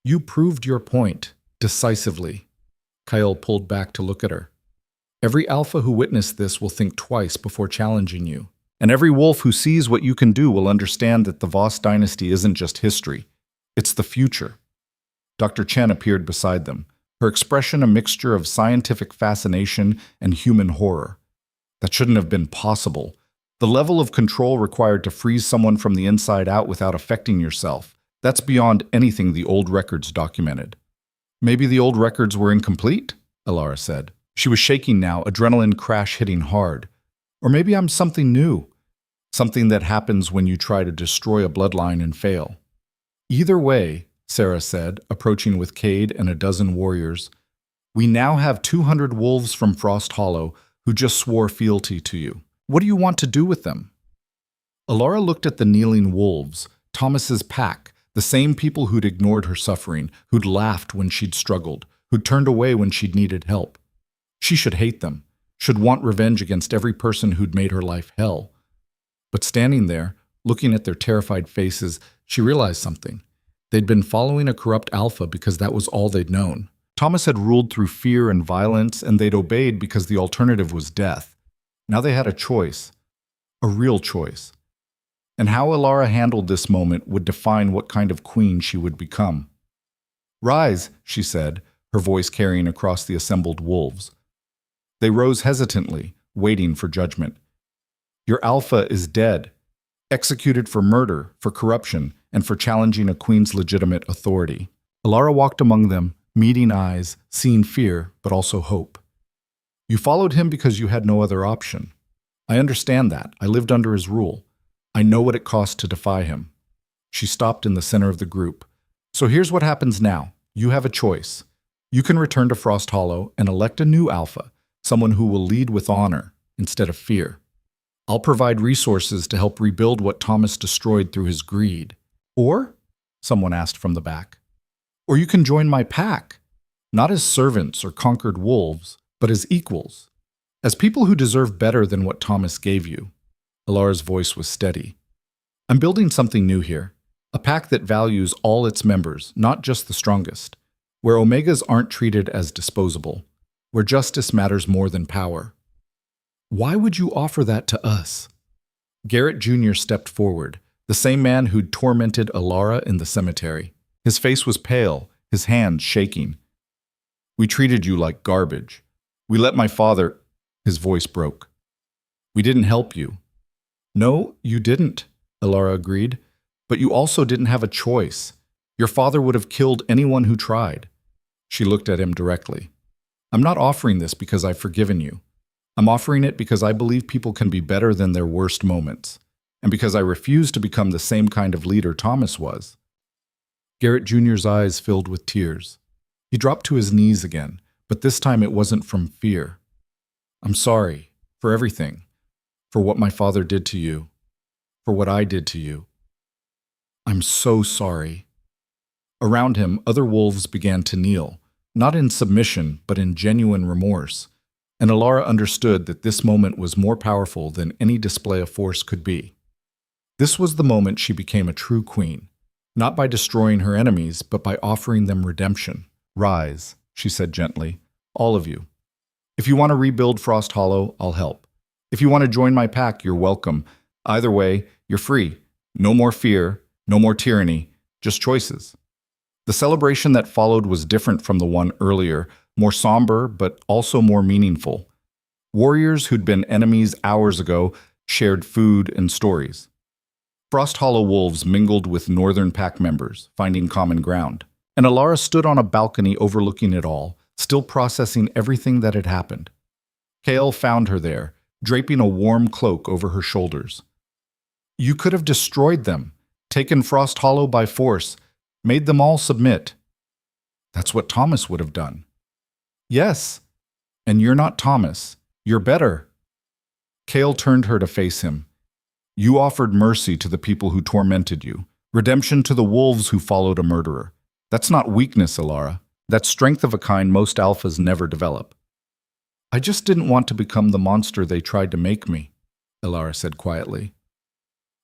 "You proved your point, decisively." Kael pulled back to look at her. "Every alpha who witnessed this will think twice before challenging you. And every wolf who sees what you can do will understand that the Voss dynasty isn't just history. It's the future." Dr. Chen appeared beside them, her expression a mixture of scientific fascination and human horror. That shouldn't have been possible. The level of control required to freeze someone from the inside out without affecting yourself, that's beyond anything the old records documented. "Maybe the old records were incomplete," Alara said. She was shaking now, adrenaline crash hitting hard. "Or maybe I'm something new, something that happens when you try to destroy a bloodline and fail." "Either way," Sarah said, approaching with Cade and a dozen warriors, "we now have 200 wolves from Frost Hollow who just swore fealty to you. What do you want to do with them?" Alara looked at the kneeling wolves, Thomas's pack, the same people who'd ignored her suffering, who'd laughed when she'd struggled, who'd turned away when she'd needed help. She should hate them, should want revenge against every person who'd made her life hell. But standing there, looking at their terrified faces, she realized something. They'd been following a corrupt alpha because that was all they'd known. Thomas had ruled through fear and violence, and they'd obeyed because the alternative was death. Now they had a choice, a real choice. And how Alara handled this moment would define what kind of queen she would become. "Rise," she said, her voice carrying across the assembled wolves. They rose hesitantly, waiting for judgment. "Your alpha is dead, executed for murder, for corruption, and for challenging a queen's legitimate authority." Alara walked among them, meeting eyes, seeing fear, but also hope. "You followed him because you had no other option. I understand that. I lived under his rule. I know what it cost to defy him." She stopped in the center of the group. "So here's what happens now. You have a choice. You can return to Frost Hollow and elect a new alpha, someone who will lead with honor instead of fear. I'll provide resources to help rebuild what Thomas destroyed through his greed. Or," someone asked from the back, "or you can join my pack, not as servants or conquered wolves, but as equals, as people who deserve better than what Thomas gave you." Alara's voice was steady. "I'm building something new here, a pack that values all its members, not just the strongest, where Omegas aren't treated as disposable, where justice matters more than power." "Why would you offer that to us?" Garrett Jr. stepped forward, the same man who'd tormented Alara in the cemetery. His face was pale, his hands shaking. "We treated you like garbage. We let my father—" His voice broke. "We didn't help you." "No, you didn't," Alara agreed. "But you also didn't have a choice. Your father would have killed anyone who tried." She looked at him directly. "I'm not offering this because I've forgiven you. I'm offering it because I believe people can be better than their worst moments, and because I refuse to become the same kind of leader Thomas was." Garrett Jr.'s eyes filled with tears. He dropped to his knees again, but this time it wasn't from fear. "I'm sorry for everything, for what my father did to you, for what I did to you. I'm so sorry." Around him, other wolves began to kneel, not in submission, but in genuine remorse, and Alara understood that this moment was more powerful than any display of force could be. This was the moment she became a true queen, not by destroying her enemies, but by offering them redemption. "Rise," she said gently, "all of you. If you want to rebuild Frost Hollow, I'll help. If you want to join my pack, you're welcome. Either way, you're free. No more fear, no more tyranny, just choices." The celebration that followed was different from the one earlier, more somber, but also more meaningful. Warriors who'd been enemies hours ago shared food and stories. Frost Hollow wolves mingled with Northern Pack members, finding common ground. And Alara stood on a balcony overlooking it all, still processing everything that had happened. Kale found her there, draping a warm cloak over her shoulders. "You could have destroyed them, taken Frost Hollow by force, made them all submit." "That's what Thomas would have done." "Yes, and you're not Thomas. You're better." Kale turned her to face him. "You offered mercy to the people who tormented you, redemption to the wolves who followed a murderer. That's not weakness, Alara. That's strength of a kind most alphas never develop." "I just didn't want to become the monster they tried to make me," Alara said quietly.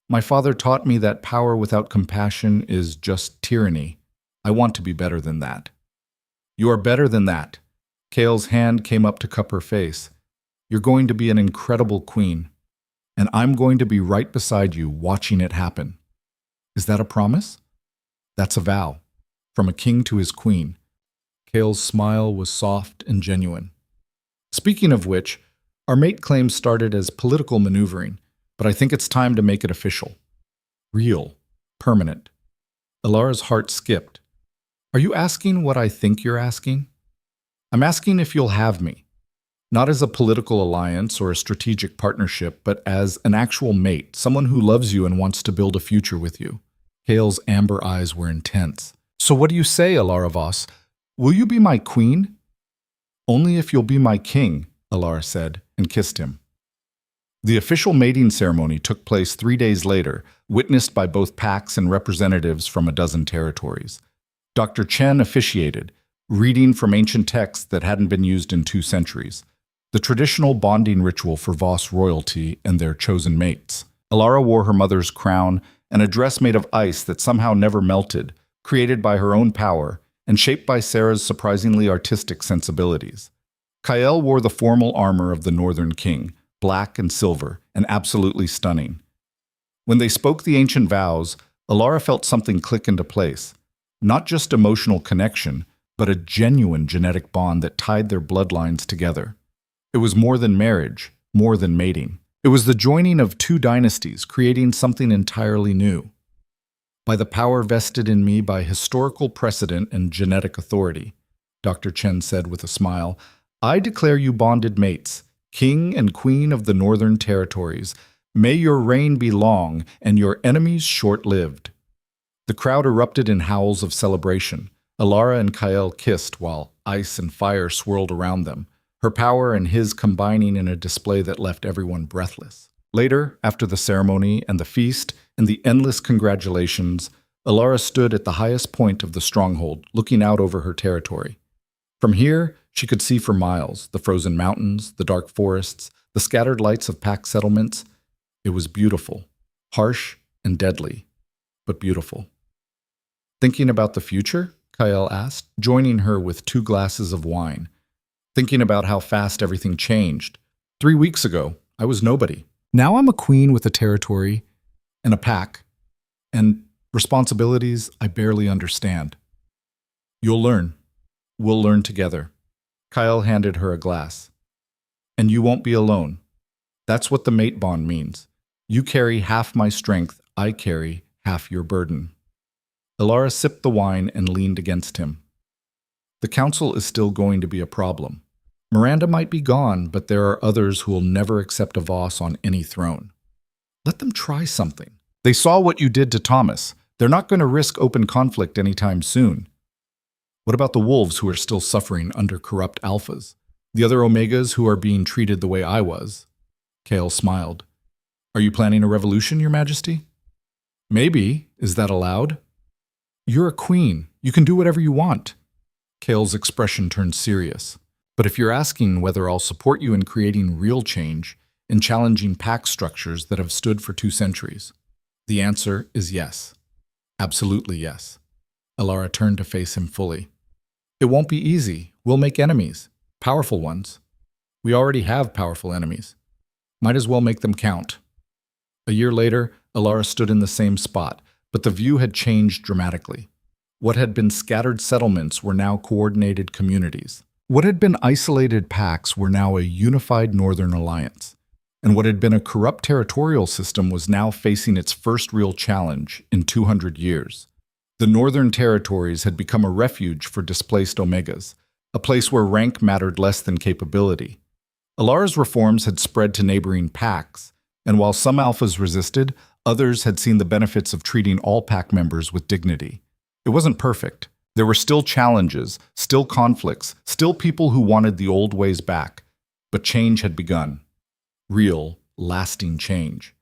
"My father taught me that power without compassion is just tyranny. I want to be better than that." "You are better than that." Kale's hand came up to cup her face. "You're going to be an incredible queen, and I'm going to be right beside you watching it happen." "Is that a promise?" "That's a vow, from a king to his queen." Kale's smile was soft and genuine. "Speaking of which, our mate claim started as political maneuvering, but I think it's time to make it official. Real, permanent." Alara's heart skipped. "Are you asking what I think you're asking?" "I'm asking if you'll have me. Not as a political alliance or a strategic partnership, but as an actual mate, someone who loves you and wants to build a future with you." Kale's amber eyes were intense. "So what do you say, Alara Voss? Will you be my queen?" "Only if you'll be my king," Alara said, and kissed him. The official mating ceremony took place 3 days later, witnessed by both packs and representatives from a dozen territories. Dr. Chen officiated, reading from ancient texts that hadn't been used in 2 centuries, the traditional bonding ritual for Voss royalty and their chosen mates. Alara wore her mother's crown and a dress made of ice that somehow never melted, created by her own power, and shaped by Sarah's surprisingly artistic sensibilities. Kyle wore the formal armor of the Northern King, black and silver, and absolutely stunning. When they spoke the ancient vows, Alara felt something click into place. Not just emotional connection, but a genuine genetic bond that tied their bloodlines together. It was more than marriage, more than mating. It was the joining of two dynasties, creating something entirely new. By the power vested in me by historical precedent and genetic authority, Dr. Chen said with a smile, I declare you bonded mates, king and queen of the Northern Territories. May your reign be long and your enemies short-lived. The crowd erupted in howls of celebration. Alara and Kyle kissed while ice and fire swirled around them, her power and his combining in a display that left everyone breathless. Later, after the ceremony and the feast and the endless congratulations, Alara stood at the highest point of the stronghold, looking out over her territory. From here, she could see for miles the frozen mountains, the dark forests, the scattered lights of packed settlements. It was beautiful, harsh and deadly, but beautiful. Thinking about the future? Kyle asked, joining her with 2 glasses of wine. Thinking about how fast everything changed. 3 weeks ago, I was nobody. Now I'm a queen with a territory and a pack, and responsibilities I barely understand. You'll learn. We'll learn together. Kyle handed her a glass. And you won't be alone. That's what the mate bond means. You carry half my strength, I carry half your burden. Alara sipped the wine and leaned against him. The council is still going to be a problem. Miranda might be gone, but there are others who will never accept a Voss on any throne. Let them try something. They saw what you did to Thomas. They're not going to risk open conflict anytime soon. What about the wolves who are still suffering under corrupt alphas? The other Omegas who are being treated the way I was? Kale smiled. Are you planning a revolution, Your Majesty? Maybe. Is that allowed? You're a queen. You can do whatever you want. Kale's expression turned serious. But if you're asking whether I'll support you in creating real change, in challenging pack structures that have stood for 2 centuries, the answer is yes. Absolutely yes. Alara turned to face him fully. It won't be easy. We'll make enemies. Powerful ones. We already have powerful enemies. Might as well make them count. A year later, Alara stood in the same spot, but the view had changed dramatically. What had been scattered settlements were now coordinated communities. What had been isolated packs were now a unified Northern alliance. And what had been a corrupt territorial system was now facing its first real challenge in 200 years. The Northern Territories had become a refuge for displaced Omegas, a place where rank mattered less than capability. Alara's reforms had spread to neighboring packs, and while some alphas resisted, others had seen the benefits of treating all pack members with dignity. It wasn't perfect. There were still challenges, still conflicts, still people who wanted the old ways back. But change had begun. Real, lasting change.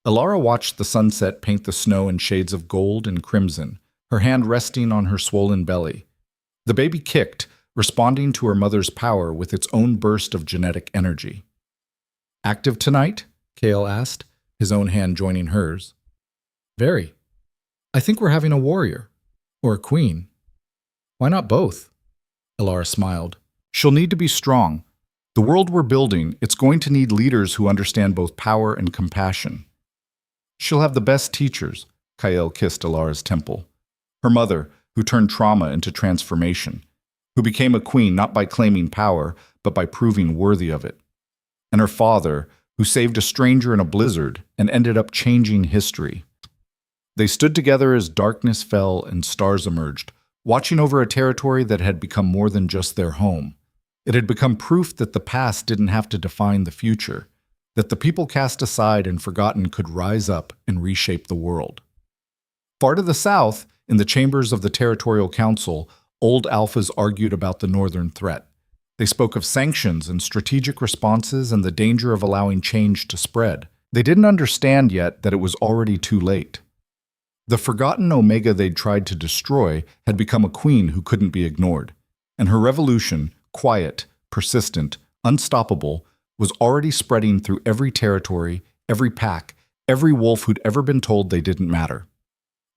Alara watched the sunset paint the snow in shades of gold and crimson, her hand resting on her swollen belly. The baby kicked, responding to her mother's power with its own burst of genetic energy. Active tonight? Kale asked, his own hand joining hers. Very. I think we're having a warrior. Or a queen. Why not both? Alara smiled. She'll need to be strong. The world we're building, it's going to need leaders who understand both power and compassion. She'll have the best teachers, Kyle kissed Alara's temple. Her mother, who turned trauma into transformation, who became a queen not by claiming power, but by proving worthy of it. And her father, who saved a stranger in a blizzard and ended up changing history. They stood together as darkness fell and stars emerged, watching over a territory that had become more than just their home. It had become proof that the past didn't have to define the future, that the people cast aside and forgotten could rise up and reshape the world. Far to the south, in the chambers of the Territorial Council, old alphas argued about the northern threat. They spoke of sanctions and strategic responses and the danger of allowing change to spread. They didn't understand yet that it was already too late. The forgotten Omega they'd tried to destroy had become a queen who couldn't be ignored, and her revolution, quiet, persistent, unstoppable, was already spreading through every territory, every pack, every wolf who'd ever been told they didn't matter.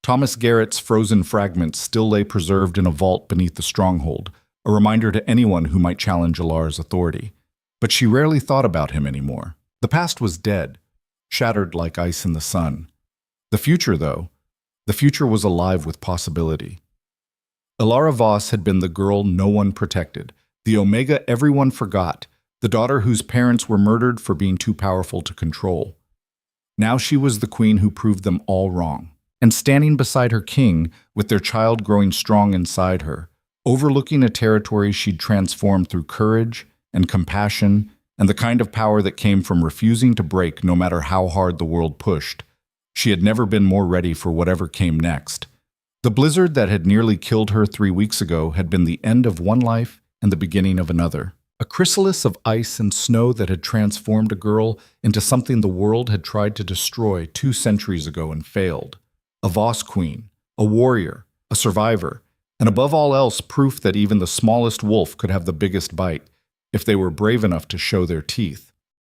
Thomas Garrett's frozen fragments still lay preserved in a vault beneath the stronghold, a reminder to anyone who might challenge Alar's authority. But she rarely thought about him anymore. The past was dead, shattered like ice in the sun. The future, though, the future was alive with possibility. Alara Voss had been the girl no one protected, the Omega everyone forgot, the daughter whose parents were murdered for being too powerful to control. Now she was the queen who proved them all wrong. And standing beside her king, with their child growing strong inside her, overlooking a territory she'd transformed through courage and compassion and the kind of power that came from refusing to break no matter how hard the world pushed, she had never been more ready for whatever came next. The blizzard that had nearly killed her 3 weeks ago had been the end of one life and the beginning of another. A chrysalis of ice and snow that had transformed a girl into something the world had tried to destroy 2 centuries ago and failed. A Voss queen, a warrior, a survivor, and above all else proof that even the smallest wolf could have the biggest bite if they were brave enough to show their teeth.